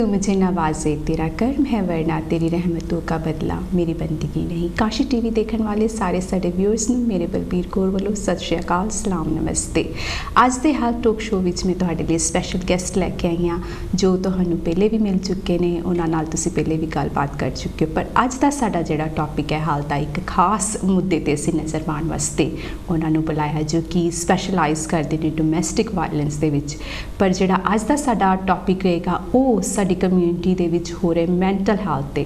तू मुझे नवाजे, तेरा कर्म है वरना तेरी रहमतों का बदला मेरी बंदगी नहीं। काशी टीवी देखने वाले सारे साडे व्यूअर्स ਨੂੰ ਮੇਰੇ ਬਲਬੀਰ ਕੌਰ ਵੱਲੋਂ ਸਤਿ ਸ਼੍ਰੀ ਅਕਾਲ, ਸਲਾਮ, ਨਮਸਤੇ। ਅੱਜ ਦੇ ਹਾਲ ਟੋਕ ਸ਼ੋਅ ਵਿੱਚ ਮੈਂ ਤੁਹਾਡੇ ਲਈ ਸਪੈਸ਼ਲ ਗੈਸਟ ਲੈ ਕੇ ਆਈ ਹਾਂ ਜੋ ਤੁਹਾਨੂੰ ਪਹਿਲੇ ਵੀ ਮਿਲ ਚੁੱਕੇ ਨੇ, ਉਹਨਾਂ ਨਾਲ ਤੁਸੀਂ ਪਹਿਲੇ ਵੀ ਗੱਲਬਾਤ ਕਰ ਚੁੱਕੇ ਹੋ। ਪਰ ਅੱਜ ਦਾ ਸਾਡਾ ਜਿਹੜਾ ਟੌਪਿਕ ਹੈ ਹਾਲ ਦਾ ਇੱਕ ਖਾਸ ਮੁੱਦੇ ਤੇ ਅਸੀਂ ਨਜ਼ਰ ਮਾਰਨ ਵਾਸਤੇ ਉਹਨਾਂ ਨੂੰ ਬੁਲਾਇਆ ਜੋ ਕਿ ਸਪੈਸ਼ਲਾਈਜ਼ ਕਰਦੇ ਨੇ ਡੋਮੈਸਟਿਕ ਵਾਇਲੈਂਸ ਦੇ ਵਿੱਚ। ਪਰ ਜਿਹੜਾ ਅੱਜ ਦਾ ਸਾਡਾ ਟੌਪਿਕ ਰਹੇਗਾ ਉਹ ਸਾਡੀ ਕਮਿਊਨਿਟੀ ਦੇ ਵਿੱਚ ਹੋ ਰਹੇ ਮੈਂਟਲ ਹੈਲਥ 'ਤੇ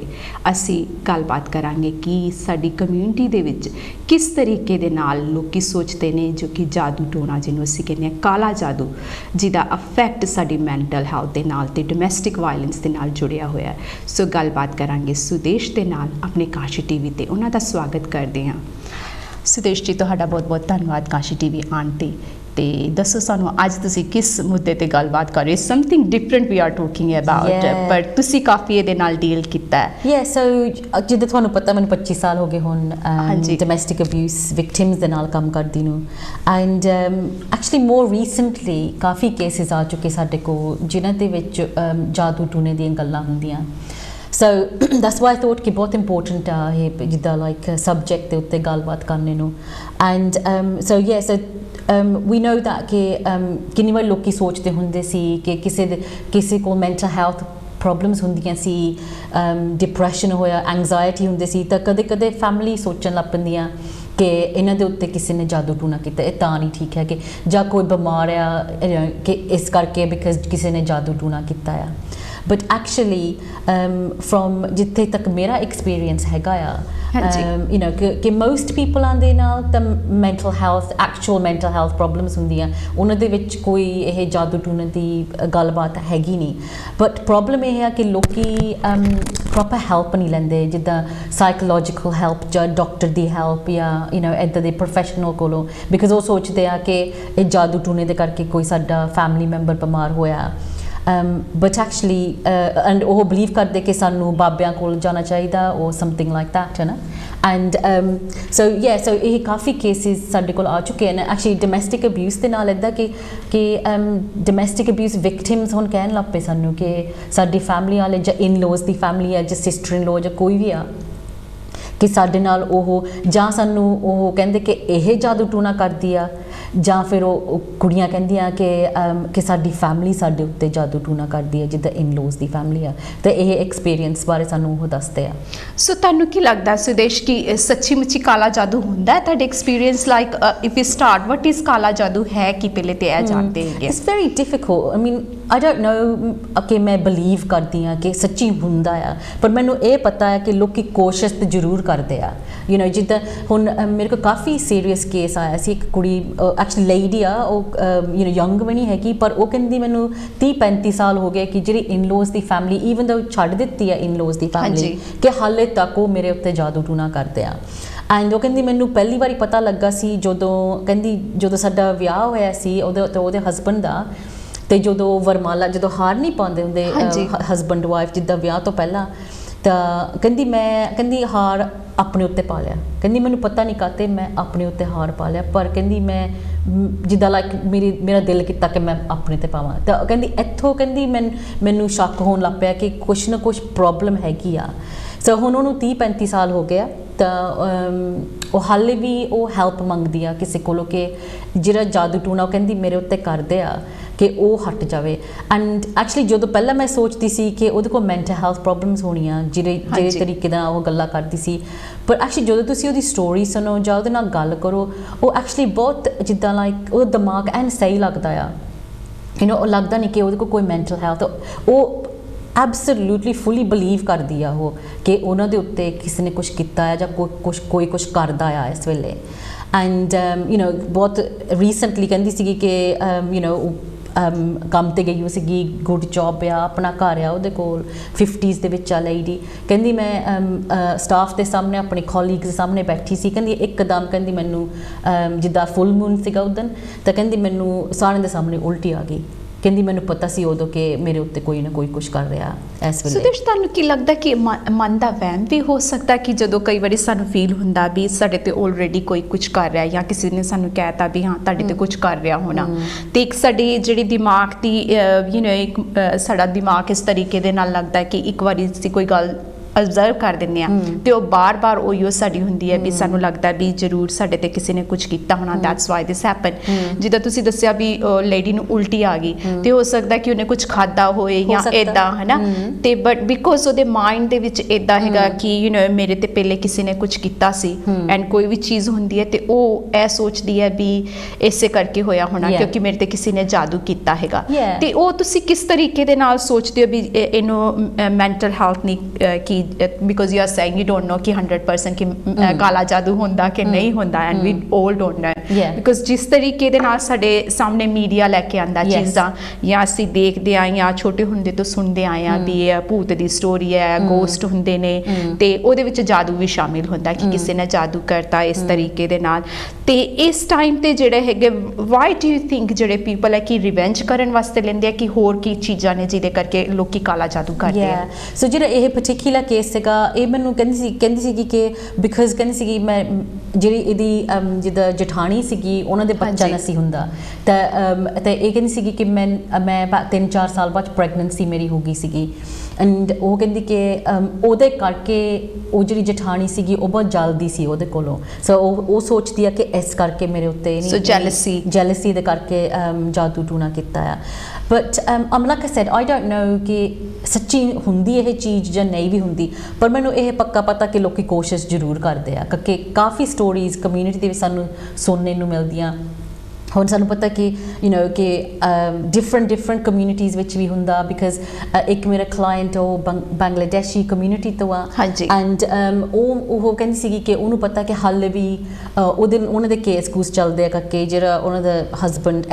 ਅਸੀਂ ਗੱਲਬਾਤ ਕਰਾਂਗੇ ਕਿ ਸਾਡੀ ਕਮਿਊਨਿਟੀ ਦੇ ਵਿੱਚ ਕਿਸ ਤਰੀਕੇ ਦੇ ਨਾਲ ਲੋਕੀ ਸੋਚਦੇ ਨੇ ਜੋ ਕਿ ਜਾਦੂ ਟੋਣਾ ਜਿਹਨੂੰ ਅਸੀਂ ਕਹਿੰਦੇ ਹਾਂ ਕਾਲਾ ਜਾਦੂ, ਜਿਹਦਾ ਅਫੈਕਟ ਸਾਡੀ ਮੈਂਟਲ ਹੈਲਥ ਦੇ ਨਾਲ ਅਤੇ ਡੋਮੈਸਟਿਕ ਵਾਇਲੈਂਸ ਦੇ ਨਾਲ ਜੁੜਿਆ ਹੋਇਆ। ਸੋ ਗੱਲਬਾਤ ਕਰਾਂਗੇ ਸੁਦੇਸ਼ ਦੇ ਨਾਲ ਆਪਣੇ ਕਾਸ਼ੀ ਟੀਵੀ 'ਤੇ। ਉਹਨਾਂ ਦਾ ਸਵਾਗਤ ਕਰਦੇ ਹਾਂ। ਸੁਦੇਸ਼ ਜੀ, ਤੁਹਾਡਾ ਬਹੁਤ ਬਹੁਤ ਧੰਨਵਾਦ ਕਾਸ਼ੀ ਟੀਵੀ ਆਉਣ 'ਤੇ। ਤੇ ਦੱਸੋ ਸਾਨੂੰ ਅੱਜ ਤੁਸੀਂ ਕਿਸ ਮੁੱਦੇ ਤੇ ਗੱਲਬਾਤ ਕਰ ਰਹੇ ਹੋ? Something different we are talking about, ਪਰ ਤੁਸੀਂ ਕਾਫੀ ਇਹਦੇ ਨਾਲ ਡੀਲ ਕੀਤਾ ਹੈ। ਸੋ ਜਿੱਦਾਂ ਤੁਹਾਨੂੰ ਪਤਾ ਮੈਨੂੰ 25 ਸਾਲ ਹੋ ਗਏ ਹੁਣ ਡੋਮੈਸਟਿਕ ਅਬਿਊਜ਼ ਵਿਕਟਿਮਸ ਦੇ ਨਾਲ ਕੰਮ ਕਰਦੀ ਨੂੰ। And actually more recently coffee cases ਆ ਚੁੱਕੇ ਸਾਡੇ ਕੋਲ ਜਿਨ੍ਹਾਂ ਦੇ ਵਿੱਚ ਜਾਦੂ ਟੂਣੇ ਦੀਆਂ ਗੱਲਾਂ ਹੁੰਦੀਆਂ। So that's why I thought ਕਿ ਬਹੁਤ ਇੰਪੋਰਟੈਂਟ ਆ ਇਹ ਜਿੱਦਾਂ ਲਾਈਕ ਸਬਜੈਕਟ ਦੇ ਉੱਤੇ ਗੱਲਬਾਤ ਕਰਨੇ ਨੂੰ। And so we know that ਕਿ ਕਿੰਨੀ ਵਾਰ ਲੋਕੀ ਸੋਚਦੇ ਹੁੰਦੇ ਸੀ ਕਿ ਕਿਸੇ ਕੋਲ ਮੈਂਟਲ ਹੈਲਥ ਪ੍ਰੋਬਲਮਸ ਹੁੰਦੀਆਂ ਸੀ, ਡਿਪਰੈਸ਼ਨ ਹੋਇਆ, ਐਂਗਜ਼ਾਇਟੀ ਹੁੰਦੀ ਸੀ, ਤਾਂ ਕਦੇ ਕਦੇ ਫੈਮਿਲੀ ਸੋਚਣ ਲੱਗ ਪੈਂਦੀਆਂ ਕਿ ਇਹਨਾਂ ਦੇ ਉੱਤੇ ਕਿਸੇ ਨੇ ਜਾਦੂ ਟੂਣਾ ਕੀਤਾ, ਇਹ ਤਾਂ ਨਹੀਂ ਠੀਕ ਹੈ ਕਿ ਜਾਂ ਕੋਈ ਬਿਮਾਰ ਆ ਕਿ ਇਸ ਕਰਕੇ ਬਿਕਾਜ਼ ਕਿਸੇ ਨੇ ਜਾਦੂ ਟੂਣਾ ਕੀਤਾ ਆ। ਬਟ ਐਕਚੁਅਲੀ ਫਰੋਮ ਜਿੱਥੇ ਤੱਕ ਮੇਰਾ ਐਕਸਪੀਰੀਅੰਸ ਹੈਗਾ ਆ ਯੂ ਨੋ ਕਿ ਮੋਸਟ ਪੀਪਲਾਂ ਦੇ ਨਾਲ ਤਾਂ mental health actual mental health problems ਹੁੰਦੀਆਂ, ਉਹਨਾਂ ਦੇ ਵਿੱਚ ਕੋਈ ਇਹ ਜਾਦੂ ਟੂਣੇ ਦੀ ਗੱਲਬਾਤ ਹੈਗੀ ਨਹੀਂ। ਬਟ ਪ੍ਰੋਬਲਮ ਇਹ ਹੈ ਕਿ ਲੋਕੀ ਪ੍ਰੋਪਰ ਹੈਲਪ ਨਹੀਂ ਲੈਂਦੇ, ਜਿੱਦਾਂ ਸਾਈਕੋਲੋਜੀਕਲ ਹੈਲਪ ਜਾਂ ਡਾਕਟਰ ਦੀ ਹੈਲਪ ਜਾਂ ਯੂ ਨੋ ਇੱਦਾਂ ਦੇ ਪ੍ਰੋਫੈਸ਼ਨਲ ਕੋਲੋਂ, ਬਿਕਾਜ਼ ਉਹ ਸੋਚਦੇ ਆ ਕਿ ਇਹ ਜਾਦੂ ਟੂਣੇ ਦੇ ਕਰਕੇ ਕੋਈ ਸਾਡਾ ਫੈਮਿਲੀ ਮੈਂਬਰ ਬਿਮਾਰ ਹੋਇਆ। ਬਟ ਐਕਚੁਅਲੀ ਐਂਡ ਉਹ ਬਿਲੀਵ ਕਰਦੇ ਕਿ ਸਾਨੂੰ ਬਾਬਿਆਂ ਕੋਲ ਜਾਣਾ ਚਾਹੀਦਾ or something like that, ਹੈ ਨਾ। ਐਂਡ ਸੋ ਇਹ ਕਾਫੀ ਕੇਸਿਸ ਸਾਡੇ ਕੋਲ ਆ ਚੁੱਕੇ ਹਨ। ਐਕਚੁਅਲੀ ਡੋਮੈਸਟਿਕ ਅਬਿਊਜ਼ ਦੇ ਨਾਲ ਇੱਦਾਂ ਕਿ ਡੋਮੈਸਟਿਕ ਅਬਿਊਜ਼ ਵਿਕਟਿਮਸ ਹੁਣ ਕਹਿਣ ਲੱਗ ਪਏ ਸਾਨੂੰ ਕਿ ਸਾਡੀ ਫੈਮਿਲੀ ਵਾਲੇ ਜਾਂ ਇਨ-ਲੋਜ਼ ਦੀ ਫੈਮਿਲੀ ਆ ਜਾਂ ਸਿਸਟਰ ਇਨ ਲੋ ਜਾਂ ਕੋਈ ਵੀ ਆ ਕਿ ਸਾਡੇ ਨਾਲ ਉਹ ਜਾਂ ਸਾਨੂੰ ਉਹ ਕਹਿੰਦੇ ਕਿ ਇਹ ਜਾਦੂ ਟੂਣਾ ਕਰਦੀ ਆ, ਜਾਂ ਫਿਰ ਉਹ ਕੁੜੀਆਂ ਕਹਿੰਦੀਆਂ ਕਿ ਸਾਡੀ ਫੈਮਿਲੀ ਸਾਡੇ ਉੱਤੇ ਜਾਦੂ ਟੂਣਾ ਕਰਦੀ ਹੈ, ਜਿੱਦਾਂ ਇਨ-ਲੋਜ਼ ਦੀ ਫੈਮਿਲੀ ਆ। ਅਤੇ ਇਹ ਐਕਸਪੀਰੀਅੰਸ ਬਾਰੇ ਸਾਨੂੰ ਉਹ ਦੱਸਦੇ ਆ। ਸੋ ਤੁਹਾਨੂੰ ਕੀ ਲੱਗਦਾ ਸੁਦੇਸ਼ ਕਿ ਸੱਚੀ ਮੁੱਚੀ ਕਾਲਾ ਜਾਦੂ ਹੁੰਦਾ ਹੈ? ਤੁਹਾਡੇ experience like if you start what is ਕਾਲਾ ਜਾਦੂ ਹੈ ਕਿ ਪਹਿਲੇ ਤੇ ਇਹ ਜਾਣਦੇ ਹੈਗੇ? It's very difficult. I mean I don't know ਕਿ ਮੈਂ ਬਿਲੀਵ ਕਰਦੀ ਹਾਂ ਕਿ ਸੱਚੀ ਹੁੰਦਾ ਆ, ਪਰ ਮੈਨੂੰ ਇਹ ਪਤਾ ਹੈ ਕਿ ਲੋਕੀ ਕੋਸ਼ਿਸ਼ ਤਾਂ ਜ਼ਰੂਰ ਕਰਦੇ ਆ। ਯੂ ਨੋ ਜਿੱਦਾਂ ਹੁਣ ਮੇਰੇ ਕੋਲ ਕਾਫੀ ਸੀਰੀਅਸ ਕੇਸ ਆਇਆ ਸੀ। ਇੱਕ ਕੁੜੀ ਐਕਚੁਅਲੀ ਲੇਡੀ ਆ, ਉਹ ਯੂ ਨੋ ਯੰਗ ਵੀ ਨਹੀਂ ਹੈਗੀ, ਪਰ ਉਹ ਕਹਿੰਦੀ ਮੈਨੂੰ 30-35 ਸਾਲ ਹੋ ਗਏ ਕਿ ਜਿਹੜੀ ਇਨ-ਲੋਜ਼ ਦੀ ਫੈਮਿਲੀ ਈਵਨ ਦੋ ਛੱਡ ਦਿੱਤੀ ਆ ਇਨ-ਲੋਜ਼ ਦੀ ਫੈਮਿਲੀ, ਕਿ ਹਾਲੇ ਤੱਕ ਉਹ ਮੇਰੇ ਉੱਤੇ ਜਾਦੂ ਟੂਣਾ ਕਰਦੇ ਆ। ਐਂਡ ਉਹ ਕਹਿੰਦੀ ਮੈਨੂੰ ਪਹਿਲੀ ਵਾਰੀ ਪਤਾ ਲੱਗਾ ਸੀ ਜਦੋਂ ਸਾਡਾ ਵਿਆਹ ਹੋਇਆ ਸੀ ਉਹਦੇ ਹਸਬੈਂਡ ਦਾ, ਅਤੇ ਜਦੋਂ ਵਰਮਾਲਾ ਜਦੋਂ ਹਾਰ ਨਹੀਂ ਪਾਉਂਦੇ ਹੁੰਦੇ ਹਸਬੈਂਡ ਵਾਈਫ ਜਿੱਦਾਂ ਵਿਆਹ ਤੋਂ ਪਹਿਲਾਂ, ਤਾਂ ਕਹਿੰਦੀ ਹਾਰ ਆਪਣੇ ਉੱਤੇ ਪਾ ਲਿਆ। ਕਹਿੰਦੀ ਮੈਨੂੰ ਪਤਾ ਨਹੀਂ ਕਾਹਤੇ ਮੈਂ ਆਪਣੇ ਉੱਤੇ ਹਾਰ ਪਾ ਲਿਆ, ਪਰ ਕਹਿੰਦੀ ਮੈਂ ਜਿੱਦਾਂ ਲਾਈਕ ਮੇਰਾ ਦਿਲ ਕੀਤਾ ਕਿ ਮੈਂ ਆਪਣੇ 'ਤੇ ਪਾਵਾਂ। ਤਾਂ ਕਹਿੰਦੀ ਇੱਥੋਂ ਕਹਿੰਦੀ ਮੈਨੂੰ ਸ਼ੱਕ ਹੋਣ ਲੱਗ ਪਿਆ ਕਿ ਕੁਛ ਨਾ ਕੁਛ ਪ੍ਰੋਬਲਮ ਹੈਗੀ ਆ। ਸੋ ਹੁਣ ਉਹਨੂੰ 30-35 ਸਾਲ ਹੋ ਗਿਆ, ਤਾਂ ਉਹ ਹਾਲੇ ਵੀ ਉਹ ਹੈਲਪ ਮੰਗਦੀ ਆ ਕਿਸੇ ਕੋਲੋਂ ਕਿ ਜਿਹੜਾ ਜਾਦੂ ਟੂਣਾ ਉਹ ਕਹਿੰਦੀ ਮੇਰੇ ਉੱਤੇ ਕਰਦੇ ਆ ਕਿ ਉਹ ਹਟ ਜਾਵੇ। ਐਂਡ ਐਕਚੁਅਲੀ ਜਦੋਂ ਪਹਿਲਾਂ ਮੈਂ ਸੋਚਦੀ ਸੀ ਕਿ ਉਹਦੇ ਕੋਲ ਮੈਂਟਲ ਹੈਲਥ ਪ੍ਰੋਬਲਮਸ ਹੋਣੀਆਂ ਜਿਹੜੇ ਤਰੀਕੇ ਨਾਲ ਉਹ ਗੱਲਾਂ ਕਰਦੀ ਸੀ, ਪਰ ਐਕਚੁਅਲੀ ਜਦੋਂ ਤੁਸੀਂ ਉਹਦੀ ਸਟੋਰੀ ਸੁਣੋ ਜਾਂ ਉਹਦੇ ਨਾਲ ਗੱਲ ਕਰੋ, ਉਹ ਐਕਚੁਅਲੀ ਬਹੁਤ ਜਿੱਦਾਂ ਲਾਈਕ ਉਹਦਾ ਦਿਮਾਗ ਐਨ ਸਹੀ ਲੱਗਦਾ ਆ। ਯੂ ਨੋ ਉਹ ਲੱਗਦਾ ਨਹੀਂ ਕਿ ਉਹਦੇ ਕੋਲ ਕੋਈ ਮੈਂਟਲ ਹੈਲਥ, ਉਹ ਐਬਸੋਲੂਟਲੀ ਫੁੱਲੀ ਬਿਲੀਵ ਕਰਦੀ ਆ ਉਹ ਕਿ ਉਹਨਾਂ ਦੇ ਉੱਤੇ ਕਿਸੇ ਨੇ ਕੁਛ ਕੀਤਾ ਹੈ ਜਾਂ ਕੋਈ ਕੁਛ ਕਰਦਾ ਆ ਇਸ ਵੇਲੇ। ਐਂਡ ਯੂ ਨੋ ਬਹੁਤ ਰੀਸੈਂਟਲੀ ਕਹਿੰਦੀ ਸੀਗੀ ਕਿ ਯੂ ਨੋ ਕੰਮ 'ਤੇ ਗਈ ਸੀਗੀ, ਗੁੱਡ ਜੋਬ ਆ, ਆਪਣਾ ਘਰ ਆ ਉਹਦੇ ਕੋਲ, 50s ਦੇ ਵਿੱਚ ਆ ਲੇਡੀ। ਕਹਿੰਦੀ ਮੈਂ ਸਟਾਫ ਦੇ ਸਾਹਮਣੇ ਆਪਣੇ ਕੋਲੀਗਸ ਦੇ ਸਾਹਮਣੇ ਬੈਠੀ ਸੀ, ਕਹਿੰਦੀ ਇੱਕਦਮ ਕਹਿੰਦੀ ਮੈਨੂੰ ਜਿੱਦਾਂ ਫੁੱਲ ਮੂਨ ਸੀਗਾ ਉਦਣ, ਤਾਂ ਕਹਿੰਦੀ ਮੈਨੂੰ ਸਾਰਿਆਂ ਦੇ ਸਾਹਮਣੇ ਉਲਟੀ ਆ ਗਈ ਕਹਿੰਦੀ ਮੈਨੂੰ ਪਤਾ ਸੀ ਉਦੋਂ ਕਿ ਮੇਰੇ ਉੱਤੇ ਕੋਈ ਨਾ ਕੋਈ ਕੁਝ ਕਰ ਰਿਹਾ ਇਸ ਵੇਲੇ। ਸੁਦੇਸ਼, ਤੁਹਾਨੂੰ ਕੀ ਲੱਗਦਾ ਕਿ ਮਨ ਦਾ ਵਹਿਮ ਵੀ ਹੋ ਸਕਦਾ ਕਿ ਜਦੋਂ ਕਈ ਵਾਰੀ ਸਾਨੂੰ ਫੀਲ ਹੁੰਦਾ ਵੀ ਸਾਡੇ ਤੇ ਆਲਰੇਡੀ ਕੋਈ ਕੁਝ ਕਰ ਰਿਹਾ ਜਾਂ ਕਿਸੇ ਨੇ ਸਾਨੂੰ ਕਹਿਤਾ ਵੀ ਹਾਂ ਤੁਹਾਡੇ ਤੇ ਕੁਝ ਕਰ ਰਿਹਾ ਹੋਣਾ, ਤੇ ਇੱਕ ਸਾਡੀ ਜਿਹੜੀ ਦਿਮਾਗ ਦੀ ਇੱਕ ਸਾਡਾ ਦਿਮਾਗ ਇਸ ਤਰੀਕੇ ਦੇ ਨਾਲ ਲੱਗਦਾ ਕਿ ਇੱਕ ਵਾਰੀ ਅਸੀਂ ਕੋਈ ਗੱਲ ਅਬਜ਼ਰਵ ਕਰ ਦਿੰਦੇ ਆ ਤੇ ਉਹ ਬਾਰ-ਬਾਰ ਉਹੀਓ ਸਾਡੀ ਹੁੰਦੀ ਹੈ ਵੀ ਸਾਨੂੰ ਲੱਗਦਾ ਵੀ ਜ਼ਰੂਰ ਸਾਡੇ ਤੇ ਕਿਸੇ ਨੇ ਕੁਝ ਕੀਤਾ ਹੋਣਾ, ਦੈਟਸ ਵਾਈ ਦਿਸ ਹੈਪਨ। ਜਿੱਦਾਂ ਤੁਸੀਂ ਦੱਸਿਆ ਵੀ ਲੇਡੀ ਨੂੰ ਉਲਟੀ ਆ ਗਈ ਤੇ ਹੋ ਸਕਦਾ ਕਿ ਉਹਨੇ ਕੁਝ ਖਾਦਾ ਹੋਏ ਜਾਂ ਇਦਾਂ, ਹਨਾ, ਤੇ ਬਟ ਬਿਕੋਜ਼ ਉਹਦੇ ਮਾਈਂਡ ਦੇ ਵਿੱਚ ਇਦਾਂ ਹੈਗਾ ਕਿ ਮੇਰੇ ਤੇ ਪਹਿਲੇ ਕਿਸੇ ਨੇ ਕੁਝ ਕੀਤਾ ਸੀ ਐਂਡ ਕੋਈ ਵੀ ਚੀਜ਼ ਹੁੰਦੀ ਹੈ ਤੇ ਉਹ ਇਹ ਸੋਚਦੀ ਹੈ ਵੀ ਇਸੇ ਕਰਕੇ ਹੋਇਆ ਹੋਣਾ ਕਿਉਂਕਿ ਮੇਰੇ ਤੇ ਕਿਸੇ ਨੇ ਜਾਦੂ ਕੀਤਾ ਹੈਗਾ। ਤੇ ਉਹ ਤੁਸੀਂ ਕਿਸ ਤਰੀਕੇ ਦੇ ਨਾਲ ਸੋਚਦੇ ਹੋ ਵੀ ਇਹਨੂੰ ਮੈਂਟਲ ਹੈਲਥ ਨਹੀਂ ਕੀ, because you are saying you don't know कि 100% कि काला जादू ਹੁੰਦਾ ਕਿ ਨਹੀਂ ਹੁੰਦਾ and we all don't know because ਜਿਸ ਤਰੀਕੇ ਦੇ ਨਾਲ ਸਾਡੇ ਸਾਹਮਣੇ ਮੀਡੀਆ ਲੈ ਕੇ ਆਂਦਾ ਚੀਜ਼ਾਂ ਜਾਂ ਅਸੀਂ ਦੇਖਦੇ ਆਂ ਜਾਂ ਛੋਟੇ ਹੁੰਦੇ ਤੋਂ ਸੁਣਦੇ ਆਏ ਆਂ ਵੀ ਇਹ ਭੂਤ ਦੀ ਸਟੋਰੀ ਹੈ, ਗੋਸਟ ਹੁੰਦੇ ਨੇ ਤੇ ਉਹਦੇ ਵਿੱਚ ਜਾਦੂ ਵੀ ਸ਼ਾਮਿਲ ਹੁੰਦਾ ਕਿ ਕਿਸੇ ਨੇ ਜਾਦੂ ਕਰਤਾ ਇਸ ਤਰੀਕੇ ਦੇ ਨਾਲ। ਤੇ ਇਸ ਟਾਈਮ ਤੇ ਜਿਹੜੇ ਹੈਗੇ why do you think ਜਿਹੜੇ ਪੀਪਲ ਹੈ ਕਿ ਰਿਵੈਂਜ ਕਰਨ ਵਾਸਤੇ ਲੈਂਦੇ ਆ ਕਿ ਹੋਰ ਕੀ ਚੀਜ਼ਾਂ ਨੇ ਜਿਹਦੇ ਕਰਕੇ ਲੋਕੀ ਕਾਲਾ ਜਾਦੂ ਕਰਦੇ ਆ? ਸੋ ਜਿਹੜਾ ਇਹ ਪਾਰਟਿਕੂਲਰ ਕੇਸ ਸੀਗਾ, ਇਹ ਮੈਨੂੰ ਕਹਿੰਦੀ ਸੀਗੀ ਕਿ ਬਿਕਾਜ਼ ਕਹਿੰਦੀ ਸੀਗੀ ਮੈਂ ਜਿਹੜੀ ਇਹਦੀ ਜਿੱਦਾਂ ਜਠਾਣੀ ਸੀਗੀ ਉਹਨਾਂ ਦੇ ਬੱਚਾ ਨਹੀਂ ਸੀ ਹੁੰਦਾ ਤਾਂ ਇਹ ਕਹਿੰਦੀ ਸੀਗੀ ਕਿ ਮੈਂ 3-4 ਸਾਲ ਬਾਅਦ ਪ੍ਰੈਗਨੈਂਸੀ ਮੇਰੀ ਹੋ ਗਈ ਸੀਗੀ ਐਂਡ ਉਹ ਕਹਿੰਦੀ ਕਿ ਉਹਦੇ ਕਰਕੇ ਉਹ ਜਿਹੜੀ ਜਠਾਣੀ ਸੀਗੀ ਉਹ ਬਹੁਤ ਜਲਦੀ ਸੀ ਉਹਦੇ ਕੋਲੋਂ, ਸੋ ਉਹ ਸੋਚਦੀ ਆ ਕਿ ਇਸ ਕਰਕੇ ਮੇਰੇ ਉੱਤੇ ਜੈਲਸੀ ਦੇ ਕਰਕੇ ਜਾਦੂ ਟੂਣਾ ਕੀਤਾ ਆ। But like I said, I don't know ਕਿ ਸੱਚੀ ਹੁੰਦੀ ਇਹ ਚੀਜ਼ ਜਾਂ ਨਹੀਂ ਵੀ ਹੁੰਦੀ, ਪਰ ਮੈਨੂੰ ਇਹ ਪੱਕਾ ਪਤਾ ਕਿ ਲੋਕੀ ਕੋਸ਼ਿਸ਼ ਜ਼ਰੂਰ ਕਰਦੇ ਆ ਕਿਉਂਕਿ ਕਾਫੀ ਸਟੋਰੀਜ਼ ਕਮਿਊਨਿਟੀ ਦੇ ਵਿੱਚ ਸਾਨੂੰ ਸੁਣਨ ਨੂੰ ਮਿਲਦੀਆਂ। ਹੁਣ ਸਾਨੂੰ ਪਤਾ ਕਿ ਕਿ ਡਿਫਰੈਂਟ ਕਮਿਊਨਿਟੀਜ਼ ਵਿੱਚ ਵੀ ਹੁੰਦਾ ਬਿਕਾਜ਼ ਇੱਕ ਮੇਰਾ ਕਲਾਇੰਟ ਉਹ ਬੰਗਲਾਦੇਸ਼ੀ ਕਮਿਊਨਿਟੀ ਤੋਂ ਆ ਐਂਡ ਉਹ ਕਹਿੰਦੀ ਸੀਗੀ ਕਿ ਉਹਨੂੰ ਪਤਾ ਕਿ ਹਾਲੇ ਵੀ ਉਹਨਾਂ ਦੇ ਕੇਸ ਕੂਸ ਚੱਲਦੇ ਆ ਕਰਕੇ ਜਿਹੜਾ ਉਹਨਾਂ ਦਾ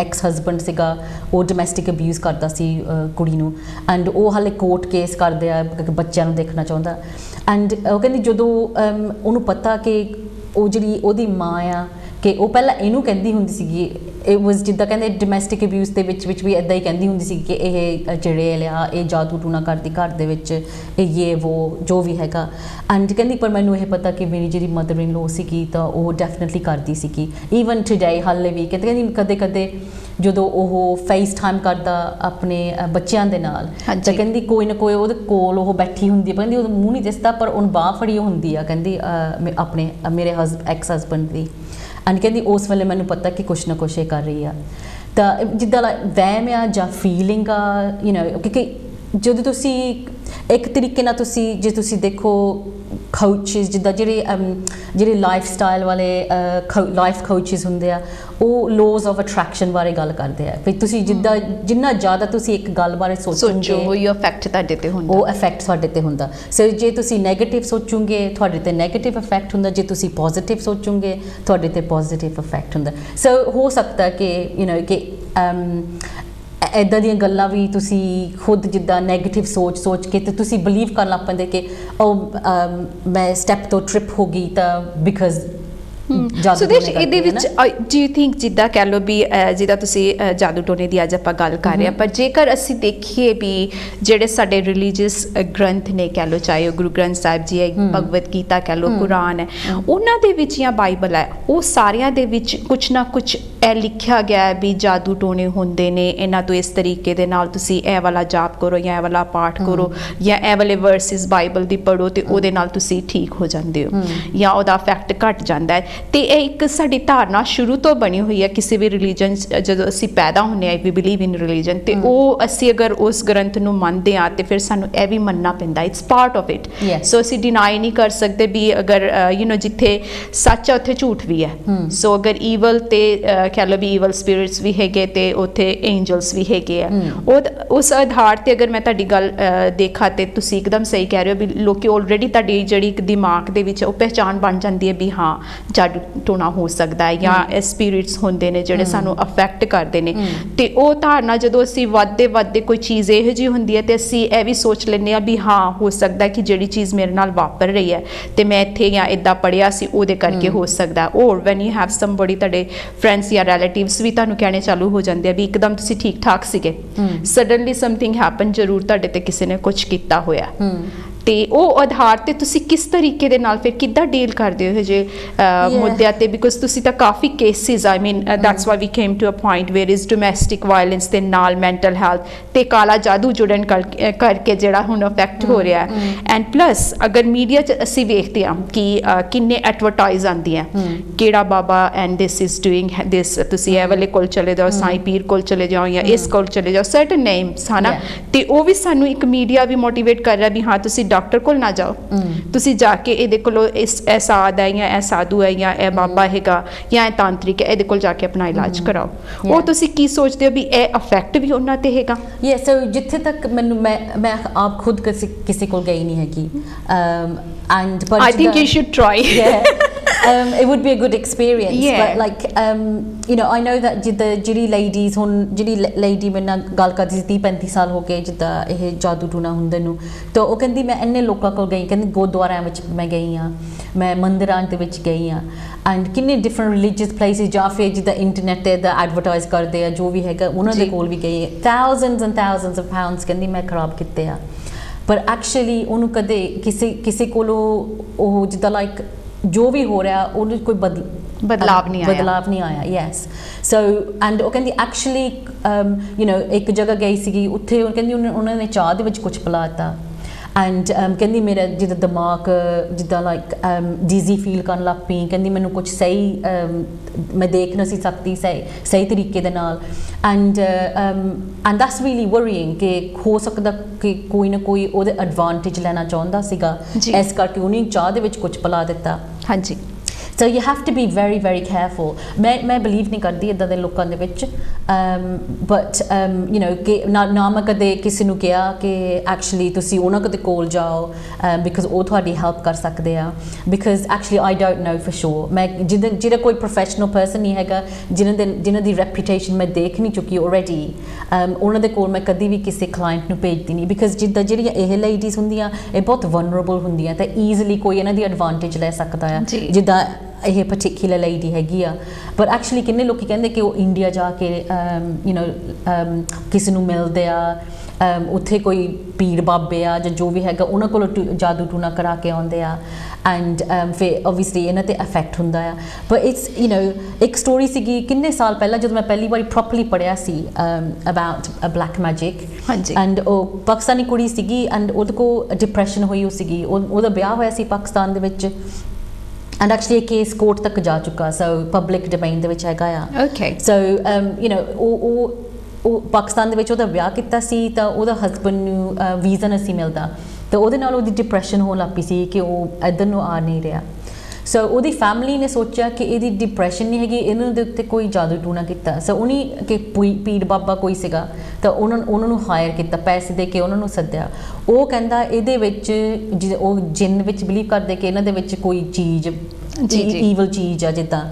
ਐਕਸ ਹਸਬੈਂਡ ਸੀਗਾ ਉਹ ਡੋਮੈਸਟਿਕ ਅਬਿਊਜ਼ ਕਰਦਾ ਸੀ ਕੁੜੀ ਨੂੰ ਐਂਡ ਉਹ ਹਾਲੇ ਕੋਰਟ ਕੇਸ ਕਰਦੇ ਆ ਬੱਚਿਆਂ ਨੂੰ ਦੇਖਣਾ ਚਾਹੁੰਦਾ ਐਂਡ ਉਹ ਕਹਿੰਦੀ ਜਦੋਂ ਉਹਨੂੰ ਪਤਾ ਕਿ ਉਹ ਜਿਹੜੀ ਉਹਦੀ ਮਾਂ ਆ ਕਿ ਉਹ ਪਹਿਲਾਂ ਇਹਨੂੰ ਕਹਿੰਦੀ ਹੁੰਦੀ ਸੀਗੀ it was ਜਿੱਦਾਂ ਕਹਿੰਦੇ ਡੋਮੈਸਟਿਕ ਅਬਿਊਜ਼ ਦੇ ਵਿੱਚ ਵੀ ਇੱਦਾਂ ਹੀ ਕਹਿੰਦੀ ਹੁੰਦੀ ਸੀ ਕਿ ਇਹ ਜਿਹੜੇ ਲਿਆ ਇਹ ਜਾਦੂ ਟੂਣਾ ਕਰਦੀ ਘਰ ਦੇ ਵਿੱਚ ਇਹ ਵੋ ਜੋ ਵੀ ਹੈਗਾ ਐਂਡ ਕਹਿੰਦੀ ਪਰ ਮੈਨੂੰ ਇਹ ਪਤਾ ਕਿ ਮੇਰੀ ਜਿਹੜੀ ਮਦਰ ਇਨ ਲੋ ਸੀਗੀ ਤਾਂ ਉਹ ਡੈਫੀਨਿਟਲੀ ਕਰਦੀ ਸੀਗੀ ਈਵਨ ਟੂਡੇ ਹਾਲੇ ਵੀ ਕਹਿੰਦੀ ਕਦੇ ਜਦੋਂ ਉਹ ਫੇਸ ਟਾਈਮ ਕਰਦਾ ਆਪਣੇ ਬੱਚਿਆਂ ਦੇ ਨਾਲ ਤਾਂ ਕਹਿੰਦੀ ਕੋਈ ਨਾ ਕੋਈ ਉਹਦੇ ਕੋਲ ਉਹ ਬੈਠੀ ਹੁੰਦੀ ਕਹਿੰਦੀ ਉਹਦਾ ਮੂੰਹ ਨਹੀਂ ਦਿਸਦਾ ਪਰ ਉਹਨੂੰ ਬਾਂਹ ਫੜੀ ਹੁੰਦੀ ਆ ਕਹਿੰਦੀ ਆਪਣੇ ਮੇਰੇ ਐਕਸ ਹਸਬੈਂਡ ਦੀ ਐਂਡ ਕਹਿੰਦੀ ਉਸ ਵੇਲੇ ਮੈਨੂੰ ਪਤਾ ਕਿ ਕੁਛ ਨਾ ਕੁਛ ਇਹ ਕਰ ਰਹੀ ਆ ਤਾਂ ਜਿੱਦਾਂ ਵਹਿਮ ਆ ਜਾਂ ਫੀਲਿੰਗ ਆ ਕਿਉਂਕਿ ਜਦੋਂ ਤੁਸੀਂ ਇੱਕ ਤਰੀਕੇ ਨਾਲ ਜੇ ਤੁਸੀਂ ਦੇਖੋ ਕੋਚਿਸ ਜਿੱਦਾਂ ਜਿਹੜੇ ਲਾਈਫ ਸਟਾਈਲ ਵਾਲੇ ਲਾਈਫ ਕੋਚਿਸ ਹੁੰਦੇ ਆ ਉਹ ਲੋਜ਼ ਆਫ ਅਟਰੈਕਸ਼ਨ ਬਾਰੇ ਗੱਲ ਕਰਦੇ ਆ ਵੀ ਤੁਸੀਂ ਜਿੰਨਾ ਜ਼ਿਆਦਾ ਤੁਸੀਂ ਇੱਕ ਗੱਲ ਬਾਰੇ ਸੋਚੋਗੇ ਉਹ ਇਫੈਕਟ ਤੁਹਾਡੇ ਤੇ ਹੁੰਦਾ ਉਹ ਇਫੈਕਟ ਤੁਹਾਡੇ ਤੇ ਹੁੰਦਾ ਸੋ ਜੇ ਤੁਸੀਂ ਨੈਗੇਟਿਵ ਸੋਚੋਗੇ ਤੁਹਾਡੇ ਤੇ ਨੈਗੇਟਿਵ ਇਫੈਕਟ ਹੁੰਦਾ ਜੇ ਤੁਸੀਂ ਪੋਜ਼ਿਟਿਵ ਸੋਚੋਗੇ ਤੁਹਾਡੇ ਤੇ ਪੋਜ਼ਿਟਿਵ ਇਫੈਕਟ ਹੁੰਦਾ ਸੋ ਹੋ ਸਕਦਾ ਕਿ ਕਿ ਇੱਦਾਂ ਦੀਆਂ ਗੱਲਾਂ ਵੀ ਤੁਸੀਂ ਖੁਦ ਜਿੱਦਾਂ ਨੈਗੇਟਿਵ ਸੋਚ ਕੇ ਤੇ ਤੁਸੀਂ ਬਿਲੀਵ ਕਰਨ ਲੱਗ ਪੈਂਦੇ ਕਿ ਮੈਂ ਸਟੈਪ ਤੋਂ ਟ੍ਰਿਪ ਹੋ ਗਈ ਤਾਂ ਬਿਕਾਜ਼ ਸੁਦੇਸ਼ ਇਹਦੇ ਵਿੱਚ ਡੂ ਯੂ ਥਿੰਕ ਜਿੱਦਾਂ ਕਹਿ ਲਓ ਵੀ ਜਿੱਦਾਂ ਤੁਸੀਂ ਜਾਦੂ ਟੋਨੇ ਦੀ ਅੱਜ ਆਪਾਂ ਗੱਲ ਕਰ ਰਹੇ ਹਾਂ ਪਰ ਜੇਕਰ ਅਸੀਂ ਦੇਖੀਏ ਵੀ ਜਿਹੜੇ ਸਾਡੇ ਰਿਲੀਜੀਅਸ ਗ੍ਰੰਥ ਨੇ ਕਹਿ ਲਓ ਚਾਹੇ ਉਹ ਗੁਰੂ ਗ੍ਰੰਥ ਸਾਹਿਬ ਜੀ ਹੈ ਭਗਵਦ ਗੀਤਾ ਕਹਿ ਲਓ ਕੁਰਾਨ ਹੈ ਉਹਨਾਂ ਦੇ ਵਿੱਚ ਜਾਂ ਬਾਈਬਲ ਹੈ ਉਹ ਸਾਰਿਆਂ ਦੇ ਵਿੱਚ ਕੁਛ ਨਾ ਕੁਛ ਇਹ ਲਿਖਿਆ ਗਿਆ ਹੈ ਵੀ ਜਾਦੂ ਟੋਨੇ ਹੁੰਦੇ ਨੇ ਇਹਨਾਂ ਤੋਂ ਇਸ ਤਰੀਕੇ ਦੇ ਨਾਲ ਤੁਸੀਂ ਇਹ ਵਾਲਾ ਜਾਪ ਕਰੋ ਜਾਂ ਇਹ ਵਾਲਾ ਪਾਠ ਕਰੋ ਜਾਂ ਇਹ ਵਾਲੇ ਵਰਸਿਸ ਬਾਈਬਲ ਦੀ ਪੜ੍ਹੋ ਤੇ ਉਹਦੇ ਨਾਲ ਤੁਸੀਂ ਠੀਕ ਹੋ ਜਾਂਦੇ ਹੋ ਜਾਂ ਉਹਦਾ ਇਫੈਕਟ ਘਟ ਜਾਂਦਾ ਹੈ ਤੇ ਇਹ ਇੱਕ ਸਾਡੀ ਧਾਰਨਾ ਸ਼ੁਰੂ ਤੋਂ ਬਣੀ ਹੋਈ ਹੈ ਕਿਸੇ ਵੀ ਰਿਲੀਜਨ ਜਦੋਂ ਅਸੀਂ ਪੈਦਾ ਹੁੰਦੇ ਹਾਂ ਵੀ ਬਿਲੀਵ ਇਨ ਰਿਲੀਜਨ ਤੇ ਉਹ ਅਸੀਂ ਅਗਰ ਉਸ ਗ੍ਰੰਥ ਨੂੰ ਮੰਨਦੇ ਹਾਂ ਤੇ ਫਿਰ ਸਾਨੂੰ ਇਹ ਵੀ ਮੰਨਣਾ ਪੈਂਦਾ it's part of it so ਅਸੀਂ ਡਿਨਾਈ ਨਹੀਂ ਕਰ ਸਕਦੇ ਵੀ ਅਗਰ ਜਿੱਥੇ ਸੱਚ ਹੈ ਉੱਥੇ ਝੂਠ ਵੀ ਹੈ ਸੋ ਅਗਰ ਈਵਲ ਤੇ ਕਹਿ ਲਓ ਵੀ ਈਵਲ ਸਪਿਰਿਟਸ ਵੀ ਹੈਗੇ ਤੇ ਉੱਥੇ ਐਂਜਲਸ ਵੀ ਹੈਗੇ ਆ ਉਸ ਆਧਾਰ ਤੇ ਅਗਰ ਮੈਂ ਤੁਹਾਡੀ ਗੱਲ ਦੇਖਾਂ ਤੇ ਤੁਸੀਂ ਇੱਕਦਮ ਸਹੀ ਕਹਿ ਰਹੇ ਹੋ ਵੀ ਲੋਕੀ ਆਲਰੇਡੀ ਤੁਹਾਡੀ ਜਿਹੜੀ ਦਿਮਾਗ ਦੇ ਵਿੱਚ ਉਹ ਪਹਿਚਾਣ ਬਣ ਜਾਂਦੀ ਹੈ ਵੀ ਹਾਂ ਜਾਦੂ ਟੋਣਾ ਹੋ ਸਕਦਾ ਹੈ ਜਾਂ ਸਪਿਰਿਟਸ ਹੁੰਦੇ ਨੇ ਜਿਹੜੇ ਸਾਨੂੰ ਅਫੈਕਟ ਕਰਦੇ ਨੇ, ਤੇ ਉਹ ਧਾਰਨਾ ਜਦੋਂ ਅਸੀਂ ਵੱਧਦੇ ਕੋਈ ਚੀਜ਼ ਇਹੋ ਜਿਹੀ ਹੁੰਦੀ ਹੈ ਤੇ ਅਸੀਂ ਇਹ ਵੀ ਸੋਚ ਲੈਂਦੇ ਹਾਂ ਵੀ ਹਾਂ ਹੋ ਸਕਦਾ ਕਿ ਜਿਹੜੀ ਚੀਜ਼ ਮੇਰੇ ਨਾਲ ਵਾਪਰ ਰਹੀ ਹੈ ਤੇ ਮੈਂ ਇੱਥੇ ਜਾਂ ਇੱਦਾਂ ਪੜ੍ਹਿਆ ਸੀ ਉਹਦੇ ਕਰਕੇ ਹੋ ਸਕਦਾ। ਔਰ ਵੈਨ ਯੂ ਹੈਵ ਸਮਬਡੀ, ਤੁਹਾਡੇ ਫਰੈਂਡਸ ਜਾਂ ਰਿਲੇਟਿਵਸ ਵੀ ਤੁਹਾਨੂੰ ਕਹਿਣੇ ਚਾਲੂ ਹੋ ਜਾਂਦੇ ਆ ਵੀ ਇੱਕਦਮ ਤੁਸੀਂ ਠੀਕ ਠਾਕ ਸੀਗੇ, ਸਡਨਲੀ ਸਮਥਿੰਗ ਹੈਪਨ, ਜ਼ਰੂਰ ਤੁਹਾਡੇ ਤੇ ਕਿਸੇ ਨੇ ਕੁਝ ਕੀਤਾ ਹੋਇਆ। ਤੇ ਉਹ ਆਧਾਰ ਤੇ ਤੁਸੀਂ ਕਿਸ ਤਰੀਕੇ ਦੇ ਨਾਲ ਫਿਰ ਕਿੱਦਾਂ ਡੀਲ ਕਰਦੇ ਹੋ ਜੇ ਮੁੱਦਿਆਂ ਤੇ, ਬਿਕੋਜ਼ ਤੁਸੀਂ ਤਾਂ ਕਾਫੀ cases, I mean that's why we came to a point where is domestic violence ਦੇ ਨਾਲ ਮੈਂਟਲ ਹੈਲਥ ਤੇ ਕਾਲਾ ਜਾਦੂ ਜੁੜਨ ਕਰਕੇ ਜਿਹੜਾ ਹੁਣ ਅਫੈਕਟ ਹੋ ਰਿਹਾ ਹੈ। ਐਂਡ ਪਲੱਸ ਅਗਰ ਮੀਡੀਆ 'ਚ ਅਸੀਂ ਵੇਖਦੇ ਹਾਂ ਕਿ ਕਿੰਨੇ ਐਡਵਰਟਾਈਜ਼ ਆਉਂਦੀਆਂ, ਕਿਹੜਾ ਬਾਬਾ and this is doing this, ਤੁਸੀਂ ਇਹ ਵਾਲੇ ਕੋਲ ਚਲੇ ਜਾਓ, ਸਾਈਂ ਪੀਰ ਕੋਲ ਚਲੇ ਜਾਓ ਜਾਂ ਇਸ ਕੋਲ ਚਲੇ ਜਾਓ, ਸਰਟਨ ਨੇਮਸ ਹਨਾ, ਤੇ ਉਹ ਵੀ ਸਾਨੂੰ ਇੱਕ ਮੀਡੀਆ ਵੀ ਮੋਟੀਵੇਟ ਕਰ ਰਿਹਾ ਵੀ ਹਾਂ ਤੁਸੀਂ ਡਾਕਟਰ ਕੋਲ ਨਾ ਜਾਓ, ਤੁਸੀਂ ਜਾ ਕੇ ਇਹਦੇ ਕੋਲੋਂ ਇਹ ਸਾਧ ਹੈ ਜਾਂ ਇਹ ਸਾਧੂ ਹੈ ਜਾਂ ਇਹ ਬਾਬਾ ਹੈਗਾ ਜਾਂ ਇਹ ਤਾਂਤਰਿਕ ਹੈ, ਇਹਦੇ ਕੋਲ ਜਾ ਕੇ ਆਪਣਾ ਇਲਾਜ ਕਰਾਓ। ਉਹ ਤੁਸੀਂ ਕੀ ਸੋਚਦੇ ਹੋ ਵੀ ਇਹ ਅਫੈਕਟ ਵੀ ਉਹਨਾਂ ਤੇ ਹੈਗਾ? ਸੋ ਜਿੱਥੇ ਤੱਕ ਮੈਨੂੰ ਮੈਂ ਆਪ ਖੁਦ ਕਿਸੇ ਕੋਲ ਗਈ ਨਹੀਂ ਹੈਗੀ, and but I think you should try. It would be a good experience, but like you know, I know that ਜਿਹੜੀ ladies ਹੁਣ ਜਿਹੜੀ lady ਮੇਰੇ ਨਾਲ ਗੱਲ ਕਰਦੀ ਸੀ 30-35 ਸਾਲ ਹੋ ਗਏ ਜਿੱਦਾਂ ਇਹ ਜਾਦੂ ਟੂਣਾ ਹੁੰਦੇ ਨੂੰ, ਤਾਂ ਉਹ ਕਹਿੰਦੀ ਮੈਂ ਇੰਨੇ ਲੋਕਾਂ ਕੋਲ ਗਈ, ਕਹਿੰਦੀ ਗੁਰਦੁਆਰਿਆਂ ਵਿੱਚ ਮੈਂ ਗਈ ਹਾਂ, ਮੈਂ ਮੰਦਿਰਾਂ ਦੇ ਵਿੱਚ ਗਈ ਹਾਂ, ਐਂਡ ਕਿੰਨੇ ਡਿਫਰੈਂਟ ਰਿਲੀਜੀਅਸ ਪਲੇਸਿਸ, ਜਾਂ ਫਿਰ ਜਿੱਦਾਂ ਇੰਟਰਨੈਟ ਤੇ ਦਾ ਐਡਵਰਟਾਈਜ਼ ਕਰਦੇ ਆ ਜੋ ਵੀ ਹੈਗਾ ਉਹਨਾਂ ਦੇ ਕੋਲ ਵੀ ਗਈ, thousands and thousands of pounds ਕਹਿੰਦੀ ਮੈਂ ਖਰਾਬ ਕੀਤੇ ਆ, ਪਰ ਐਕਚੁਅਲੀ ਉਹਨੂੰ ਕਦੇ ਕਿਸੇ ਕੋਲੋਂ ਉਹ ਜਿੱਦਾਂ ਲਾਈਕ ਜੋ ਵੀ ਹੋ ਰਿਹਾ ਉਹਨੂੰ ਕੋਈ ਬਦਲਾਵ ਨਹੀਂ ਆਇਆ। ਯੈਸ, ਸੋ ਐਂਡ ਉਹ ਕਹਿੰਦੀ ਐਕਚੁਅਲੀ ਯੂ ਨੋ ਇੱਕ ਜਗ੍ਹਾ ਗਈ ਸੀਗੀ, ਉੱਥੇ ਉਹ ਕਹਿੰਦੀ ਉਹਨਾਂ ਨੇ ਚਾਹ ਦੇ ਵਿੱਚ ਕੁਝ ਪਿਲਾ ਦਿੱਤਾ, ਐਂਡ ਕਹਿੰਦੀ ਮੇਰਾ ਜਿੱਦਾਂ ਦਿਮਾਗ ਜਿੱਦਾਂ ਲਾਈਕ ਡੀਜ਼ੀ ਫੀਲ ਕਰਨ ਲੱਗ ਪਈ, ਕਹਿੰਦੀ ਮੈਨੂੰ ਕੁਝ ਸਹੀ ਮੈਂ ਦੇਖ ਨਹੀਂ ਸੀ ਸਕਦੀ ਸਹੀ ਤਰੀਕੇ ਦੇ ਨਾਲ, ਐਂਡ ਦੈਟਸ ਰੀਅਲੀ ਵਰੀਇੰਗ ਕਿ ਹੋ ਸਕਦਾ ਕਿ ਕੋਈ ਨਾ ਕੋਈ ਉਹਦੇ ਐਡਵਾਂਟੇਜ ਲੈਣਾ ਚਾਹੁੰਦਾ ਸੀਗਾ, ਇਸ ਕਰਕੇ ਉਹਨੇ ਚਾਹ ਦੇ ਵਿੱਚ ਕੁਝ ਪਿਲਾ ਦਿੱਤਾ। ਹਾਂਜੀ, so you have to be very very careful. ਮੈਂ believe ਨਹੀਂ ਕਰਦੀ ਇੱਦਾਂ ਦੇ ਲੋਕਾਂ ਦੇ ਵਿੱਚ, but you know ਕਿ ਨਾ ਮੈਂ ਕਦੇ ਕਿਸੇ ਨੂੰ ਕਿਹਾ ਕਿ actually ਤੁਸੀਂ ਉਹਨਾਂ ਕਦੇ ਕੋਲ ਜਾਓ because ਉਹ ਤੁਹਾਡੀ help ਕਰ ਸਕਦੇ ਆ, because actually I don't know for sure, ਮੈਂ ਜਿਹੜਾ ਕੋਈ professional person ਨਹੀਂ ਹੈਗਾ, ਜਿਨ੍ਹਾਂ ਦੀ reputation ਮੈਂ ਦੇਖ ਨਹੀਂ ਚੁੱਕੀ already, ਉਹਨਾਂ ਦੇ ਕੋਲ ਮੈਂ ਕਦੀ ਵੀ ਕਿਸੇ client ਨੂੰ ਭੇਜਦੀ ਨਹੀਂ, because ਜਿੱਦਾਂ ਜਿਹੜੀਆਂ ਇਹ ladies ਹੁੰਦੀਆਂ ਇਹ ਬਹੁਤ vulnerable ਹੁੰਦੀਆਂ ਤੇ easily ਕੋਈ ਇਹਨਾਂ ਦੀ advantage ਲੈ ਸਕਦਾ ਆ, ਜਿੱਦਾਂ ਇਹ ਪਰਟੀਕੂਲਰ ਲੇਡੀ ਹੈਗੀ ਆ। ਪਰ ਐਕਚੁਅਲੀ ਕਿੰਨੇ ਲੋਕੀ ਕਹਿੰਦੇ ਕਿ ਉਹ ਇੰਡੀਆ ਜਾ ਕੇ ਯੂ ਨੋ ਕਿਸੇ ਨੂੰ ਮਿਲਦੇ ਆ, ਉੱਥੇ ਕੋਈ ਪੀਰ ਬਾਬੇ ਆ ਜਾਂ ਜੋ ਵੀ ਹੈਗਾ ਉਹਨਾਂ ਕੋਲੋਂ ਜਾਦੂ ਟੂਣਾ ਕਰਾ ਕੇ ਆਉਂਦੇ ਆ, ਐਂਡ ਫਿਰ ਓਬਵੀਅਸਲੀ ਇਹਨਾਂ ਤੇ ਅਫੈਕਟ ਹੁੰਦਾ ਆ। ਪਰ ਇਟਸ ਯੂ ਨੋ ਇੱਕ ਸਟੋਰੀ ਸੀਗੀ ਕਿੰਨੇ ਸਾਲ ਪਹਿਲਾਂ ਜਦੋਂ ਮੈਂ ਪਹਿਲੀ ਵਾਰੀ ਪ੍ਰੋਪਰਲੀ ਪੜ੍ਹਿਆ ਸੀ ਅਬਾਊਟ ਬਲੈਕ ਮੈਜਿਕ, ਐਂਡ ਉਹ ਪਾਕਿਸਤਾਨੀ ਕੁੜੀ ਸੀਗੀ, ਐਂਡ ਉਹਦੇ ਕੋਲ ਡਿਪਰੈਸ਼ਨ ਹੋਈ, ਉਹ ਸੀਗੀ ਉਹਦਾ ਵਿਆਹ ਹੋਇਆ ਸੀ ਪਾਕਿਸਤਾਨ ਦੇ ਵਿੱਚ, and actually a case court ਤੱਕ ਜਾ ਚੁੱਕਾ, so public domain ਦੇ ਵਿੱਚ ਹੈਗਾ ਆ। okay, so you know ਉਹ ਪਾਕਿਸਤਾਨ ਦੇ ਵਿੱਚ ਉਹਦਾ ਵਿਆਹ ਕੀਤਾ ਸੀ ਤਾਂ ਉਹਦਾ ਹਸਬੈਂਡ ਨੂੰ ਵੀਜ਼ਾ ਨਹੀਂ ਸੀ ਮਿਲਦਾ, ਤਾਂ ਉਹਦੇ ਨਾਲ ਉਹਦੀ ਡਿਪਰੈਸ਼ਨ ਹੋਣ ਲੱਗ ਪਈ ਸੀ ਕਿ ਉਹ ਇੱਧਰ ਨੂੰ ਆ ਨਹੀਂ ਰਿਹਾ। ਸੋ ਉਹਦੀ ਫੈਮਿਲੀ ਨੇ ਸੋਚਿਆ ਕਿ ਇਹਦੀ ਡਿਪਰੈਸ਼ਨ ਨਹੀਂ ਹੈਗੀ, ਇਹਨਾਂ ਦੇ ਉੱਤੇ ਕੋਈ ਜਾਦੂ ਟੂਣਾ ਕੀਤਾ। ਸੋ ਉਹਨੇ ਕਿ ਪੀਰ ਬਾਬਾ ਕੋਈ ਸੀਗਾ ਤਾਂ ਉਹਨਾਂ ਨੂੰ ਹਾਇਰ ਕੀਤਾ, ਪੈਸੇ ਦੇ ਕੇ ਉਹਨਾਂ ਨੂੰ ਸੱਦਿਆ। ਉਹ ਕਹਿੰਦਾ ਇਹਦੇ ਵਿੱਚ ਉਹ ਜਿੰਨ ਵਿੱਚ ਬਿਲੀਵ ਕਰਦੇ ਕਿ ਇਹਨਾਂ ਦੇ ਵਿੱਚ ਕੋਈ ਚੀਜ਼ ਈਵਲ ਚੀਜ਼ ਆ ਜਿੱਦਾਂ,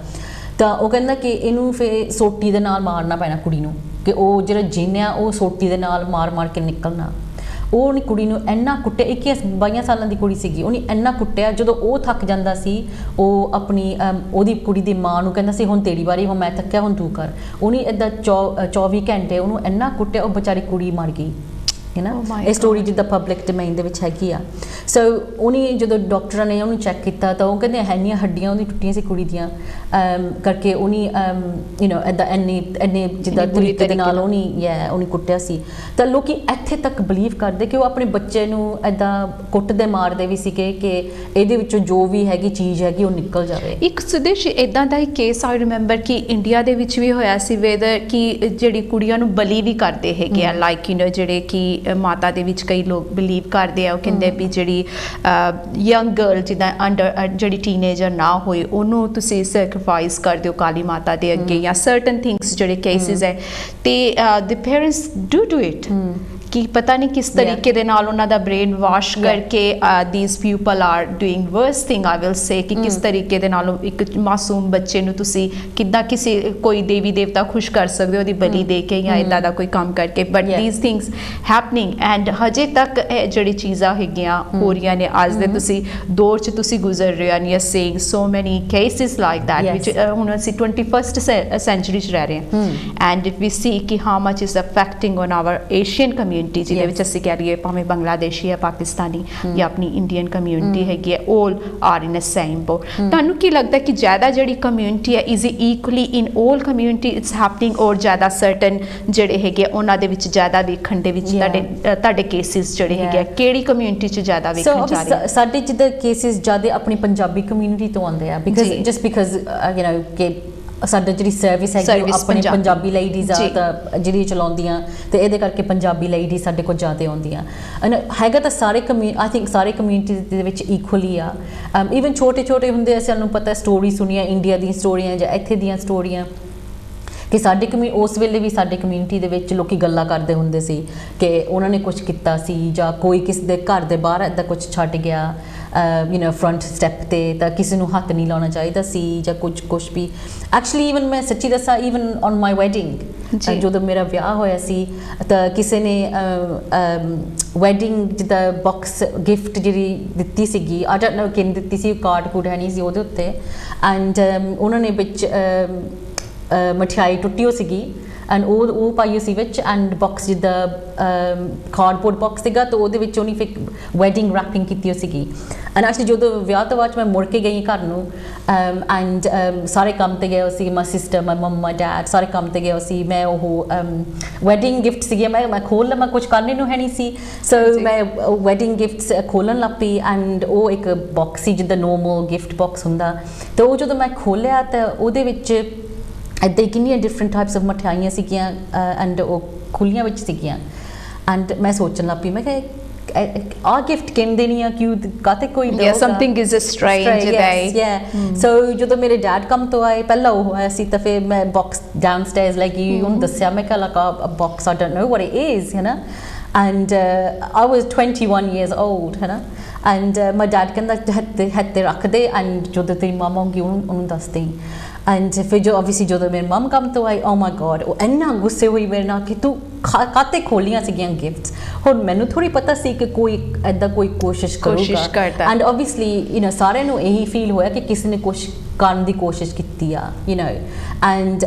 ਤਾਂ ਉਹ ਕਹਿੰਦਾ ਕਿ ਇਹਨੂੰ ਫਿਰ ਸੋਟੀ ਦੇ ਨਾਲ ਮਾਰਨਾ ਪੈਣਾ ਕੁੜੀ ਨੂੰ, ਕਿ ਉਹ ਜਿਹੜਾ ਜਿੰਨ ਆ ਉਹ ਸੋਟੀ ਦੇ ਨਾਲ ਮਾਰ ਕੇ ਨਿਕਲਣਾ। ਉਹਨੇ ਕੁੜੀ ਨੂੰ ਇੰਨਾ ਕੁੱਟਿਆ, 21-22 ਸਾਲਾਂ ਦੀ ਕੁੜੀ ਸੀਗੀ, ਉਹਨੇ ਇੰਨਾ ਕੁੱਟਿਆ, ਜਦੋਂ ਉਹ ਥੱਕ ਜਾਂਦਾ ਸੀ ਉਹ ਆਪਣੀ ਉਹਦੀ ਕੁੜੀ ਦੀ ਮਾਂ ਨੂੰ ਕਹਿੰਦਾ ਸੀ ਹੁਣ ਤੇਰੀ ਵਾਰੀ, ਹੁਣ ਮੈਂ ਥੱਕਿਆ ਹੁਣ ਤੂੰ ਕਰ। ਉਹਨੇ ਇੱਦਾਂ 24 ਘੰਟੇ ਉਹਨੂੰ ਇੰਨਾ ਕੁੱਟਿਆ, ਉਹ ਵਿਚਾਰੀ ਕੁੜੀ ਮਰ ਗਈ। ਹੈ ਨਾ, ਇਹ ਸਟੋਰੀ ਜਿੱਦਾਂ ਪਬਲਿਕ ਡੋਮੇਨ ਦੇ ਵਿੱਚ ਹੈਗੀ ਆ। ਸੋ ਉਹਨੇ ਜਦੋਂ ਡਾਕਟਰਾਂ ਨੇ ਉਹਨੂੰ ਚੈੱਕ ਕੀਤਾ ਤਾਂ ਉਹ ਕਹਿੰਦੇ ਇੰਨੀਆਂ ਹੱਡੀਆਂ ਉਹਦੀ ਟੁੱਟੀਆਂ ਸੀ ਕੁੜੀ ਦੀਆਂ, ਕਰਕੇ ਉਹਨੇ ਯੂ ਨੋ ਇੱਦਾਂ ਇੰਨੇ ਜਿੱਦਾਂ ਤਰੀਕੇ ਦੇ ਨਾਲ ਉਹਨੇ ਕੁੱਟਿਆ ਸੀ। ਤਾਂ ਲੋਕੀ ਇੱਥੇ ਤੱਕ ਬਿਲੀਵ ਕਰਦੇ ਕਿ ਉਹ ਆਪਣੇ ਬੱਚੇ ਨੂੰ ਇੱਦਾਂ ਕੁੱਟਦੇ ਮਾਰਦੇ ਵੀ ਸੀਗੇ ਕਿ ਇਹਦੇ ਵਿੱਚੋਂ ਜੋ ਵੀ ਹੈਗੀ ਚੀਜ਼ ਹੈਗੀ ਉਹ ਨਿਕਲ ਜਾਵੇ। ਇੱਕ ਸੁਦੇਸ਼ ਇੱਦਾਂ ਦਾ ਹੀ ਕੇਸ ਆਈ ਰਿਮੈਂਬਰ ਕਿ ਇੰਡੀਆ ਦੇ ਵਿੱਚ ਵੀ ਹੋਇਆ ਸੀ, ਵੇਦਰ ਕਿ ਜਿਹੜੀ ਕੁੜੀਆਂ ਨੂੰ ਬਲੀ ਵੀ ਕਰਦੇ ਹੈਗੇ ਆ, ਲਾਈਕ ਯੂ ਨੋ ਜਿਹੜੇ ਕਿ ਮਾਤਾ ਦੇ ਵਿੱਚ ਕਈ ਲੋਕ ਬਿਲੀਵ ਕਰਦੇ ਆ, ਉਹ ਕਹਿੰਦੇ ਵੀ ਜਿਹੜੀ ਯੰਗ ਗਰਲ ਜਿੱਦਾਂ ਅੰਡਰ ਜਿਹੜੀ ਟੀਨੇਜਰ ਨਾ ਹੋਏ ਉਹਨੂੰ ਤੁਸੀਂ ਸੈਕਰੀਫਾਈਸ ਕਰ ਦਿਓ ਕਾਲੀ ਮਾਤਾ ਦੇ ਅੱਗੇ, ਜਾਂ ਸਰਟਨ ਥਿੰਗਸ ਜਿਹੜੇ ਕੇਸਿਸ ਹੈ, ਤੇ ਦ ਪੇਰੈਂਟਸ ਡੂ ਇਟ ਕਿ ਪਤਾ ਨਹੀਂ ਕਿਸ ਤਰੀਕੇ ਦੇ ਨਾਲ ਉਹਨਾਂ ਦਾ ਬ੍ਰੇਨ ਵਾਸ਼ ਕਰਕੇ these people are doing verse thing I will ਸੇ ਕਿ ਕਿਸ ਤਰੀਕੇ ਦੇ ਨਾਲ ਇੱਕ ਮਾਸੂਮ ਬੱਚੇ ਨੂੰ ਤੁਸੀਂ ਕਿੱਦਾਂ ਕਿਸੇ ਕੋਈ ਦੇਵੀ ਦੇਵਤਾ ਖੁਸ਼ ਕਰ ਸਕਦੇ ਹੋ ਉਹਦੀ ਬਲੀ ਦੇ ਕੇ ਜਾਂ ਇਦਾਂ ਦਾ ਕੋਈ ਕੰਮ ਕਰਕੇ but these things happening and ਹਜੇ ਤੱਕ ਇਹ ਜਿਹੜੀ ਚੀਜ਼ਾਂ ਹੈਗੀਆਂ ਹੋ ਰਹੀਆਂ ਨੇ ਅੱਜ ਦੇ ਤੁਸੀਂ ਦੌਰ 'ਚ ਤੁਸੀਂ ਗੁਜ਼ਰ ਰਹੇ ਹੋ ਐਂਡ ਯੂ ਆਰ ਸੀਇੰਗ ਸੋ ਮੈਨੀ ਕੇਸਿਸ ਲਾਈਕ ਦੈਟ ਵਿਚ ਹੁਣ ਅਸੀਂ 21st ਸੈਂਚੁਰੀ 'ਚ ਰਹਿ ਰਹੇ ਹਾਂ ਐਂਡ ਇਫ ਵੀ ਸੀ ਕਿ how much is affecting on our Asian community ਜਿਹਦੇ ਵਿੱਚ ਅਸੀਂ ਕਹਿ ਲਈਏ ਭਾਵੇਂ ਬੰਗਲਾਦੇਸ਼ੀ ਹੈ ਪਾਕਿਸਤਾਨੀ ਜਾਂ ਆਪਣੀ ਇੰਡੀਅਨ ਕਮਿਊਨਿਟੀ ਹੈਗੀ ਹੈ all are in the same boat ਤੁਹਾਨੂੰ ਕੀ ਲੱਗਦਾ ਕਿ ਜ਼ਿਆਦਾ ਜਿਹੜੀ ਕਮਿਊਨਿਟੀ ਹੈ is equally in all community it's happening or ਜ਼ਿਆਦਾ certain ਜਿਹੜੇ ਹੈਗੇ ਉਹਨਾਂ ਦੇ ਵਿੱਚ ਜ਼ਿਆਦਾ ਵੇਖਣ ਦੇ ਵਿੱਚ ਤੁਹਾਡੇ ਕੇਸਿਸ ਜਿਹੜੇ ਹੈਗੇ ਕਿਹੜੀ ਕਮਿਊਨਿਟੀ 'ਚ ਜ਼ਿਆਦਾ ਵੇਖਣ ਜਾ ਰਹੇ ਸਾਡੇ ਜਿਹਦੇ ਕੇਸਿਸ ਜ਼ਿਆਦਾ ਆਪਣੀ ਪੰਜਾਬੀ ਕਮਿਊਨਿਟੀ ਤੋਂ ਆਉਂਦੇ ਆ because just because you know ਕਿ ਸਾਡਾ ਜਿਹੜੀ ਸਰਵਿਸ ਹੈਗੀ ਉਹ ਆਪਣੇ ਪੰਜਾਬੀ ਲੇਡੀਜ਼ ਆ ਤਾਂ ਜਿਹੜੀ ਚਲਾਉਂਦੀਆਂ ਤੇ ਇਹਦੇ ਕਰਕੇ ਪੰਜਾਬੀ ਲੇਡੀਜ਼ ਸਾਡੇ ਕੋਲ ਜ਼ਿਆਦਾ ਆਉਂਦੀਆਂ ਹੈਗਾ ਤਾਂ ਸਾਰੇ ਆਈ ਥਿੰਕ ਸਾਰੇ ਕਮਿਊਨਿਟੀ ਦੇ ਵਿੱਚ ਇਕੁਅਲੀ ਆ ਈਵਨ ਛੋਟੇ ਛੋਟੇ ਹੁੰਦੇ ਸਾਨੂੰ ਪਤਾ ਸਟੋਰੀ ਸੁਣੀਆਂ ਇੰਡੀਆ ਦੀਆਂ ਸਟੋਰੀਆਂ ਜਾਂ ਇੱਥੇ ਦੀਆਂ ਸਟੋਰੀਆਂ ਕਿ ਸਾਡੇ ਉਸ ਵੇਲੇ ਵੀ ਸਾਡੇ ਕਮਿਊਨਿਟੀ ਦੇ ਵਿੱਚ ਲੋਕੀ ਗੱਲਾਂ ਕਰਦੇ ਹੁੰਦੇ ਸੀ ਕਿ ਉਹਨਾਂ ਨੇ ਕੁਝ ਕੀਤਾ ਸੀ ਜਾਂ ਕੋਈ ਕਿਸੇ ਦੇ ਘਰ ਦੇ ਬਾਹਰ ਇੱਦਾਂ ਕੁਝ ਛੱਡ ਗਿਆ ਯੂ ਨੋ ਫਰੰਟ ਸਟੈਪ ਤੇ ਤਾਂ ਕਿਸੇ ਨੂੰ ਹੱਥ ਨਹੀਂ ਲਾਉਣਾ ਚਾਹੀਦਾ ਸੀ ਜਾਂ ਕੁਝ ਵੀ ਐਕਚੁਅਲੀ ਈਵਨ ਮੈਂ ਸੱਚੀ ਦੱਸਾਂ ਈਵਨ ਔਨ ਮਾਈ ਵੈਡਿੰਗ ਜਦੋਂ ਮੇਰਾ ਵਿਆਹ ਹੋਇਆ ਸੀ ਤਾਂ ਕਿਸੇ ਨੇ ਵੈਡਿੰਗ ਜਿੱਦਾਂ ਬਾਕਸ ਗਿਫਟ ਜਿਹੜੀ ਦਿੱਤੀ ਸੀਗੀ ਆਈ ਡੋਂਟ ਨੋ ਕਿਹਨੇ ਦਿੱਤੀ ਸੀ ਕਾਰਡ ਕੂਡ ਹੈ ਨਹੀਂ ਸੀ ਉਹਦੇ ਉੱਤੇ ਐਂਡ ਉਹਨਾਂ ਨੇ ਵਿੱਚ ਮਠਿਆਈ ਟੁੱਟੀ ਹੋ ਸੀਗੀ ਐਂਡ ਉਹ ਪਾਈ ਸੀ ਵਿੱਚ ਐਂਡ ਬਾਕਸ ਜਿੱਦਾਂ ਕਾਰਡਬੋਰਡ ਬਾਕਸ ਸੀਗਾ ਤਾਂ ਉਹਦੇ ਵਿੱਚ ਉਹਨੇ ਫਿਰ ਵੈਡਿੰਗ ਰੈਪਿੰਗ ਕੀਤੀ ਹੋ ਸੀਗੀ ਐਂਡ ਐਕਚੁਅਲੀ ਜਦੋਂ ਵਿਆਹ ਤੋਂ ਬਾਅਦ ਮੈਂ ਮੁੜ ਕੇ ਗਈ ਘਰ ਨੂੰ ਐਂਡ ਸਾਰੇ ਕੰਮ 'ਤੇ ਗਏ ਸੀ my sister my mum my dad ਸਾਰੇ ਕੰਮ 'ਤੇ ਗਏ ਸੀ ਮੈਂ ਉਹ ਵੈਡਿੰਗ ਗਿਫਟ ਸੀਗੇ ਮੈਂ ਖੋਲ੍ਹ ਲਵਾਂ ਕੁਝ ਕਰਨੇ ਨੂੰ ਹੈ ਨਹੀਂ ਸੀ ਸੋ ਮੈਂ ਵੈਡਿੰਗ ਗਿਫਟਸ ਖੋਲ੍ਹਣ ਲੱਗ ਪਈ ਐਂਡ ਉਹ ਇੱਕ ਬਾਕਸ ਸੀ ਜਿੱਦਾਂ ਨੋਰਮਲ ਗਿਫਟ ਬਾਕਸ ਹੁੰਦਾ ਤਾਂ ਉਹ ਜਦੋਂ ਮੈਂ ਖੋਲ੍ਹਿਆ ਤਾਂ ਉਹਦੇ ਵਿੱਚ ਇੱਦਾਂ ਕਿੰਨੀਆਂ ਡਿਫਰੈਂਟ ਟਾਈਪਸ ਆਫ ਮਠਿਆਈਆਂ ਸੀਗੀਆਂ ਐਂਡ ਉਹ ਖੁੱਲੀਆਂ ਵਿੱਚ ਸੀਗੀਆਂ ਐਂਡ ਮੈਂ ਸੋਚਣ ਲੱਗ ਪਈ ਮੈਂ ਕਿਹਾ ਆ ਗਿਫਟ ਕਿਉਂ ਦੇਣੀ ਆ ਕਿਉਂ ਕਾਤੇ ਕੋਈ ਦੇਊਗਾ ਸਮਥਿੰਗ ਇਜ਼ ਸਟ੍ਰੇਂਜ ਟੁਡੇ ਸੋ ਜਦੋਂ ਮੇਰੇ ਡੈਡ ਕੰਮ ਤੋਂ ਆਏ ਪਹਿਲਾਂ ਉਹ ਆਇਆ ਸੀ ਤਾਂ ਫਿਰ ਮੈਂ box down stairs like you ਉਹਨੂੰ ਦੱਸਿਆ ਮੈਂ ਕਿਹਾ ਲਾਈਕ ਆ box I don't know what it is ਹੈ ਨਾ and I was 21 years old ਹੈ ਨਾ and my dad ਕਹਿੰਦਾ ਹੱਥੇ ਰੱਖ ਦੇ and ਜਦੋਂ ਤੇਰੀ ਮਮ ਆਉਂਗੀ ਉਹਨੂੰ ਦੱਸ ਦੇ ਐਂਡ ਫਿਰ ਜੋ ਓਬਵੀਅਸਲੀ ਜਦੋਂ ਮੇਰੀ ਮਮ ਕੰਮ ਤੋਂ ਆਈ ਓ ਮਾਈ ਗੋਡ ਉਹ ਇੰਨਾ ਗੁੱਸੇ ਹੋਈ ਮੇਰੇ ਨਾਲ ਕਿ ਤੂੰ ਕਾਤੇ ਖੋਲੀਆਂ ਸੀਗੀਆਂ ਗਿਫਟਸ ਹੁਣ ਮੈਨੂੰ ਥੋੜੀ ਪਤਾ ਸੀ ਕਿ ਕੋਈ ਐਦਾਂ ਕੋਈ ਕੋਸ਼ਿਸ਼ ਕਰੂਗਾ ਐਂਡ ਓਬਵੀਅਸਲੀ ਯੂ ਨੋ ਸਾਰਿਆਂ ਨੂੰ ਇਹੀ ਫੀਲ ਹੋਇਆ ਕਿ ਕਿਸੇ ਨੇ ਕੁਝ ਕਰਨ ਦੀ ਕੋਸ਼ਿਸ਼ ਕੀਤੀ ਆ you know and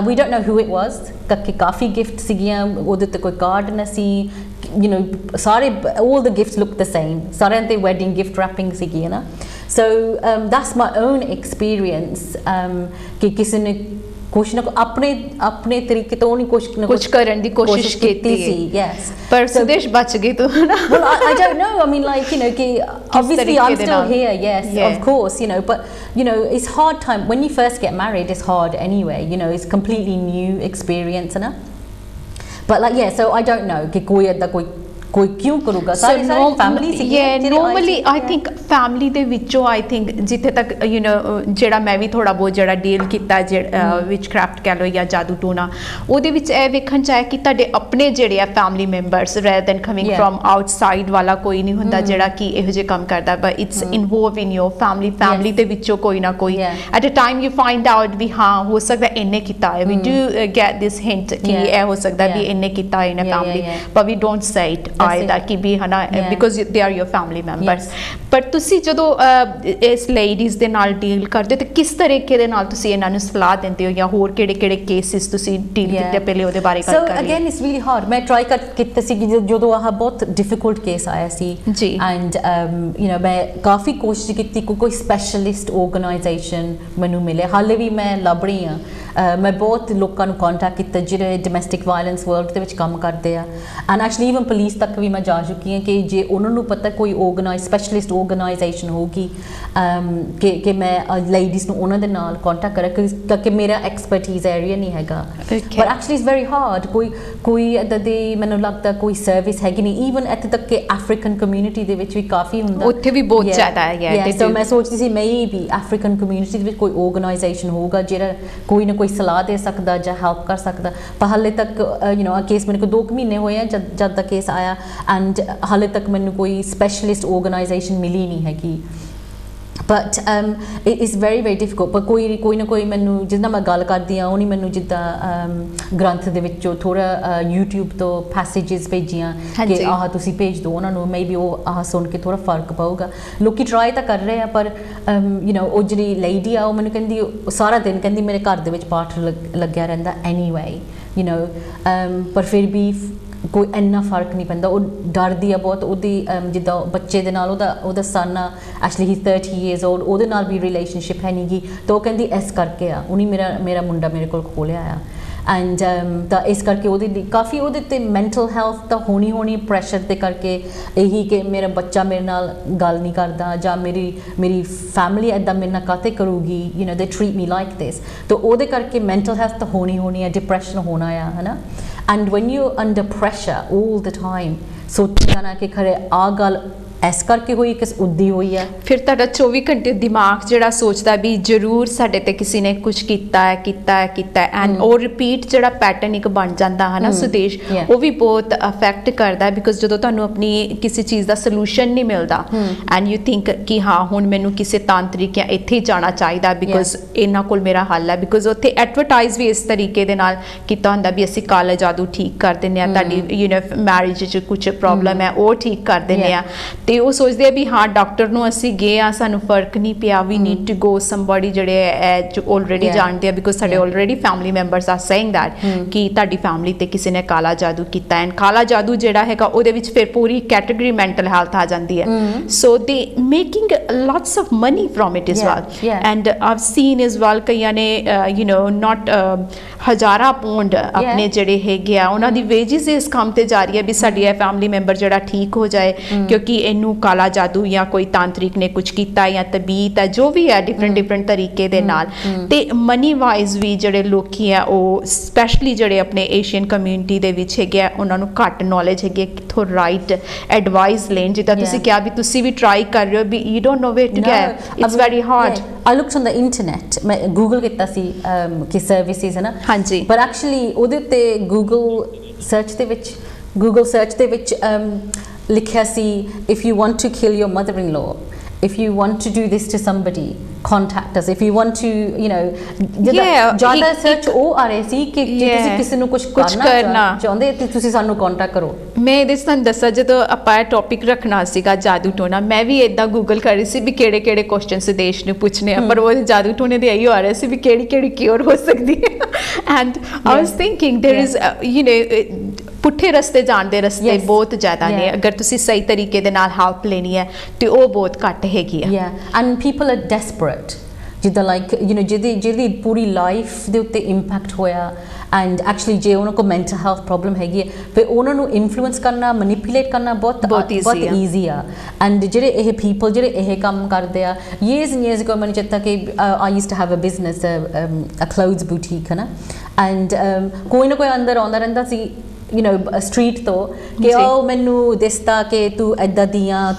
we don't know who it was ਕਿ ਕਾਫੀ ਗਿਫਟ ਸੀਗੀਆਂ ਉਹਦੇ ਤੇ ਕੋਈ ਕਾਰਡ ਨਾ ਸੀ you know ਸਾਰੇ all the gifts look the same ਸਾਰਿਆਂ ਤੇ wedding gift wrapping ਸੀਗੀ ਹੈ ਨਾ so that's my own experience ਕਿ ਕਿਸੇ ਨੇ ਕੁਛ ਨਾ ਆਪਣੇ ਤਰੀਕੇ ਤੋਂ ਨਹੀਂ ਕੁਛ ਕਰਨ ਦੀ ਕੋਸ਼ਿਸ਼ ਕੀਤੀ ਸੀ yes ਪਰ ਸੁਦੇਸ਼ ਬਚ ਗਈ ਤੂੰ ਨਾ well I don't know I mean like you know ਕਿ obviously I'm still here yes of course you know but you know it's hard time when you first get married it's hard anyway you know it's completely new experience है ना but like yeah so I don't know कि कोई ऐसा कोई क्यों करूगा सारी family सी normally I think family ਦੇ ਵਿੱਚੋਂ I think ਜਿੱਥੇ ਤੱਕ you know ਜਿਹੜਾ ਮੈਂ ਵੀ ਥੋੜਾ ਬਹੁਤ ਜਿਹੜਾ ਡੀਲ ਕੀਤਾ ਵਿਚ ਕ੍ਰਾਫਟ ਕਹਿ ਲੋ ਜਾਂ ਜਾਦੂ ਟੂਣਾ ਉਹਦੇ ਵਿੱਚ ਇਹ ਵੇਖਣ ਚਾਹੇ ਕਿ ਤੁਹਾਡੇ ਆਪਣੇ ਜਿਹੜੇ ਆ family members rather than coming from outside ਵਾਲਾ ਕੋਈ ਨਹੀਂ ਹੁੰਦਾ ਜਿਹੜਾ ਕਿ ਇਹੋ ਜਿਹੇ ਕੰਮ ਕਰਦਾ but it's involved in your family ਦੇ ਵਿੱਚੋਂ ਕੋਈ ਨਾ ਕੋਈ at a time you find out ਵੀ ਹਾਂ ਹੋ ਸਕਦਾ ਇਹਨੇ ਕੀਤਾ ਹੈ we do get this hint ਕਿ ਇਹ ਹੋ ਸਕਦਾ ਵੀ ਇਹਨੇ ਕੀਤਾ ਹੈ in a family but we don't say it that ਕਿ ਵੀ ਹਨਾ because they are your family members ਪਰ ਤੁਸੀਂ ਜਦੋਂ ਇਸ ਲੇਡੀਜ਼ ਦੇ ਨਾਲ ਡੀਲ ਕਰਦੇ ਤੇ ਕਿਸ ਤਰੀਕੇ ਦੇ ਨਾਲ ਤੁਸੀਂ ਇਹਨਾਂ ਨੂੰ ਸਲਾਹ ਦਿੰਦੇ ਹੋ ਜਾਂ ਹੋਰ ਕਿਹੜੇ ਕੇਸਿਸ ਤੁਸੀਂ ਡੀਲ ਕੀਤੇ ਪਹਿਲੇ ਉਹਦੇ ਬਾਰੇ ਗੱਲ ਕਰੀਏ so again it's really hard ਮੈਂ ਟਰਾਈ ਕੀਤਾ ਸੀ ਕਿ ਜਦੋਂ ਆਹ ਬਹੁਤ ਡਿਫਿਕਲਟ ਕੇਸ ਆਇਆ ਸੀ ਜੀ ਐਂਡ ਯੂ نو ਮੈਂ ਕਾਫੀ ਕੋਸ਼ਿਸ਼ ਕੀਤੀ ਕੋਈ ਸਪੈਸ਼ਲਿਸਟ ਆਰਗੇਨਾਈਜੇਸ਼ਨ ਮੈਨੂੰ ਮਿਲੇ ਹਾਲੇ ਵੀ ਮੈਂ ਲੱਭ ਰਹੀ ਹਾਂ ਮੈਂ ਬਹੁਤ ਲੋਕਾਂ ਨੂੰ ਕੰਟੈਕਟ ਕੀਤਾ ਜਿਹੜੇ ਡੋਮੈਸਟਿਕ ਵਾਇਲੈਂਸ ਵਰਲਡ ਦੇ ਵਿੱਚ ਕੰਮ ਕਰਦੇ ਆ ਐਂਡ ਐਕਚੁਅਲੀ ਈਵਨ ਪੁਲਿਸ ਤੱਕ ਤੱਕ ਵੀ ਮੈਂ ਜਾ ਚੁੱਕੀ ਹਾਂ ਕਿ ਜੇ ਉਹਨਾਂ ਨੂੰ ਪਤਾ ਕੋਈ ਸਪੈਸ਼ਲਿਸਟ ਆਰਗੇਨਾਈਜੇਸ਼ਨ ਹੋਗੀ ਕਿ ਮੈਂ ਲੇਡੀਜ਼ ਨੂੰ ਉਹਨਾਂ ਦੇ ਨਾਲ ਕੰਟੈਕਟ ਕਰਾਂ ਕਿਉਂਕਿ ਮੇਰਾ ਐਕਸਪਰਟੀਜ਼ ਏਰੀਆ ਨਹੀਂ ਹੈਗਾ but actually it's very hard ਕੋਈ ਇੱਦਾਂ ਦੀ ਮੈਨੂੰ ਲੱਗਦਾ ਕੋਈ ਸਰਵਿਸ ਹੈਗੀ ਨਹੀਂ ਈਵਨ ਇੱਥੇ ਤੱਕ ਕਿ ਅਫਰੀਕਨ ਕਮਿਊਨਿਟੀ ਦੇ ਵਿੱਚ ਵੀ ਕਾਫੀ ਹੁੰਦਾ ਉੱਥੇ ਵੀ ਬਹੁਤ ਜ਼ਿਆਦਾ ਹੈ ਸੋ ਮੈਂ ਸੋਚਦੀ ਸੀ ਵੀ ਅਫਰੀਕਨ ਕਮਿਊਨਿਟੀ ਦੇ ਵਿੱਚ ਕੋਈ ਆਰਗੇਨਾਈਜੇਸ਼ਨ ਹੋਊਗਾ ਜਿਹੜਾ ਕੋਈ ਨਾ ਕੋਈ ਸਲਾਹ ਦੇ ਸਕਦਾ ਜਾਂ ਹੈਲਪ ਕਰ ਸਕਦਾ ਪਰ ਹਾਲੇ ਤੱਕ ਕੇਸ ਮੇਰੇ ਕੋਲ 2 ਮਹੀਨੇ ਹੋਏ ਆ ਜਦ ਦਾ ਕੇਸ ਆਇਆ ਐਂਡ ਹਾਲੇ ਤੱਕ ਮੈਨੂੰ ਕੋਈ ਸਪੈਸ਼ਲਿਸਟ ਆਰਗੇਨਾਈਜੇਸ਼ਨ ਮਿਲੀ ਨਹੀਂ ਹੈਗੀ but it is very difficult ਪਰ ਕੋਈ ਨਾ ਕੋਈ ਮੈਨੂੰ ਜਿੱਦਾਂ ਮੈਂ ਗੱਲ ਕਰਦੀ ਹਾਂ ਉਹ ਨਹੀਂ ਮੈਨੂੰ ਜਿੱਦਾਂ ਗ੍ਰੰਥ ਦੇ ਵਿੱਚੋਂ ਥੋੜ੍ਹਾ YouTube ਤੋਂ ਪੈਸੇਜਿਸ ਭੇਜੀਆਂ ਕਿ ਆਹ ਤੁਸੀਂ ਭੇਜ ਦਿਓ ਉਹਨਾਂ ਨੂੰ ਮੇਬੀ ਉਹ ਆਹ ਸੁਣ ਕੇ ਥੋੜ੍ਹਾ ਫਰਕ ਪਊਗਾ ਲੋਕੀ ਟਰਾਈ ਤਾਂ ਕਰ ਰਹੇ ਆ ਪਰ ਉਹ ਜਿਹੜੀ ਲੇਡੀ ਆ ਉਹ ਮੈਨੂੰ ਕਹਿੰਦੀ ਸਾਰਾ ਦਿਨ ਕਹਿੰਦੀ ਮੇਰੇ ਘਰ ਦੇ ਵਿੱਚ ਪਾਠ ਲੱਗਿਆ ਰਹਿੰਦਾ ਐਨੀਵੇ ਪਰ ਫਿਰ ਵੀ ਕੋਈ ਇੰਨਾ ਫਰਕ ਨਹੀਂ ਪੈਂਦਾ ਉਹ ਡਰਦੀ ਆ ਬਹੁਤ ਉਹਦੀ ਜਿੱਦਾਂ ਬੱਚੇ ਦੇ ਨਾਲ ਉਹਦਾ ਸਨ ਆ ਐਕਚੁਅਲੀ ਹੀ 30 years old ਉਹਦੇ ਨਾਲ ਵੀ ਰਿਲੇਸ਼ਨਸ਼ਿਪ ਹੈ ਨਹੀਂ ਗੀ ਤਾਂ ਉਹ ਕਹਿੰਦੀ ਇਸ ਕਰਕੇ ਆ ਉਹਨੇ ਮੇਰਾ ਮੁੰਡਾ ਮੇਰੇ ਕੋਲ ਖੋਲਿਆ ਆ ਐਂਡ ਤਾਂ ਇਸ ਕਰਕੇ ਉਹਦੇ ਲਈ ਕਾਫੀ ਉਹਦੇ 'ਤੇ ਮੈਂਟਲ ਹੈਲਥ ਤਾਂ ਹੋਣੀ ਪ੍ਰੈਸ਼ਰ ਦੇ ਕਰਕੇ ਇਹੀ ਕਿ ਮੇਰਾ ਬੱਚਾ ਮੇਰੇ ਨਾਲ ਗੱਲ ਨਹੀਂ ਕਰਦਾ ਜਾਂ ਮੇਰੀ ਫੈਮਿਲੀ ਇੱਦਾਂ ਮੇਰੇ ਨਾਲ ਕਾਹਤੇ ਕਰੂਗੀ ਦੇ ਟਰੀਟ ਮੀ ਲਾਈਕ ਦਿਸ ਤਾਂ ਉਹਦੇ ਕਰਕੇ ਮੈਂਟਲ ਹੈਲਥ ਤਾਂ ਹੋਣੀ ਹੈ ਡਿਪਰੈਸ਼ਨ ਹੋਣਾ ਆ ਹੈ ਨਾ and when you're under pressure all the time ਸੋਚਿਆ ਨਾ ਕਿ ਖਰੇ ਆ ਗੱਲ ਇਸ ਕਰਕੇ ਹੋਈ ਕਿਸ ਉੱਦੀ ਹੋਈ ਹੈ ਫਿਰ ਤੁਹਾਡਾ 24 ਘੰਟੇ ਦਿਮਾਗ ਜਿਹੜਾ ਸੋਚਦਾ ਵੀ ਜ਼ਰੂਰ ਸਾਡੇ ਤੇ ਕਿਸੇ ਨੇ ਕੁਝ ਕੀਤਾ ਹੈ ਐਂਡ ਉਹ ਰਿਪੀਟ ਜਿਹੜਾ ਪੈਟਰਨ ਇੱਕ ਬਣ ਜਾਂਦਾ ਹੈ ਨਾ ਸੁਦੇਸ਼ ਉਹ ਵੀ ਬਹੁਤ ਅਫੈਕਟ ਕਰਦਾ ਬਿਕੋਜ਼ ਜਦੋਂ ਤੁਹਾਨੂੰ ਆਪਣੀ ਕਿਸੇ ਚੀਜ਼ ਦਾ ਸੋਲੂਸ਼ਨ ਨਹੀਂ ਮਿਲਦਾ ਐਂਡ ਯੂ ਥਿੰਕ ਕਿ ਹਾਂ ਹੁਣ ਮੈਨੂੰ ਕਿਸੇ ਤਾਂਤਰਿਕ ਜਾਂ ਇੱਥੇ ਜਾਣਾ ਚਾਹੀਦਾ ਬਿਕੋਜ਼ ਇਹਨਾਂ ਕੋਲ ਮੇਰਾ ਹੱਲ ਹੈ ਬਿਕੋਜ਼ ਉੱਥੇ ਐਡਵਰਟਾਈਜ਼ ਵੀ ਇਸ ਤਰੀਕੇ ਦੇ ਨਾਲ ਕੀਤਾ ਹੁੰਦਾ ਵੀ ਅਸੀਂ ਕਾਲਾ ਜਾਦੂ ਠੀਕ ਕਰ ਦਿੰਦੇ ਆ ਤੁਹਾਡੀ ਮੈਰਿਜ 'ਚ ਕੁਝ ਪ੍ਰੋਬਲਮ ਹੈ ਉਹ ਠੀਕ ਕਰ ਦਿੰਦੇ ਆ ਤੇ ਉਹ ਸੋਚਦੇ ਆ ਵੀ ਹਾਂ ਡਾਕਟਰ ਨੂੰ ਅਸੀਂ ਗਏ ਆ ਸਾਨੂੰ ਫਰਕ ਨਹੀਂ ਪਿਆ we need to go somebody ਜਿਹੜੇ ਆਲਰੇਡੀ ਜਾਣਦੇ ਆ ਬਿਕੋਜ਼ ਸਾਡੇ already family members are saying that ਕਿ ਤੁਹਾਡੀ ਫੈਮਿਲੀ ਤੇ ਕਿਸੇ ਨੇ ਕਾਲਾ ਜਾਦੂ ਕੀਤਾ ਐਂਡ ਕਾਲਾ ਜਾਦੂ ਜਿਹੜਾ ਹੈਗਾ ਉਹਦੇ ਵਿੱਚ ਫਿਰ ਪੂਰੀ ਕੈਟੇਗਰੀ ਮੈਂਟਲ ਹੈਲਥ ਆ ਜਾਂਦੀ ਹੈ so they making lots of money from it is well and I've seen is well ਕਈਆਂ ਨੇ ਨਾਟ ਹਜ਼ਾਰਾਂ ਪੌਂਡ ਆਪਣੇ ਜਿਹੜੇ ਹੈਗੇ ਆ ਉਹਨਾਂ ਦੀ ਵੇਜਿਸ ਇਸ ਕੰਮ ਤੇ ਜਾ ਰਹੀ ਹੈ ਵੀ ਸਾਡੀ ਇਹ ਫੈਮਿਲੀ ਮੈਂਬਰ ਜਿਹੜਾ ਠੀਕ ਹੋ ਜਾਏ ਕਿਉਂਕਿ ਇਹਨੂੰ ਕਾਲਾ ਜਾਦੂ ਜਾਂ ਕੋਈ ਤਾਂਤਰਿਕ ਨੇ ਕੁਝ ਕੀਤਾ ਜਾਂ ਤਬੀਤ ਹੈ ਜੋ ਵੀ ਹੈ ਡਿਫਰੈਂਟ ਤਰੀਕੇ ਦੇ ਨਾਲ ਤੇ ਮਨੀ ਵਾਈਜ਼ ਵੀ ਜਿਹੜੇ ਲੋਕੀ ਆ ਉਹ ਸਪੈਸ਼ਲੀ ਜਿਹੜੇ ਆਪਣੇ ਏਸ਼ੀਅਨ ਕਮਿਊਨਿਟੀ ਦੇ ਵਿੱਚ ਹੈਗੇ ਆ ਉਹਨਾਂ ਨੂੰ ਘੱਟ ਨੌਲੇਜ ਹੈਗੀ ਹੈ ਕਿੱਥੋਂ ਰਾਈਟ ਐਡਵਾਈਸ ਲੈਣ ਜਿੱਦਾਂ ਤੁਸੀਂ ਕਿਹਾ ਵੀ ਤੁਸੀਂ ਵੀ ਟਰਾਈ ਕਰ ਰਹੇ ਹੋ ਵੀ you don't know where to get it's very hard I looked on the internet ਮੈਂ ਗੂਗਲ ਕੀਤਾ ਸੀ ਕਿ ਸਰਵਿਸਿਜ਼ ਹੈ ਨਾ ਹਾਂਜੀ ਪਰ ਐਕਚੁਅਲੀ ਉਹਦੇ ਉੱਤੇ ਗੂਗਲ ਸਰਚ ਦੇ ਵਿੱਚ ਲਿਖਿਆ ਸੀ if you want to kill your mother-in-law if you want to do this to somebody contact us if you want to ਜ਼ਿਆਦਾ ਸਰਚ ਉਹ ਆ ਰਹੇ ਸੀ ਕਿ ਜੇ ਤੁਸੀਂ ਕਿਸੇ ਨੂੰ ਕੁਝ ਕਰਨਾ ਚਾਹੁੰਦੇ ਤੇ ਤੁਸੀਂ ਸਾਨੂੰ ਕੰਟੈਕਟ ਕਰੋ ਮੈਂ ਇਹਦੇ ਤੁਹਾਨੂੰ ਦੱਸਾਂ ਜਦੋਂ ਆਪਾਂ ਇਹ ਟੌਪਿਕ ਰੱਖਣਾ ਸੀਗਾ ਜਾਦੂ ਟੋਨਾ ਮੈਂ ਵੀ ਇਦਾਂ ਗੂਗਲ ਕਰ ਰਹੀ ਸੀ ਵੀ ਕਿਹੜੇ ਕੁਐਸਚਨ ਸੁਦੇਸ਼ ਨੂੰ ਪੁੱਛਣੇ ਆ ਪਰ ਉਹ ਜਾਦੂ ਟੋਨੇ ਦੇ ਇਹੀ ਆ ਰਹੇ ਸੀ ਵੀ ਕਿਹੜੀ ਕਿਉਰ ਹੋ ਸਕਦੀ ਹੈ and I was thinking there is ਪੁੱਠੇ ਰਸਤੇ ਜਾਣ ਦੇ ਰਸਤੇ ਬਹੁਤ ਜ਼ਿਆਦਾ ਨੇ ਅਗਰ ਤੁਸੀਂ ਸਹੀ ਤਰੀਕੇ ਦੇ ਨਾਲ ਹੈਲਪ ਲੈਣੀ ਹੈ ਤੇ ਉਹ ਬਹੁਤ ਘੱਟ ਹੈਗੀ ਆ ਐਂਡ ਪੀਪਲ ਆਰ ਡੈਸਪਰੇਟ ਜਿੱਦਾਂ ਲਾਈਕ ਜਿਹਦੀ ਪੂਰੀ ਲਾਈਫ ਦੇ ਉੱਤੇ ਇੰਪੈਕਟ ਹੋਇਆ ਐਂਡ ਐਕਚੁਅਲੀ ਜੇ ਉਹਨਾਂ ਕੋਲ ਮੈਂਟਲ ਹੈਲਥ ਪ੍ਰੋਬਲਮ ਹੈਗੀ ਹੈ ਫਿਰ ਉਹਨਾਂ ਨੂੰ ਇਨਫਲੂਐਂਸ ਕਰਨਾ ਮੈਨੀਪੂਲੇਟ ਕਰਨਾ ਬਹੁਤ ਈਜ਼ੀ ਆ ਐਂਡ ਜਿਹੜੇ ਇਹ ਪੀਪਲ ਜਿਹੜੇ ਇਹ ਕੰਮ ਕਰਦੇ ਆ years ago ਮੈਨੂੰ ਚੇਤਾ ਕਿ I used to have a business a clothes boutique ਹੈ ਨਾ ਐਂਡ ਕੋਈ ਨਾ ਕੋਈ ਅੰਦਰ ਆਉਂਦਾ ਰਹਿੰਦਾ ਸੀ ਸਟਰੀਟ ਤੋਂ ਕਿ ਉਹ ਮੈਨੂੰ ਦਿਸਦਾ ਕਿ ਤੂੰ ਇੱਦਾਂ ਦੀਆਂ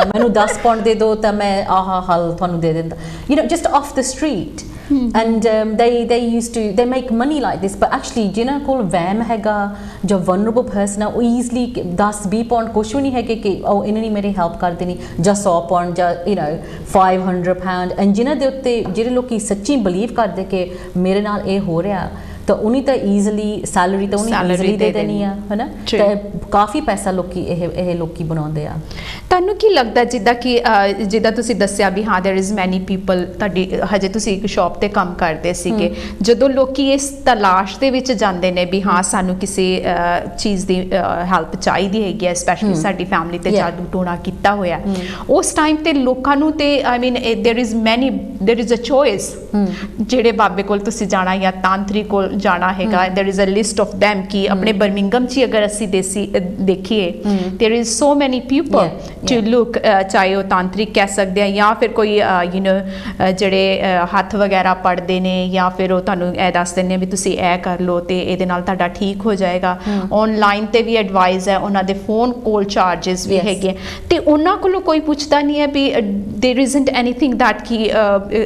ਮੈਨੂੰ 10 ਪਾਉਂਡ ਦੇ ਦਿਓ ਤਾਂ ਮੈਂ ਆਹ ਹੱਲ ਤੁਹਾਨੂੰ ਦੇ ਦਿੰਦਾ just of the street and they make money like this but actually ਜਿਹਨਾਂ ਕੋਲ ਵਹਿਮ ਹੈਗਾ ਜਾਂ vulnerable person ਆ ਉਹ easily 10-20 ਪਾਉਂਡ ਕੁਛ ਵੀ ਨਹੀਂ ਹੈਗੇ ਕਿ ਇਹਨਾਂ ਨੇ ਮੇਰੀ ਹੈਲਪ ਕਰ ਦੇਣੀ ਜਾਂ 100 ਪਾਉਂਡ ਜਾਂ 500 ਪਾਉਂਡ ਐਂਡ ਜਿਹਨਾਂ ਦੇ ਉੱਤੇ ਜਿਹੜੇ ਲੋਕੀ ਸੱਚੀ ਬਲੀਵ ਕਰਦੇ ਕਿ ਮੇਰੇ ਨਾਲ ਇਹ ਹੋ ਰਿਹਾ ਤਾਂ ਉਹਨੀ ਤਾਂ ਈਜ਼ੀਲੀ ਸੈਲਰੀ ਤਾਂ ਉਹਨੀ ਈਜ਼ੀਲੀ ਦੇ ਦੇਣੀ ਆ ਹੈ ਨਾ ਤੇ ਕਾਫੀ ਪੈਸਾ ਲੋਕੀ ਇਹ ਲੋਕੀ ਬਣਾਉਂਦੇ ਆ ਤੁਹਾਨੂੰ ਕੀ ਲੱਗਦਾ ਜਿੱਦਾਂ ਕਿ ਜਿੱਦਾਂ ਤੁਸੀਂ ਦੱਸਿਆ ਵੀ ਹਾਂ देयर इज मैनी ਪੀਪਲ, ਤੁਹਾਡੀ ਹਜੇ ਤੁਸੀਂ ਇੱਕ ਸ਼ਾਪ ਤੇ ਕੰਮ ਕਰਦੇ ਸੀਗੇ, ਜਦੋਂ ਲੋਕੀ ਇਸ ਤਲਾਸ਼ ਦੇ ਵਿੱਚ ਜਾਂਦੇ ਨੇ ਵੀ ਹਾਂ ਸਾਨੂੰ ਕਿਸੇ ਚੀਜ਼ ਦੀ ਹੈਲਪ ਚਾਹੀਦੀ ਹੈਗੀ ਹੈ, ਸਪੈਸ਼ਲੀ ਸਾਡੀ ਫੈਮਿਲੀ ਤੇ ਜਾਦੂ ਟੋਣਾ ਕੀਤਾ ਹੋਇਆ, ਉਸ ਟਾਈਮ ਤੇ ਲੋਕਾਂ ਨੂੰ ਤੇ ਆਈ ਮੀਨ देयर इज अ ਚੋਇਸ, ਜਿਹੜੇ ਬਾਬੇ ਕੋਲ ਤੁਸੀਂ ਜਾਣਾ ਜਾਂ ਤਾਂਤਰਿਕ ਕੋਲ ਜਾਣਾ ਹੈਗਾ, there is a list of them ਕਿ ਆਪਣੇ ਬਰਮਿੰਗਮ 'ਚ ਅਗਰ ਅਸੀਂ ਦੇਖੀਏ there is so many people to look, ਚਾਹੇ ਉਹ ਤਾਂਤਰਿਕ ਕਹਿ ਸਕਦੇ ਆ ਜਾਂ ਫਿਰ ਕੋਈ ਯੂ نو ਜਿਹੜੇ ਹੱਥ ਵਗੈਰਾ ਪੜਦੇ ਨੇ, ਜਾਂ ਫਿਰ ਉਹ ਤੁਹਾਨੂੰ ਇਹ ਦੱਸ ਦਿੰਦੇ ਆ ਵੀ ਤੁਸੀਂ ਇਹ ਕਰ ਲਓ ਤੇ ਇਹਦੇ ਨਾਲ ਤੁਹਾਡਾ ਠੀਕ ਹੋ ਜਾਏਗਾ। ਆਨਲਾਈਨ ਤੇ ਵੀ ਐਡਵਾਈਸ ਹੈ, ਉਹਨਾਂ ਦੇ ਫੋਨ ਕਾਲ ਚਾਰजेस ਵੀ ਹੈਗੇ, ਤੇ ਉਹਨਾਂ ਕੋਲੋਂ ਕੋਈ ਪੁੱਛਦਾ ਨਹੀਂ ਹੈ ਵੀ देयर isn't anything that ਕਿ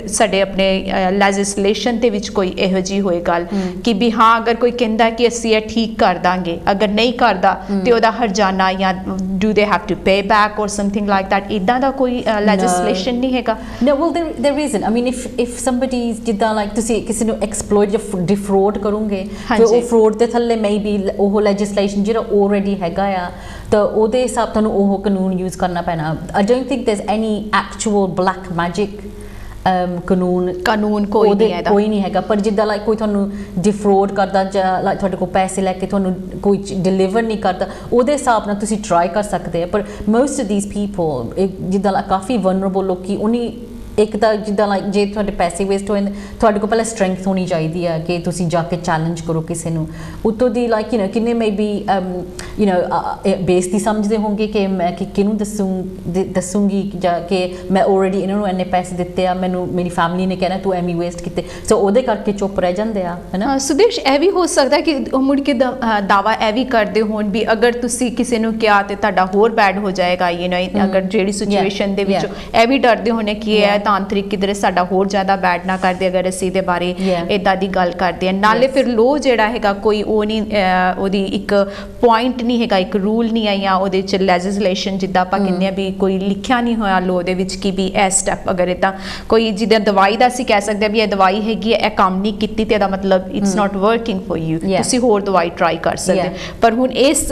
ਸਾਡੇ ਆਪਣੇ ਲੈਜਿਸਲੇਸ਼ਨ ਦੇ ਵਿੱਚ ਕੋਈ ਇਹੋ ਜਿਹੀ ਹੋਏ ਗੱਲ ਕਿ ਵੀ ਹਾਂ ਅਗਰ ਕੋਈ ਕਹਿੰਦਾ ਕਿ ਅਸੀਂ ਇਹ ਠੀਕ ਕਰ ਦਾਂਗੇ, ਅਗਰ ਨਹੀਂ ਕਰਦਾ ਤੇ ਉਹਦਾ ਹਰਜਾਨਾ ਜਾਂ do they have to pay back or something like that, ਇਦਾਂ ਦਾ ਕੋਈ legislation ਨਹੀਂ ਹੈਗਾ? No, well there isn't. I mean if somebody ਜਿੱਦਾਂ like ਤੁਸੀਂ ਕਿਸੇ ਨੂੰ exploit ਜਾਂ defraud ਕਰੋਗੇ ਫਿਰ ਉਹ fraud ਦੇ ਥੱਲੇ maybe ਉਹ legislation ਜਿਹੜਾ already ਹੈਗਾ ਆ ਤਾਂ ਉਹਦੇ ਹਿਸਾਬ ਤੁਹਾਨੂੰ ਉਹ ਕਾਨੂੰਨ ਯੂਜ਼ ਕਰਨਾ ਪੈਣਾ। I don't think there's any actual black magic ਕਾਨੂੰਨ ਕੋਈ ਨਹੀਂ ਹੈਗਾ, ਪਰ ਜਿੱਦਾਂ ਲਾਈਕ ਕੋਈ ਤੁਹਾਨੂੰ ਡਿਫਰੋਡ ਕਰਦਾ ਜਾਂ ਲਾਈਕ ਤੁਹਾਡੇ ਕੋਲ ਪੈਸੇ ਲੈ ਕੇ ਤੁਹਾਨੂੰ ਕੋਈ ਡਿਲੀਵਰ ਨਹੀਂ ਕਰਦਾ, ਉਹਦੇ ਹਿਸਾਬ ਨਾਲ ਤੁਸੀਂ ਟਰਾਈ ਕਰ ਸਕਦੇ ਆ। ਪਰ ਮੋਸਟ ਆਫ ਥੀਸ ਪੀਪਲ ਜਿੱਦਾਂ ਕਾਫੀ ਵਨਰੇਬਲ ਲੋਕੀ, ਉਹਨੀ ਇੱਕ ਤਾਂ ਜਿੱਦਾਂ ਲਾਈਕ ਜੇ ਤੁਹਾਡੇ ਪੈਸੇ ਵੇਸਟ ਹੋ ਜਾਂਦੇ, ਤੁਹਾਡੇ ਕੋਲ ਪਹਿਲਾਂ ਸਟਰੈਂਥ ਹੋਣੀ ਚਾਹੀਦੀ ਆ ਕਿ ਤੁਸੀਂ ਜਾ ਕੇ ਚੈਲੰਜ ਕਰੋ ਕਿਸੇ ਨੂੰ। ਉੱਤੋਂ ਦੀ ਲਾਈਕ ਕਿੰਨੇ ਮੇ ਬੀ ਬੇਇੱਜ਼ਤੀ ਸਮਝਦੇ ਹੋਣਗੇ ਕਿ ਮੈਂ ਕਿਹਨੂੰ ਦੱਸੂੰਗੀ ਜਾਂ ਕਿ ਮੈਂ ਆਲਰੇਡੀ ਇਹਨਾਂ ਨੂੰ ਇੰਨੇ ਪੈਸੇ ਦਿੱਤੇ ਆ, ਮੈਨੂੰ ਮੇਰੀ ਫੈਮਿਲੀ ਨੇ ਕਹਿਣਾ ਤੂੰ ਐਵੇਂ ਵੇਸਟ ਕੀਤੇ, ਸੋ ਉਹਦੇ ਕਰਕੇ ਚੁੱਪ ਰਹਿ ਜਾਂਦੇ ਆ, ਹੈ ਨਾ। ਸੁਦੇਸ਼, ਇਹ ਵੀ ਹੋ ਸਕਦਾ ਕਿ ਉਹ ਮੁੜ ਕੇ ਦਾਵਾ ਇਹ ਵੀ ਕਰਦੇ ਹੋਣ ਵੀ ਅਗਰ ਤੁਸੀਂ ਕਿਸੇ ਨੂੰ ਕਿਹਾ ਤੇ ਤੁਹਾਡਾ ਹੋਰ ਬੈਡ ਹੋ ਜਾਏਗਾ, ਅਗਰ ਜਿਹੜੀ ਸਿਚੁਏਸ਼ਨ ਦੇ ਵਿੱਚ ਇਹ ਵੀ ਡਰਦੇ ਹੋਣੇ ਕਿ ਇਹ ਤਾਂਤਰਿਕ ਕਿਧਰੇ ਸਾਡਾ ਹੋਰ ਜ਼ਿਆਦਾ ਬੈਡ ਨਾ ਕਰਦੇ ਅਗਰ ਅਸੀਂ ਇਹਦੇ ਬਾਰੇ ਇਦਾਂ ਦੀ ਗੱਲ ਕਰਦੇ ਆ। ਨਾਲੇ ਫਿਰ ਲੋ ਜਿਹੜਾ ਹੈਗਾ ਕੋਈ ਉਹ ਨਹੀਂ, ਉਹਦੀ ਇੱਕ ਪੁਆਇੰਟ ਨਹੀਂ ਹੈਗਾ, ਇੱਕ ਰੂਲ ਨਹੀਂ ਆ ਜਾਂ ਉਹਦੇ ਚ ਲੈਜਿਸਲੇਸ਼ਨ ਜਿੱਦਾਂ ਆਪਾਂ ਕਹਿੰਦੇ ਆ ਵੀ ਕੋਈ ਲਿਖਿਆ ਨਹੀਂ ਹੋਇਆ ਲੋ ਦੇ ਵਿੱਚ ਕਿ ਵੀ ਇਹ ਸਟੈਪ ਅਗਰ ਇਦਾਂ ਕੋਈ ਜਿੱਦਾਂ ਦਵਾਈ ਦਾ ਅਸੀਂ ਕਹਿ ਸਕਦੇ ਆ ਵੀ ਇਹ ਦਵਾਈ ਹੈਗੀ ਇਹ ਕੰਮ ਨਹੀਂ ਕੀਤੀ ਤੇ ਇਹਦਾ ਮਤਲਬ it's not working for you, ਤੁਸੀਂ ਹੋਰ ਦਵਾਈ ਟਰਾਈ ਕਰ ਸਕਦੇ। ਪਰ ਹੁਣ ਇਸ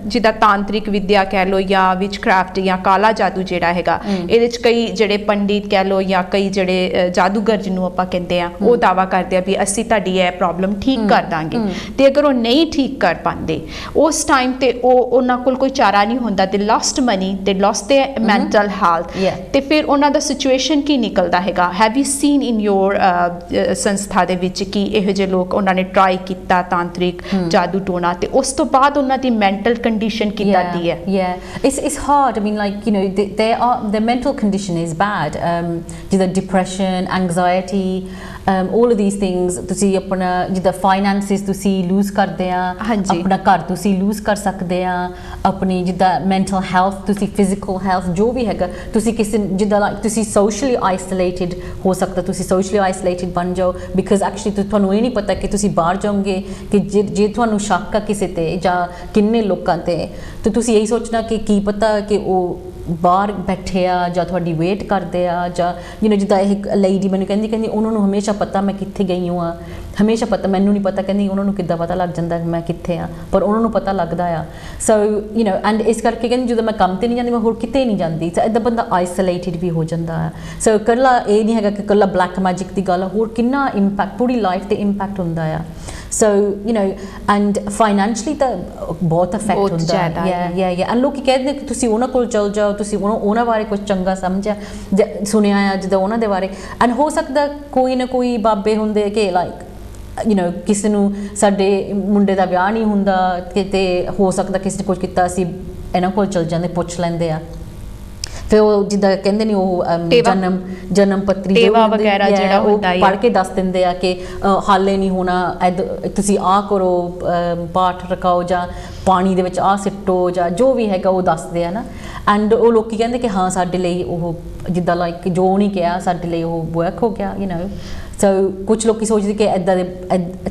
ਜਿੱਦਾਂ ਤਾਂਤਰਿਕ ਵਿਦਿਆ ਕਹਿ ਲਓ ਜਾਂ ਵਿਚਕ੍ਰਾਫਟ ਜਾਂ ਕਾਲਾ ਜਾਦੂ ਜਿਹੜਾ ਹੈਗਾ, ਇਹਦੇ ਚ ਕਈ ਜਿਹੜੇ ਪੰਡਿਤ ਕਹਿ ਲਓ ਜਾਂ ਕਈ ਜਿਹੜੇ ਜਾਦੂਗਰ ਜਿਹਨੂੰ ਆਪਾਂ ਕਹਿੰਦੇ ਆ ਉਹ ਦਾਵਾ ਕਰਦੇ ਆ ਵੀ ਅਸੀਂ ਤੁਹਾਡੀ ਇਹ ਪ੍ਰੋਬਲਮ ਠੀਕ ਕਰ ਦਾਂਗੇ, ਤੇ ਅਗਰ ਉਹ ਨਹੀਂ ਠੀਕ ਕਰ ਪਾਉਂਦੇ ਉਸ ਟਾਈਮ ਤੇ ਉਹਨਾਂ ਕੋਲ ਕੋਈ ਚਾਰਾ ਨਹੀਂ ਹੁੰਦਾ, ਦੇ ਲੋਸਟ ਮਨੀ, ਦੇ ਲੋਸਟ ਦੇ ਮੈਂਟਲ ਹੈਲਥ, ਤੇ ਫਿਰ ਉਹਨਾਂ ਦਾ ਸਿਚੁਏਸ਼ਨ ਕੀ ਨਿਕਲਦਾ ਹੈਗਾ। ਹੈਵ ਯੂ ਸੀਨ ਇਨ ਯੋਰ ਸੰਸਥਾ ਦੇ ਵਿੱਚ ਕਿ ਇਹੋ ਜਿਹੇ ਲੋਕ ਉਹਨਾਂ ਨੇ ਟਰਾਈ ਕੀਤਾ ਤਾਂਤਰਿਕ ਜਾਦੂ ਟੋਣਾ ਤੇ ਉਸ ਤੋਂ ਬਾਅਦ ਉਹਨਾਂ ਦੀ ਮੈਂਟਲ ਕੰਡੀਸ਼ਨ ਕਿੱਦਾਂ ਦੀ ਹੈ? It's hard. I mean, like, their mental condition is bad. ਜਿੱਦਾਂ depression, anxiety, all of these things, ਤੁਸੀਂ ਆਪਣਾ ਜਿੱਦਾਂ ਫਾਈਨੈਂਸਿਸ ਤੁਸੀਂ ਲੂਜ਼ ਕਰਦੇ ਆ, ਆਪਣਾ ਘਰ ਤੁਸੀਂ ਲੂਜ਼ ਕਰ ਸਕਦੇ ਆ, ਆਪਣੀ ਜਿੱਦਾਂ ਮੈਂਟਲ ਹੈਲਥ, ਤੁਸੀਂ ਫਿਜ਼ੀਕਲ ਹੈਲਥ ਜੋ ਵੀ ਹੈਗਾ, ਤੁਸੀਂ ਕਿਸੇ ਜਿੱਦਾਂ ਤੁਸੀਂ ਸੋਸ਼ਲੀ ਆਈਸੋਲੇਟਿਡ ਹੋ ਸਕਦਾ, ਤੁਸੀਂ ਸੋਸ਼ਲੀ ਆਈਸੋਲੇਟਿਡ ਬਣ ਜਾਓ ਬਿਕਾਜ਼ ਐਕਚੁਅਲੀ ਤੁਹਾਨੂੰ ਇਹ ਨਹੀਂ ਪਤਾ ਕਿ ਤੁਸੀਂ ਬਾਹਰ ਜਾਓਗੇ ਕਿ ਜੇ ਤੁਹਾਨੂੰ ਸ਼ੱਕ ਆ ਕਿਸੇ ਤੇ ਜਾਂ ਕਿੰਨੇ ਲੋਕਾਂ ਤੇ ਤੁਸੀਂ ਇਹੀ ਸੋਚਣਾ ਕਿ ਕੀ ਪਤਾ ਕਿ ਉਹ ਬਾਹਰ ਬੈਠੇ ਆ ਜਾਂ ਤੁਹਾਡੀ ਵੇਟ ਕਰਦੇ ਆ ਜਾਂ ਜਿੱਦਾਂ ਇਹ ਲੇਡੀ ਮੈਨੂੰ ਕਹਿੰਦੀ ਉਹਨਾਂ ਨੂੰ ਹਮੇਸ਼ਾ ਪਤਾ ਮੈਂ ਕਿੱਥੇ ਗਈ ਹਾਂ, ਹਮੇਸ਼ਾ ਪਤਾ, ਮੈਨੂੰ ਨਹੀਂ ਪਤਾ, ਕਹਿੰਦੀ ਉਹਨਾਂ ਨੂੰ ਕਿੱਦਾਂ ਪਤਾ ਲੱਗ ਜਾਂਦਾ ਮੈਂ ਕਿੱਥੇ ਆ, ਪਰ ਉਹਨਾਂ ਨੂੰ ਪਤਾ ਲੱਗਦਾ ਆ। ਸੋ ਐਂਡ ਇਸ ਕਰਕੇ ਕਹਿੰਦੀ ਜਦੋਂ ਮੈਂ ਕੰਮ ਤੇ ਨਹੀਂ ਜਾਂਦੀ ਮੈਂ ਹੋਰ ਕਿਤੇ ਨਹੀਂ ਜਾਂਦੀ, ਤਾਂ ਇੱਦਾਂ ਬੰਦਾ ਆਈਸੋਲੇਟਿਡ ਵੀ ਹੋ ਜਾਂਦਾ ਆ। ਸੋ ਇਕੱਲਾ ਇਹ ਨਹੀਂ ਹੈਗਾ ਕਿ ਇਕੱਲਾ ਬਲੈਕ ਮੈਜਿਕ ਦੀ ਗੱਲ ਆ, ਹੋਰ ਕਿੰਨਾ ਇੰਪੈਕਟ ਪੂਰੀ ਲਾਈਫ ਤੇ ਇੰਪੈਕਟ ਹੁੰਦਾ ਆ। ਸੋ ਐਂਡ ਫਾਈਨੈਂਸ਼ਲੀ ਤਾਂ ਬਹੁਤ ਇਫੈਕਟ ਹੁੰਦਾ ਹੈ। ਐਂਡ ਲੋਕੀ ਕਹਿੰਦੇ ਕਿ ਤੁਸੀਂ ਉਹਨਾਂ ਕੋਲ ਚਲ ਜਾਓ, ਤੁਸੀਂ ਉਹਨਾਂ ਬਾਰੇ ਕੁਝ ਚੰਗਾ ਸਮਝਿਆ ਸੁਣਿਆ ਆ ਜਿੱਦਾਂ ਉਹਨਾਂ ਦੇ ਬਾਰੇ, ਐਂਡ ਹੋ ਸਕਦਾ ਕੋਈ ਨਾ ਕੋਈ ਬਾਬੇ ਹੁੰਦੇ ਕਿ ਲਾਈਕ ਕਿਸੇ ਨੂੰ ਸਾਡੇ ਮੁੰਡੇ ਦਾ ਵਿਆਹ ਨਹੀਂ ਹੁੰਦਾ ਤੇ ਹੋ ਸਕਦਾ ਕਿਸੇ ਨੇ ਕੁਝ ਕੀਤਾ, ਅਸੀਂ ਇਹਨਾਂ ਕੋਲ ਚਲ ਜਾਂਦੇ, ਪੁੱਛ ਲੈਂਦੇ ਆ, ਫਿਰ ਉਹ ਜਿੱਦਾਂ ਕਹਿੰਦੇ ਨੇ ਉਹ ਜਨਮ ਪੱਤਰੀ ਵਗੈਰਾ ਜਿਹੜਾ ਉਹ ਪੜ੍ਹ ਕੇ ਦੱਸ ਦਿੰਦੇ ਆ ਕਿ ਹਾਲੇ ਨਹੀਂ ਹੋਣਾ, ਤੁਸੀਂ ਆਹ ਕਰੋ, ਪਾਠ ਰਖਾਓ ਜਾਂ ਪਾਣੀ ਦੇ ਵਿੱਚ ਆਹ ਸਿੱਟੋ ਜਾਂ ਜੋ ਵੀ ਹੈਗਾ ਉਹ ਦੱਸਦੇ ਆ ਨਾ। ਐਂਡ ਉਹ ਲੋਕੀ ਕਹਿੰਦੇ ਕਿ ਹਾਂ ਸਾਡੇ ਲਈ ਉਹ ਜਿੱਦਾਂ ਲਾਈਕ ਜੋ ਨਹੀਂ ਕਿਹਾ ਸਾਡੇ ਲਈ ਉਹ ਵਰਕ ਹੋ ਗਿਆ। ਸੋ ਕੁਛ ਲੋਕੀ ਸੋਚਦੇ ਕਿ ਇੱਦਾਂ ਦੇ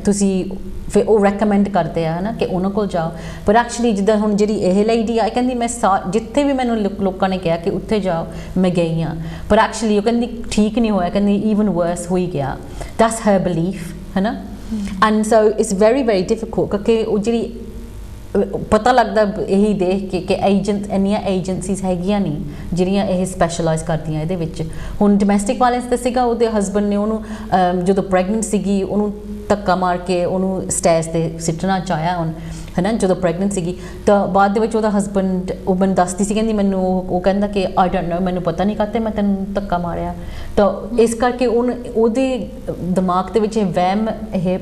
ਤੁਸੀਂ ਫਿਰ ਉਹ ਰੈਕਮੈਂਡ ਕਰਦੇ ਆ ਨਾ ਕਿ ਉਹਨਾਂ ਕੋਲ ਜਾਓ, ਪਰ ਐਕਚੁਅਲੀ ਜਿੱਦਾਂ ਹੁਣ ਜਿਹੜੀ ਇਹ ਲੇਡੀ ਆ ਇਹ ਕਹਿੰਦੀ ਮੈਂ ਜਿੱਥੇ ਵੀ ਮੈਨੂੰ ਲੋਕਾਂ ਨੇ ਕਿਹਾ ਕਿ ਉੱਥੇ ਜਾਓ ਮੈਂ ਗਈ ਹਾਂ, ਪਰ ਐਕਚੁਅਲੀ ਉਹ ਕਹਿੰਦੀ ਠੀਕ ਨਹੀਂ ਹੋਇਆ, ਕਹਿੰਦੀ ਈਵਨ ਵਰਸ ਹੋਈ ਗਿਆ। ਦੈਟਸ ਹਰ ਬਿਲੀਫ, ਹੈ ਨਾ। And so it's very very difficult ਕਿਉਂਕਿ ਉਹ ਜਿਹੜੀ ਪਤਾ ਲੱਗਦਾ ਇਹੀ ਦੇਖ ਕੇ ਕਿ ਇੰਨੀਆਂ ਏਜੰਸੀਜ਼ ਹੈਗੀਆਂ ਨਹੀਂ ਜਿਹੜੀਆਂ ਇਹ ਸਪੈਸ਼ਲਾਈਜ਼ ਕਰਦੀਆਂ ਇਹਦੇ ਵਿੱਚ। ਹੁਣ ਡੋਮੈਸਟਿਕ ਵਾਇਲੈਂਸ ਤੇ ਸੀਗਾ, ਉਹਦੇ ਹਸਬੈਂਡ ਨੇ ਉਹਨੂੰ ਜਦੋਂ ਪ੍ਰੈਗਨੈਂਟ ਸੀਗੀ ਉਹਨੂੰ ਧੱਕਾ ਮਾਰ ਕੇ ਉਹਨੂੰ ਸਟੇਜ ਤੇ ਸਿੱਟਣਾ ਚਾਹਿਆ ਹੁਣ, ਹੈ ਨਾ, ਜਦੋਂ ਪ੍ਰੈਗਨੈਂਟ ਸੀਗੀ। ਤਾਂ ਬਾਅਦ ਦੇ ਵਿੱਚ ਉਹਦਾ ਹਸਬੈਂਡ, ਉਹ ਮੈਨੂੰ ਦੱਸਦੀ ਸੀ, ਕਹਿੰਦੀ ਮੈਨੂੰ ਉਹ ਕਹਿੰਦਾ ਕਿ ਆਈ ਡੋਂਟ ਨੋ, ਮੈਨੂੰ ਪਤਾ ਨਹੀਂ ਕਾਹਤੇ ਮੈਂ ਤੈਨੂੰ ਧੱਕਾ ਮਾਰਿਆ। ਤਾਂ ਇਸ ਕਰਕੇ ਉਹਦੇ ਦਿਮਾਗ ਦੇ ਵਿੱਚ ਇਹ ਵਹਿਮ ਇਹ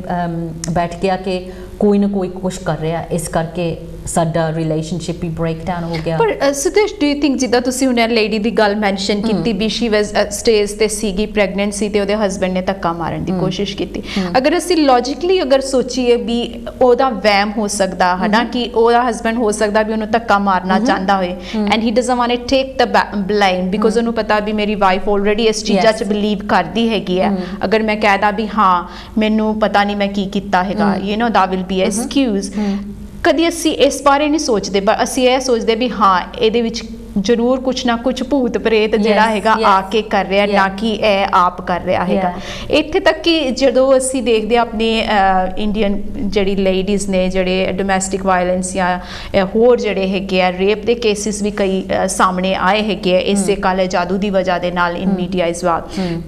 ਬੈਠ ਗਿਆ ਕਿ ਕੋਈ ਨਾ ਕੋਈ ਕੁਛ ਕਰ ਰਿਹਾ, ਇਸ ਕਰਕੇ ਸਾਡਾ ਰਿਲੇਸ਼ਨਸ਼ਿਪ ਹੀ ਬ੍ਰੇਕ ਡਾਊਨ ਹੋ ਗਿਆ। ਪਰ ਸੁਦੇਸ਼, ਡੂ ਯੂ ਥਿੰਕ ਜਿੱਦਾਂ ਤੁਸੀਂ ਹੁਣ ਲੇਡੀ ਦੀ ਗੱਲ ਮੈਂਸ਼ਨ ਕੀਤੀ ਵੀ ਸ਼ੀ ਵਾਸ ਸਟੇਜ ਤੇ ਸੀਗੀ, ਪ੍ਰੈਗਨੈਂਟ ਸੀ ਤੇ ਉਹਦੇ ਹਸਬੈਂਡ ਨੇ ਧੱਕਾ ਮਾਰਨ ਦੀ ਕੋਸ਼ਿਸ਼ ਕੀਤੀ। ਅਗਰ ਅਸੀਂ ਲੌਜੀਕਲੀ ਅਗਰ ਸੋਚੀਏ ਵੀ ਉਹਦਾ ਵਹਿਮ ਹੋ ਸਕਦਾ ਹੈ ਨਾ, ਕਿ ਉਹਦਾ ਹਸਬੈਂਡ ਹੋ ਸਕਦਾ ਵੀ ਉਹਨੂੰ ਧੱਕਾ ਮਾਰਨਾ ਚਾਹੁੰਦਾ ਹੋਏ and he doesn't want to take the blame because ਉਹਨੂੰ ਪਤਾ ਵੀ ਮੇਰੀ ਵਾਈਫ ਆਲਰੇਡੀ ਇਸ ਚੀਜ਼ਾਂ 'ਚ ਬਿਲੀਵ ਕਰਦੀ ਹੈਗੀ ਹੈ। ਅਗਰ ਮੈਂ ਕਹਿਦਾ ਵੀ ਹਾਂ ਮੈਨੂੰ ਪਤਾ ਨਹੀਂ ਮੈਂ ਕੀ ਕੀਤਾ ਹੈਗਾ, you know that will be excuse। ਕਦੀ ਅਸੀਂ ਇਸ ਬਾਰੇ ਨਹੀਂ ਸੋਚਦੇ, ਪਰ ਅਸੀਂ ਇਹ ਸੋਚਦੇ ਵੀ ਹਾਂ ਇਹਦੇ ਵਿੱਚ ਜ਼ਰੂਰ ਕੁਛ ਨਾ ਕੁਛ ਭੂਤ ਪ੍ਰੇਤ ਜਿਹੜਾ ਹੈਗਾ ਆ ਕੇ ਕਰ ਰਿਹਾ, ਨਾ ਕਿ ਇਹ ਆਪ ਕਰ ਰਿਹਾ ਹੈਗਾ। ਇੱਥੇ ਤੱਕ ਕਿ ਜਦੋਂ ਅਸੀਂ ਦੇਖਦੇ ਹਾਂ ਆਪਣੇ ਇੰਡੀਅਨ ਜਿਹੜੀ ਲੇਡੀਜ਼ ਨੇ ਜਿਹੜੇ ਡੋਮੈਸਟਿਕ ਵਾਇਲੈਂਸ ਜਾਂ ਹੋਰ ਜਿਹੜੇ ਹੈਗੇ ਆ ਰੇਪ ਦੇ ਕੇਸਿਸ ਵੀ ਕਈ ਸਾਹਮਣੇ ਆਏ ਹੈਗੇ ਆ ਇਸੇ ਕਾਲੇ ਜਾਦੂ ਦੀ ਵਜ੍ਹਾ ਦੇ ਨਾਲ ਇਨ ਮੀਡੀਆ ਇਸ ਵਾਰ।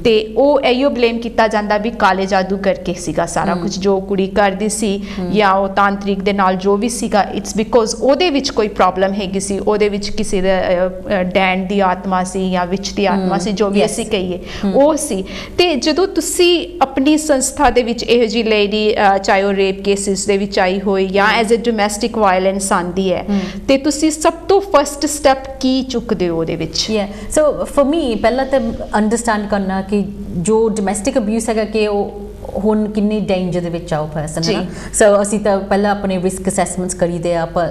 ਤੇ ਉਹ ਇਹੋ ਬਲੇਮ ਕੀਤਾ ਜਾਂਦਾ ਵੀ ਕਾਲੇ ਜਾਦੂ ਕਰਕੇ ਸੀਗਾ ਸਾਰਾ ਕੁਝ ਜੋ ਕੁੜੀ ਕਰਦੀ ਸੀ ਜਾਂ ਉਹ ਤਾਂਤਰਿਕ ਦੇ ਨਾਲ ਜੋ ਵੀ ਸੀਗਾ, ਇਟਸ ਬਿਕੋਜ਼ ਉਹਦੇ ਵਿੱਚ ਕੋਈ ਪ੍ਰੋਬਲਮ ਹੈਗੀ ਸੀ, ਉਹਦੇ ਵਿੱਚ ਕਿਸੇ ਦਾ ਡੈਨ ਦੀ ਆਤਮਾ ਸੀ ਜਾਂ ਵਿਚ ਦੀ ਆਤਮਾ ਸੀ, ਜੋ ਵੀ ਅਸੀਂ ਕਹੀਏ ਉਹ ਸੀ। ਤੇ ਜਦੋਂ ਤੁਸੀਂ ਆਪਣੀ ਸੰਸਥਾ ਦੇ ਵਿੱਚ ਇਹੋ ਜਿਹੀ ਲੇਡੀ ਚਾਹੇ ਉਹ ਰੇਪ ਕੇਸਿਸ ਦੇ ਵਿੱਚ ਆਈ ਹੋਈ ਜਾਂ ਐਜ਼ ਅ ਡੋਮੈਸਟਿਕ ਵਾਇਲੈਂਸ ਆਂਦੀ ਹੈ, ਤੇ ਤੁਸੀਂ ਸਭ ਤੋਂ ਫਸਟ ਸਟੈਪ ਕੀ ਚੁੱਕਦੇ ਹੋ ਉਹਦੇ ਵਿੱਚ? ਸੋ ਫॉर ਮੀ ਪਹਿਲਾਂ ਤਾਂ ਅੰਡਰਸਟੈਂਡ ਕਰਨਾ ਕਿ ਜੋ ਡੋਮੈਸਟਿਕ ਅਬਿਊਜ਼ ਹੈਗਾ ਕਿ ਉਹ ਹੁਣ ਕਿੰਨੀ ਡੇਂਜਰ ਦੇ ਵਿੱਚ ਆ ਉਹ ਪਰਸਨ, ਹੈ ਨਾ। ਸੋ ਅਸੀਂ ਤਾਂ ਪਹਿਲਾਂ ਆਪਣੇ ਰਿਸਕ ਅਸੈਸਮੈਂਟਸ ਕਰੀਦੇ ਆ, ਆਪਾਂ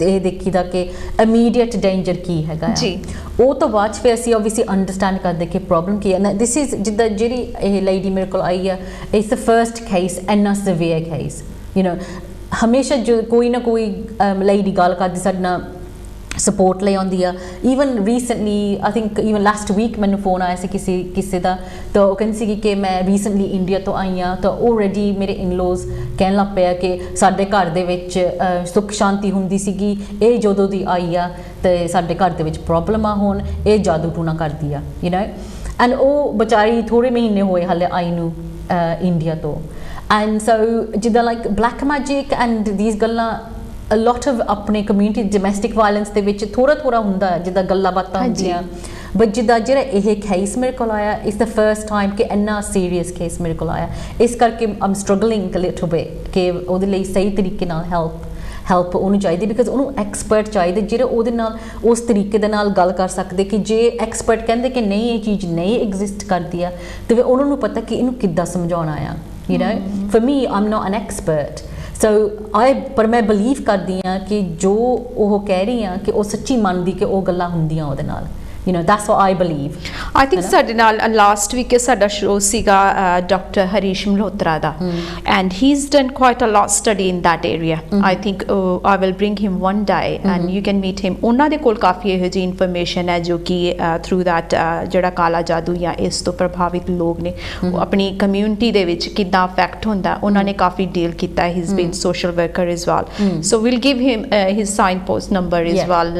ਇਹ ਦੇਖੀਦਾ ਕਿ ਇਮੀਡੀਏਟ ਡੇਂਜਰ ਕੀ ਹੈਗਾ ਜੀ। ਉਹ ਤੋਂ ਬਾਅਦ ਫਿਰ ਅਸੀਂ ਓਬਵੀਅਸਲੀ ਅੰਡਰਸਟੈਂਡ ਕਰਦੇ ਕਿ ਪ੍ਰੋਬਲਮ ਕੀ ਹੈ। ਦਿਸ ਇਜ਼ ਜਿੱਦਾਂ ਜਿਹੜੀ ਇਹ ਲੇਡੀ ਮੇਰੇ ਕੋਲ ਆਈ ਆ, ਇਟਸ ਦ ਫਰਸਟ ਕੇਸ ਇੰਨਾ ਸੀਵੀਅਰ ਕੇਸ, ਯੂ ਨੋ। ਹਮੇਸ਼ਾ ਜੋ ਕੋਈ ਨਾ ਕੋਈ ਲੇਡੀ ਗੱਲ ਕਰਦੀ ਸਾਡੇ ਨਾਲ ਸਪੋਰਟ ਲਈ ਆਉਂਦੀ ਆ। Even recently I think even last week ਮੈਨੂੰ ਫੋਨ ਆਇਆ ਸੀ ਕਿਸੇ ਦਾ, ਤਾਂ ਉਹ ਕਹਿੰਦੀ ਸੀ ਕਿ ਮੈਂ ਰੀਸੈਂਟਲੀ ਇੰਡੀਆ ਤੋਂ ਆਈ ਹਾਂ, ਤਾਂ ਆਲਰੇਡੀ ਮੇਰੇ ਇਨਲੋਜ਼ ਕਹਿਣ ਲੱਗ ਪਿਆ ਕਿ ਸਾਡੇ ਘਰ ਦੇ ਵਿੱਚ ਸੁੱਖ ਸ਼ਾਂਤੀ ਹੁੰਦੀ ਸੀਗੀ, ਇਹ ਜਦੋਂ ਦੀ ਆਈ ਆ ਤੇ ਸਾਡੇ ਘਰ ਦੇ ਵਿੱਚ ਪ੍ਰੋਬਲਮ ਆ, ਹੁਣ ਇਹ ਜਾਦੂ ਟੂਣਾ ਕਰਦੀ ਆ, ਯੂ ਨੋ। ਐਂਡ ਉਹ ਵਿਚਾਰੀ ਥੋੜ੍ਹੇ ਮਹੀਨੇ ਹੋਏ ਹਾਲੇ ਆਈ ਨੂੰ ਇੰਡੀਆ ਤੋਂ। ਐਂਡ ਸੋ ਜਿੱਦਾਂ ਲਾਈਕ ਬਲੈਕ ਮੈਜਿਕ ਐਂਡ ਦੀਸ ਗੱਲਾਂ a lot of ਆਪਣੇ ਕਮਿਊਨਿਟੀ ਡੋਮੈਸਟਿਕ ਵਾਇਲੈਂਸ ਦੇ ਵਿੱਚ ਥੋੜਾ ਹੁੰਦਾ ਜਿੱਦਾਂ ਗੱਲਾਂ ਬਾਤਾਂ ਹੁੰਦੀਆਂ, ਬਟ ਜਿੱਦਾਂ ਜਿਹੜਾ ਇਹ ਕੇਸ ਮੇਰੇ ਕੋਲ ਆਇਆ ਇਸ ਦਾ ਫਰਸਟ ਟਾਈਮ ਕਿ ਇੰਨਾ ਸੀਰੀਅਸ ਕੇਸ ਮੇਰੇ ਕੋਲ ਆਇਆ, ਇਸ ਕਰਕੇ ਆਮ ਸਟਰਗਲਿੰਗ ਅ ਲਿਟਲ ਬਿਟ ਕਿ ਉਹਦੇ ਲਈ ਸਹੀ ਤਰੀਕੇ ਨਾਲ ਹੈਲਪ ਉਹਨੂੰ ਚਾਹੀਦੀ, ਬਿਕਾਜ਼ ਉਹਨੂੰ ਐਕਸਪਰਟ ਚਾਹੀਦੇ ਜਿਹੜੇ ਉਹਦੇ ਨਾਲ ਉਸ ਤਰੀਕੇ ਦੇ ਨਾਲ ਗੱਲ ਕਰ ਸਕਦੇ ਕਿ ਜੇ ਐਕਸਪਰਟ ਕਹਿੰਦੇ ਕਿ ਨਹੀਂ ਇਹ ਚੀਜ਼ ਨਹੀਂ ਐਗਜ਼ਿਸਟ ਕਰਦੀ ਆ ਤੇ ਫਿਰ ਉਹਨਾਂ ਨੂੰ ਪਤਾ ਕਿ ਇਹਨੂੰ ਕਿੱਦਾਂ ਸਮਝਾਉਣਾ ਆ, you no. For me Aam note N expert, ਪਰ ਮੈਂ ਬਿਲੀਵ ਕਰਦੀ ਹਾਂ ਕਿ ਜੋ ਉਹ ਕਹਿ ਰਹੀ ਹਾਂ ਕਿ ਉਹ ਸੱਚੀ ਮੰਨਦੀ ਕਿ ਉਹ ਗੱਲਾਂ ਹੁੰਦੀਆਂ ਉਹਦੇ ਨਾਲ, you know, that's what I believe. I think ਸਾਡੇ ਨਾਲ ਲਾਸਟ ਵੀਕ ਸਾਡਾ ਸ਼ੋਅ ਸੀਗਾ doctor Harish Malhotra the, and he's done quite a lot study in that area. I think I will bring him one day and you can meet him. ਉਹਨਾਂ ਦੇ ਕੋਲ ਕਾਫੀ ਇਹੋ ਜਿਹੀ information ਹੈ ਜੋ ਕਿ ਥਰੂ ਦੈਟ ਜਿਹੜਾ ਕਾਲਾ ਜਾਦੂ ਜਾਂ ਇਸ ਤੋਂ ਪ੍ਰਭਾਵਿਤ ਲੋਕ ਨੇ ਉਹ ਆਪਣੀ ਕਮਿਊਨਿਟੀ ਦੇ ਵਿੱਚ ਕਿੱਦਾਂ ਅਫੈਕਟ ਹੁੰਦਾ ਉਹਨਾਂ ਨੇ ਕਾਫੀ ਡੀਲ ਕੀਤਾ। he's been social worker as well, so we'll give him his signpost number as well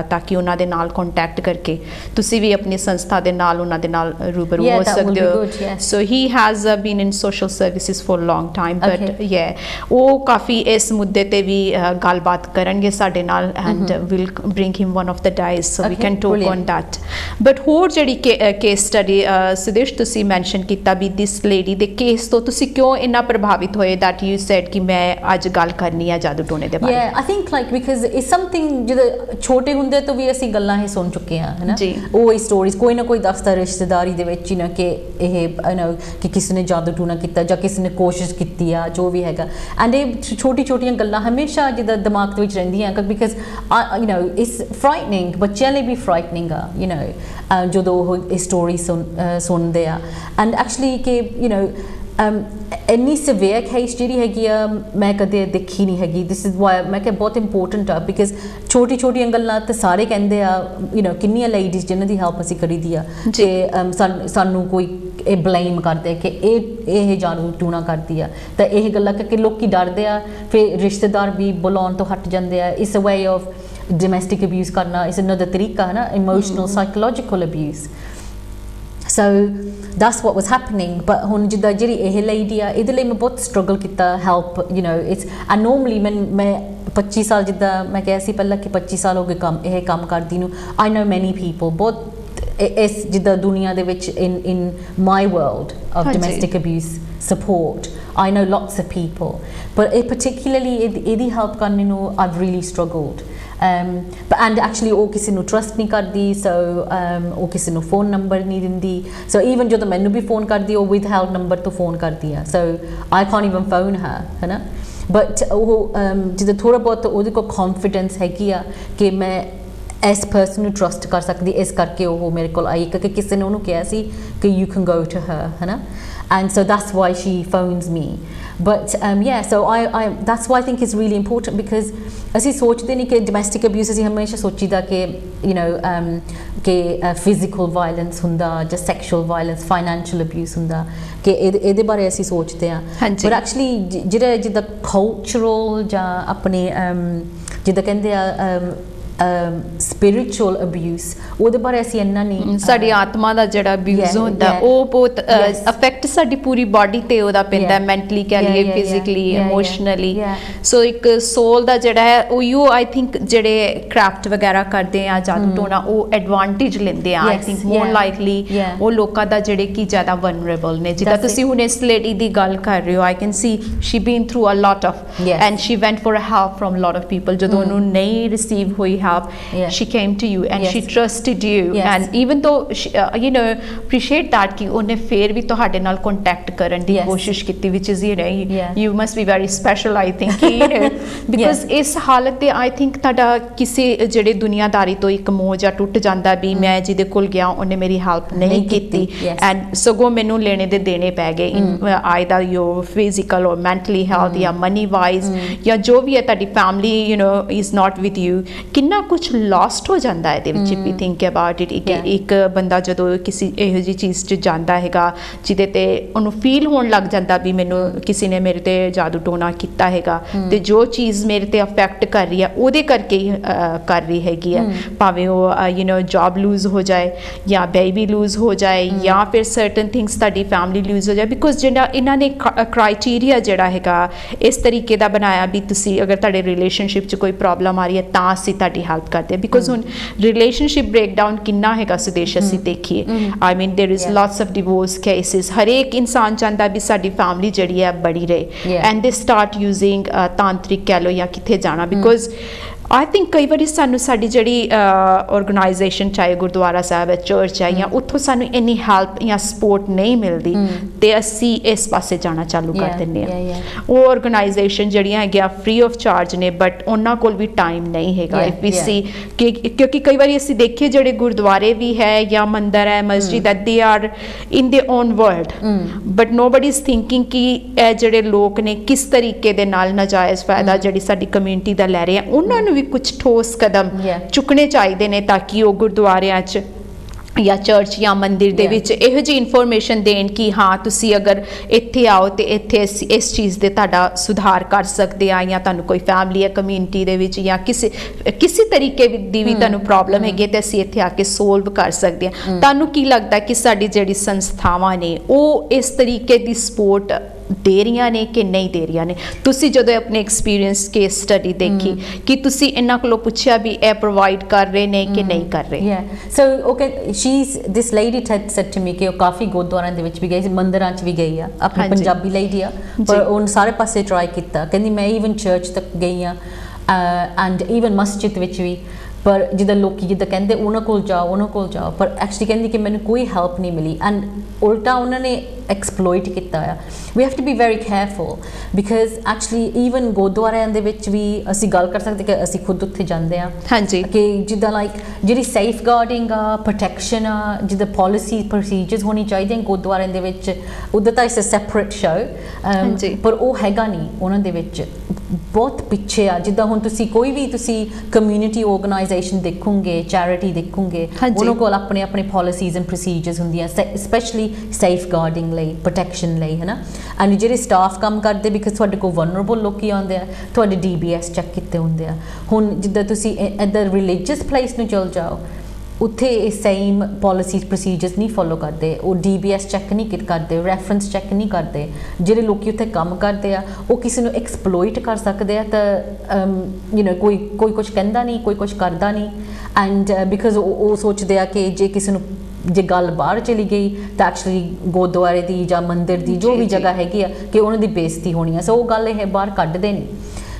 ਤਾਂ ਕਿ ਉਹਨਾਂ ਦੇ ਨਾਲ ਕੰਟੈਕਟ ਕਰਕੇ ਤੁਸੀਂ ਵੀ ਆਪਣੀ ਸੰਸਥਾ ਦੇ ਨਾਲ ਉਹਨਾਂ ਦੇ ਨਾਲ ਰੂਬਰੂ ਹੋ ਸਕਦੇ ਹੋ। So he has been in social services for long time, but ਉਹ ਕਾਫੀ ਇਸ ਮੁੱਦੇ ਤੇ ਵੀ ਗੱਲਬਾਤ ਕਰਨਗੇ ਸਾਡੇ ਨਾਲ, and will bring him one of the days so we can talk on that. But ਹੋਰ ਜਿਹੜੀ ਕੇਸ ਸਟੱਡੀ ਸੁਦੇਸ਼ ਤੁਸੀਂ ਮੈਂਸ਼ਨ ਕੀਤਾ ਵੀ ਦਿਸ ਲੇਡੀ ਦੇ ਕੇਸ ਤੋਂ ਤੁਸੀਂ ਕਿਉਂ ਇੰਨਾ ਪ੍ਰਭਾਵਿਤ ਹੋਏ ਦੈਟ ਯੂ ਸੈਡ ਕਿ ਮੈਂ ਅੱਜ ਗੱਲ ਕਰਨੀ ਹੈ ਜਾਦੂ ਟੋਣੇ ਦੇ ਬਾਰੇ? I think like because it's something ਜਿਹਦੇ ਛੋਟੇ ਹੁੰਦੇ ਤੋਂ ਵੀ ਅਸੀਂ ਗੱਲਾਂ ਇਹ ਸੁਣ ਚੁੱਕੇ ਹਾਂ, ਹੈ ਨਾ। ਉਹ ਸਟੋਰੀਜ਼ ਕੋਈ ਨਾ ਕੋਈ ਦੱਸਦਾ ਰਿਸ਼ਤੇਦਾਰੀ ਦੇ ਵਿੱਚ, ਨਾ ਕਿ ਇਹ ਯੂ ਕਿ ਕਿਸੇ ਨੇ ਜਾਦੂ ਟੂਣਾ ਕੀਤਾ ਜਾਂ ਕਿਸੇ ਨੇ ਕੋਸ਼ਿਸ਼ ਕੀਤੀ ਆ, ਜੋ ਵੀ ਹੈਗਾ। ਐਂਡ ਇਹ ਛੋਟੀਆਂ ਗੱਲਾਂ ਹਮੇਸ਼ਾ ਜਿੱਦਾਂ ਦਿਮਾਗ ਦੇ ਵਿੱਚ ਰਹਿੰਦੀਆਂ, ਬਿਕਾਜ਼ ਯੂ ਨੋ ਇਟਸ ਫਰਾਈਟਨਿੰਗ, ਬੱਚਿਆਂ ਲਈ ਵੀ ਫਰਾਈਟਨਿੰਗ ਆ, ਯੂ ਨੋ, ਜਦੋਂ ਉਹ ਇਹ ਸਟੋਰੀ ਸੁਣਦੇ ਆ। ਐਂਡ ਐਕਚੁਅਲੀ ਕਿ ਯੂ ਨੋ ਇੰਨੀ ਸਿਵੀਅਰ ਕੇਸ ਜਿਹੜੀ ਹੈਗੀ ਆ ਮੈਂ ਕਦੇ ਦੇਖੀ ਨਹੀਂ ਹੈਗੀ। ਦਿਸ ਇਜ਼ ਵਾਈ ਮੈਂ ਕਿਹਾ ਬਹੁਤ ਇੰਪੋਰਟੈਂਟ ਆ, ਬਿਕਾਜ਼ ਛੋਟੀਆਂ ਗੱਲਾਂ ਤਾਂ ਸਾਰੇ ਕਹਿੰਦੇ ਆ, ਯੂ ਨੋ, ਕਿੰਨੀਆਂ ਲੇਡੀਜ਼ ਜਿਨ੍ਹਾਂ ਦੀ ਹੈਲਪ ਅਸੀਂ ਕਰੀਦੀ ਆ ਕਿ ਸਾਨੂੰ ਕੋਈ ਇਹ ਬਲੇਮ ਕਰਦੇ ਕਿ ਇਹ ਜਾਦੂ ਟੂਣਾ ਕਰਦੀ ਆ ਤਾਂ ਇਹ ਗੱਲਾਂ ਕਰਕੇ ਲੋਕੀ ਡਰਦੇ ਆ ਫਿਰ ਰਿਸ਼ਤੇਦਾਰ ਵੀ ਬੁਲਾਉਣ ਤੋਂ ਹਟ ਜਾਂਦੇ ਆ it's a way of domestic abuse karna is another tariqa hai na emotional psychological abuse so that's what was happening but hun jida jiri eh lady a ਇਹਦੇ ਲਈ ਮੈਂ ਬਹੁਤ struggle ਕੀਤਾ help you know it's and normally ਮੈਂ 25 ਸਾਲ ਜਿੱਦਾਂ ਮੈਂ ਕਿਹਾ ਸੀ ਪਹਿਲਾਂ ਕਿ 25 ਸਾਲ ਹੋ ਗਏ ਕੰਮ ਕਰਦੀ ਨੂੰ I know many people ਬਹੁਤ ਇਸ ਜਿੱਦਾਂ ਦੁਨੀਆ ਦੇ ਵਿੱਚ in my world of domestic abuse support I know lots of people but particularly ਇਹਦੀ help ਕਰਨੇ ਨੂੰ I've really struggled but and actually ਉਹ ਕਿਸੇ ਨੂੰ trust ਨਹੀਂ ਕਰਦੀ so ਉਹ ਕਿਸੇ ਨੂੰ phone number ਨਹੀਂ ਦਿੰਦੀ so even ਜਦੋਂ ਮੈਨੂੰ ਵੀ phone ਕਰਦੀ ਉਹ withheld number ਤੋਂ phone ਕਰਦੀ ਆ so I can't even phone her ਹੈ ਨਾ but ਉਹ ਜਿੱਦਾਂ ਥੋੜਾ ਬਹੁਤ ਉਹਦੇ ਕੋਲ confidence ਹੈਗੀ ਆ ਕਿ ਮੈਂ ਇਸ person ਨੂੰ trust ਕਰ ਸਕਦੀ ਇਸ ਕਰਕੇ ਉਹ ਮੇਰੇ ਕੋਲ ਆਈ ਕਿ ਕਿਸੇ ਨੇ ਉਹਨੂੰ ਕਿਹਾ ਸੀ ਕਿ you can go to her ਹੈ ਨਾ and so that's why she phones me but yeah so I that's why I think it's really important because ਅਸੀਂ ਸੋਚਦੇ ਨਹੀਂ ਕਿ domestic abuse ਅਸੀਂ ਹਮੇਸ਼ਾ ਸੋਚੀਦਾ ਕਿ you know ਕਿ physical violence ਹੁੰਦਾ ਜਾਂ sexual violence financial abuse ਹੁੰਦਾ ਕਿ ਇਹਦੇ ਬਾਰੇ ਅਸੀਂ ਸੋਚਦੇ ਹਾਂ but actually ਜਿਹੜਾ ਜਿੱਦਾਂ cultural ਜਾਂ ਆਪਣੇ ਜਿੱਦਾਂ ਕਹਿੰਦੇ ਆ spiritual abuse ਉਹਦੇ ਬਾਰੇ ਅਸੀਂ ਇੰਨਾ ਨਹੀਂ ਸਾਡੀ ਆਤਮਾ ਦਾ ਜਿਹੜਾ ਅਬਿਊਜ਼ ਹੁੰਦਾ ਉਹ ਬਹੁਤ ਅਫੈਕਟ ਸਾਡੀ ਪੂਰੀ ਬਾਡੀ ਤੇ ਉਹਦਾ ਪੈਂਦਾ ਮੈਂਟਲੀ ਕਹਿ ਲਈਏ ਫਿਜ਼ੀਕਲੀ ਇਮੋਸ਼ਨਲੀ ਸੋ ਇੱਕ ਸੋਲ ਦਾ ਜਿਹੜਾ ਹੈ ਉਹ ਯੂ ਆਈ ਥਿੰਕ ਜਿਹੜੇ ਕ੍ਰਾਫਟ ਵਗੈਰਾ ਕਰਦੇ ਆ ਜਾਦੂ ਟੋਣਾ ਉਹ ਐਡਵਾਂਟੇਜ ਲੈਂਦੇ ਆ ਆਈ ਥਿੰਕ ਮੋਰ ਲਾਈਕਲੀ ਉਹ ਲੋਕਾਂ ਦਾ ਜਿਹੜੇ ਕੀ ਜ਼ਿਆਦਾ ਵਨਰੇਬਲ ਨੇ ਜਿੱਦਾਂ ਤੁਸੀਂ ਹੁਣ ਇਸ ਲੇਡੀ ਦੀ ਗੱਲ ਕਰ ਰਹੇ ਹੋ I can see she been through a lot of and she went for a help from lot of people ਜਦੋਂ ਉਹਨੂੰ ਨਹੀਂ ਰਿਸੀਵ ਹੋਈ she came to you and she trusted you and even though she, you know appreciate that ki ਉਹਨੇ ਫੇਰ ਵੀ ਤੁਹਾਡੇ ਨਾਲ contact ਕਰਨ ਦੀ ਕੋਸ਼ਿਸ਼ ਕੀਤੀ which is you know you must be very special I think you know because ਇਸ ਹਾਲਤ ਤੇ I think ਤੁਹਾਡਾ ਕਿਸੇ ਜਿਹੜੇ ਦੁਨੀਆਦਾਰੀ ਤੋਂ ਇੱਕ ਮੋਹ ਜਾਂ ਟੁੱਟ ਜਾਂਦਾ ਵੀ ਮੈਂ ਜਿਹਦੇ ਕੋਲ ਗਿਆ ਉਹਨੇ ਮੇਰੀ ਹੈਲਪ ਨਹੀਂ ਕੀਤੀ and ਸਗੋਂ ਮੈਨੂੰ ਲੈਣੇ ਦੇ ਦੇਣੇ ਪੈ ਗਏ either your physical or mentally health ਜਾਂ money wise ਜਾਂ ਜੋ ਵੀ ਹੈ ਤੁਹਾਡੀ family you know is not with you ਕਿੰਨਾ ਕੁਝ lost ਹੋ ਜਾਂਦਾ ਇਹਦੇ ਵਿੱਚ ਵੀ think about it ਇੱਕ ਬੰਦਾ ਜਦੋਂ ਕਿਸੇ ਇਹੋ ਜਿਹੀ ਚੀਜ਼ 'ਚ ਜਾਂਦਾ ਹੈਗਾ ਜਿਹਦੇ ਤੇ ਉਹਨੂੰ ਫੀਲ ਹੋਣ ਲੱਗ ਜਾਂਦਾ ਵੀ ਮੈਨੂੰ ਕਿਸੇ ਨੇ ਮੇਰੇ ਤੇ ਜਾਦੂ ਟੋਣਾ ਕੀਤਾ ਹੈਗਾ ਤੇ ਜੋ ਚੀਜ਼ ਮੇਰੇ ਤੇ ਅਫੈਕਟ ਕਰ ਰਹੀ ਹੈ ਉਹਦੇ ਕਰਕੇ ਹੀ ਕਰ ਰਹੀ ਹੈਗੀ ਆ ਭਾਵੇਂ ਉਹ ਯੂ نو ਜੌਬ ਲੂਜ਼ ਹੋ ਜਾਏ ਜਾਂ ਬੇਬੀ ਲੂਜ਼ ਹੋ ਜਾਏ ਜਾਂ ਫਿਰ ਸਰਟਨ ਥਿੰਗਸ ਤੁਹਾਡੀ ਫੈਮਿਲੀ ਲੂਜ਼ ਹੋ ਜਾਏ ਬਿਕੋਜ਼ ਜਿਹੜਾ ਇਹਨਾਂ ਨੇ ਕ੍ਰਾਈਟੀਰੀਆ ਜਿਹੜਾ ਹੈਗਾ ਇਸ ਤਰੀਕੇ ਦਾ ਬਣਾਇਆ ਵੀ ਤੁਸੀਂ ਅਗਰ ਤੁਹਾਡੇ ਰਿਲੇਸ਼ਨਸ਼ਿਪ 'ਚ ਕੋਈ ਪ੍ਰੋਬਲਮ ਆ ਰਹੀ ਹੈ ਤਾਂ ਅਸੀਂ ਤੁਹਾਡੀ ਹੈਲਪ ਕਰਦੇ ਬਿਕੋਜ਼ ਹੁਣ ਰਿਲੇਸ਼ਨਸ਼ਿਪ ਬ੍ਰੇਕਡਾਊਨ ਕਿੰਨਾ ਹੈਗਾ ਸੁਦੇਸ਼ ਅਸੀਂ ਦੇਖੀਏ I mean there is lots of divorce cases ਹਰੇਕ ਇਨਸਾਨ ਚਾਹੁੰਦਾ ਵੀ ਸਾਡੀ ਫੈਮਿਲੀ ਜਿਹੜੀ ਹੈ ਬੜੀ ਰਹੇ ਐਂਡ ਦੇ ਸਟਾਰਟ ਯੂਜ਼ਿੰਗ ਤਾਂਤਰਿਕ ਕਹਿ ਲਓ ਜਾਂ ਕਿੱਥੇ ਜਾਣਾ ਬਿਕੋਜ਼ I think ਕਈ ਵਾਰੀ ਸਾਨੂੰ ਸਾਡੀ ਜਿਹੜੀ ਆਰਗੇਨਾਈਜੇਸ਼ਨ ਚਾਹੇ ਗੁਰਦੁਆਰਾ ਸਾਹਿਬ ਹੈ ਚਰਚ ਹੈ ਜਾਂ ਉੱਥੋਂ ਸਾਨੂੰ ਇੰਨੀ ਹੈਲਪ ਜਾਂ ਸਪੋਰਟ ਨਹੀਂ ਮਿਲਦੀ ਤੇ ਅਸੀਂ ਇਸ ਪਾਸੇ ਜਾਣਾ ਚਾਲੂ ਕਰ ਦਿੰਦੇ ਹਾਂ ਉਹ ਆਰਗੇਨਾਈਜੇਸ਼ਨ ਜਿਹੜੀਆਂ ਹੈਗੀਆਂ ਫ੍ਰੀ ਆਫ ਚਾਰਜ ਨੇ ਬਟ ਉਹਨਾਂ ਕੋਲ ਵੀ ਟਾਈਮ ਨਹੀਂ ਹੈਗਾ ਇਫ ਵੀ ਸੀ ਕਿਉਂਕਿ ਕਈ ਵਾਰੀ ਅਸੀਂ ਦੇਖੀਏ ਜਿਹੜੇ ਗੁਰਦੁਆਰੇ ਵੀ ਹੈ ਜਾਂ ਮੰਦਰ ਹੈ ਮਸਜਿਦ ਹੈ ਦੇ are in their own world but nobody is thinking ਕਿ ਇਹ ਜਿਹੜੇ ਲੋਕ ਨੇ ਕਿਸ ਤਰੀਕੇ ਦੇ ਨਾਲ ਨਾਜਾਇਜ਼ ਫਾਇਦਾ ਜਿਹੜੀ ਸਾਡੀ ਕਮਿਊਨਿਟੀ ਦਾ ਲੈ ਰਹੇ ਆ ਉਹਨਾਂ ਨੂੰ ਕੁਝ ਠੋਸ ਕਦਮ ਚੁੱਕਣੇ ਚਾਹੀਦੇ ਨੇ ਤਾਂ ਕਿ ਉਹ ਗੁਰਦੁਆਰਿਆਂ 'ਚ ਜਾਂ ਚਰਚ ਜਾਂ ਮੰਦਿਰ ਦੇ ਵਿੱਚ ਇਹੋ ਜਿਹੀ ਇਨਫੋਰਮੇਸ਼ਨ ਦੇਣ ਕਿ ਹਾਂ ਤੁਸੀਂ ਅਗਰ ਇੱਥੇ ਆਓ ਤੇ ਇੱਥੇ ਇਸ ਚੀਜ਼ ਦੇ ਤੁਹਾਡਾ ਸੁਧਾਰ ਕਰ ਸਕਦੇ ਆ ਜਾਂ ਤੁਹਾਨੂੰ ਕੋਈ ਫੈਮਿਲੀ ਹੈ ਕਮਿਊਨਿਟੀ ਦੇ ਵਿੱਚ ਜਾਂ ਕਿਸੇ ਤਰੀਕੇ ਦੀ ਵੀ ਤੁਹਾਨੂੰ ਪ੍ਰੋਬਲਮ ਹੈਗੀ ਤੇ ਅਸੀਂ ਇੱਥੇ ਆ ਕੇ ਸੋਲਵ ਕਰ ਸਕਦੇ ਆ ਤੁਹਾਨੂੰ ਕੀ ਲੱਗਦਾ ਕਿ ਸਾਡੀ ਜਿਹੜੀ ਸੰਸਥਾਵਾਂ ਨੇ ਉਹ ਇਸ ਤਰੀਕੇ ਦੀ ਸਪੋਰਟ ਦੇ ਰਹੀਆਂ ਨੇ ਕਿ ਨਹੀਂ ਦੇ ਰਹੀਆਂ ਨੇ ਤੁਸੀਂ ਜਦੋਂ ਆਪਣੇ ਐਕਸਪੀਰੀਅੰਸ ਕੇਸ ਸਟੱਡੀ ਦੇਖੀ ਕਿ ਤੁਸੀਂ ਇਹਨਾਂ ਕੋਲੋਂ ਪੁੱਛਿਆ ਵੀ ਇਹ ਪ੍ਰੋਵਾਈਡ ਕਰ ਰਹੇ ਨੇ ਕਿ ਨਹੀਂ ਕਰ ਰਹੇ so okay this lady said to me ਕਿ ਉਹ ਕਾਫੀ ਗੁਰਦੁਆਰਿਆਂ ਦੇ ਵਿੱਚ ਵੀ ਗਈ ਸੀ ਮੰਦਿਰਾਂ 'ਚ ਵੀ ਗਈ ਆ ਆਪਣੀ ਪੰਜਾਬੀ ਲੇਡੀ ਆ ਪਰ ਉਹਨੇ ਸਾਰੇ ਪਾਸੇ ਟਰਾਈ ਕੀਤਾ ਕਹਿੰਦੀ ਮੈਂ ਈਵਨ ਚਰਚ ਤੱਕ ਗਈ ਆ ਐਂਡ ਈਵਨ ਮਸਜਿਦ ਵਿੱਚ ਵੀ ਪਰ ਜਿੱਦਾਂ ਲੋਕੀ ਜਿੱਦਾਂ ਕਹਿੰਦੇ ਉਹਨਾਂ ਕੋਲ ਜਾਓ ਪਰ ਐਕਚੁਅਲੀ ਕਹਿੰਦੀ ਕਿ ਮੈਨੂੰ ਕੋਈ ਹੈਲਪ ਨਹੀਂ ਮਿਲੀ ਐਂਡ ਉਲਟਾ ਉਹਨਾਂ ਨੇ ਐਕਸਪਲੋਇਟ ਕੀਤਾ ਆ we have to be very careful because actually even ਗੁਰਦੁਆਰਿਆਂ ਦੇ ਵਿੱਚ ਵੀ ਅਸੀਂ ਗੱਲ ਕਰ ਸਕਦੇ ਕਿ ਅਸੀਂ ਖੁਦ ਉੱਥੇ ਜਾਂਦੇ ਆ ਹਾਂਜੀ ਕਿ ਜਿੱਦਾਂ ਲਾਈਕ ਜਿਹੜੀ ਸੇਫ ਗਾਰਡਿੰਗ ਆ ਪ੍ਰੋਟੈਕਸ਼ਨ ਆ ਜਿੱਦਾਂ ਪੋਲਿਸੀ ਪ੍ਰੋਸੀਜਰਸ ਹੋਣੀ ਚਾਹੀਦੀਆਂ ਗੁਰਦੁਆਰਿਆਂ ਦੇ ਵਿੱਚ ਉੱਦਾਂ ਤਾਂ ਇਸ ਅ ਸੈਪਰੇਟ ਸ਼ੋ ਪਰ ਉਹ ਹੈਗਾ ਨਹੀਂ ਉਹਨਾਂ ਦੇ ਵਿੱਚ ਬਹੁਤ ਪਿੱਛੇ ਆ ਜਿੱਦਾਂ ਹੁਣ ਤੁਸੀਂ ਕੋਈ ਵੀ ਤੁਸੀਂ ਕਮਿਊਨਿਟੀ ਆਰਗੇਨਾਈਜੇਸ਼ਨ ਦੇਖੋਗੇ ਚੈਰਿਟੀ ਦੇਖੋਗੇ ਉਹਨਾਂ ਕੋਲ ਆਪਣੇ ਆਪਣੇ ਪੋਲਿਸੀਜ਼ ਐਂਡ ਪ੍ਰੋਸੀਜਰਸ ਹੁੰਦੀਆਂ ਸਪੈਸ਼ਲੀ ਸੇਫ ਗਾਰਡਿੰਗ ਲਈ ਪ੍ਰੋਟੈਕਸ਼ਨ ਲਈ ਹੈ ਨਾ ਐਂਡ ਜਿਹੜੇ ਸਟਾਫ ਕੰਮ ਕਰਦੇ ਬਿਕਾਜ਼ ਤੁਹਾਡੇ ਕੋਲ ਵਲਨਰੇਬਲ ਲੋਕੀ ਆਉਂਦੇ ਆ ਤੁਹਾਡੇ DBS ਚੈੱਕ ਕੀਤੇ ਹੁੰਦੇ ਆ ਹੁਣ ਜਿੱਦਾਂ ਤੁਸੀਂ ਇੱਧਰ ਰਿਲੀਜੀਅਸ ਪਲੇਸ ਨੂੰ ਚਲ ਜਾਓ ਉੱਥੇ ਇਹ ਸੇਮ ਪੋਲਿਸੀਜ਼ ਪ੍ਰੋਸੀਜਰਸ ਨਹੀਂ ਫੋਲੋ ਕਰਦੇ ਉਹ DBS ਚੈੱਕ ਨਹੀਂ ਕਰਦੇ ਰੈਫਰੈਂਸ ਚੈੱਕ ਨਹੀਂ ਕਰਦੇ ਜਿਹੜੇ ਲੋਕੀ ਉੱਥੇ ਕੰਮ ਕਰਦੇ ਆ ਉਹ ਕਿਸੇ ਨੂੰ ਐਕਸਪਲੋਇਟ ਕਰ ਸਕਦੇ ਆ ਤਾਂ ਕੋਈ ਕੁਝ ਕਹਿੰਦਾ ਨਹੀਂ ਕੋਈ ਕੁਝ ਕਰਦਾ ਨਹੀਂ ਐਂਡ ਬਿਕਾਜ਼ ਉਹ ਸੋਚਦੇ ਆ ਕਿ ਜੇ ਕਿਸੇ ਨੂੰ ਜੇ ਗੱਲ ਬਾਹਰ ਚਲੀ ਗਈ ਤਾਂ ਐਕਚੁਅਲੀ ਗੁਰਦੁਆਰੇ ਦੀ ਜਾਂ ਮੰਦਿਰ ਦੀ ਜੋ ਵੀ ਜਗ੍ਹਾ ਹੈਗੀ ਆ ਕਿ ਉਹਨਾਂ ਦੀ ਬੇਇੱਜ਼ਤੀ ਹੋਣੀ ਆ ਸੋ ਉਹ ਗੱਲ ਇਹ ਬਾਹਰ ਕੱਢਦੇ ਨਹੀਂ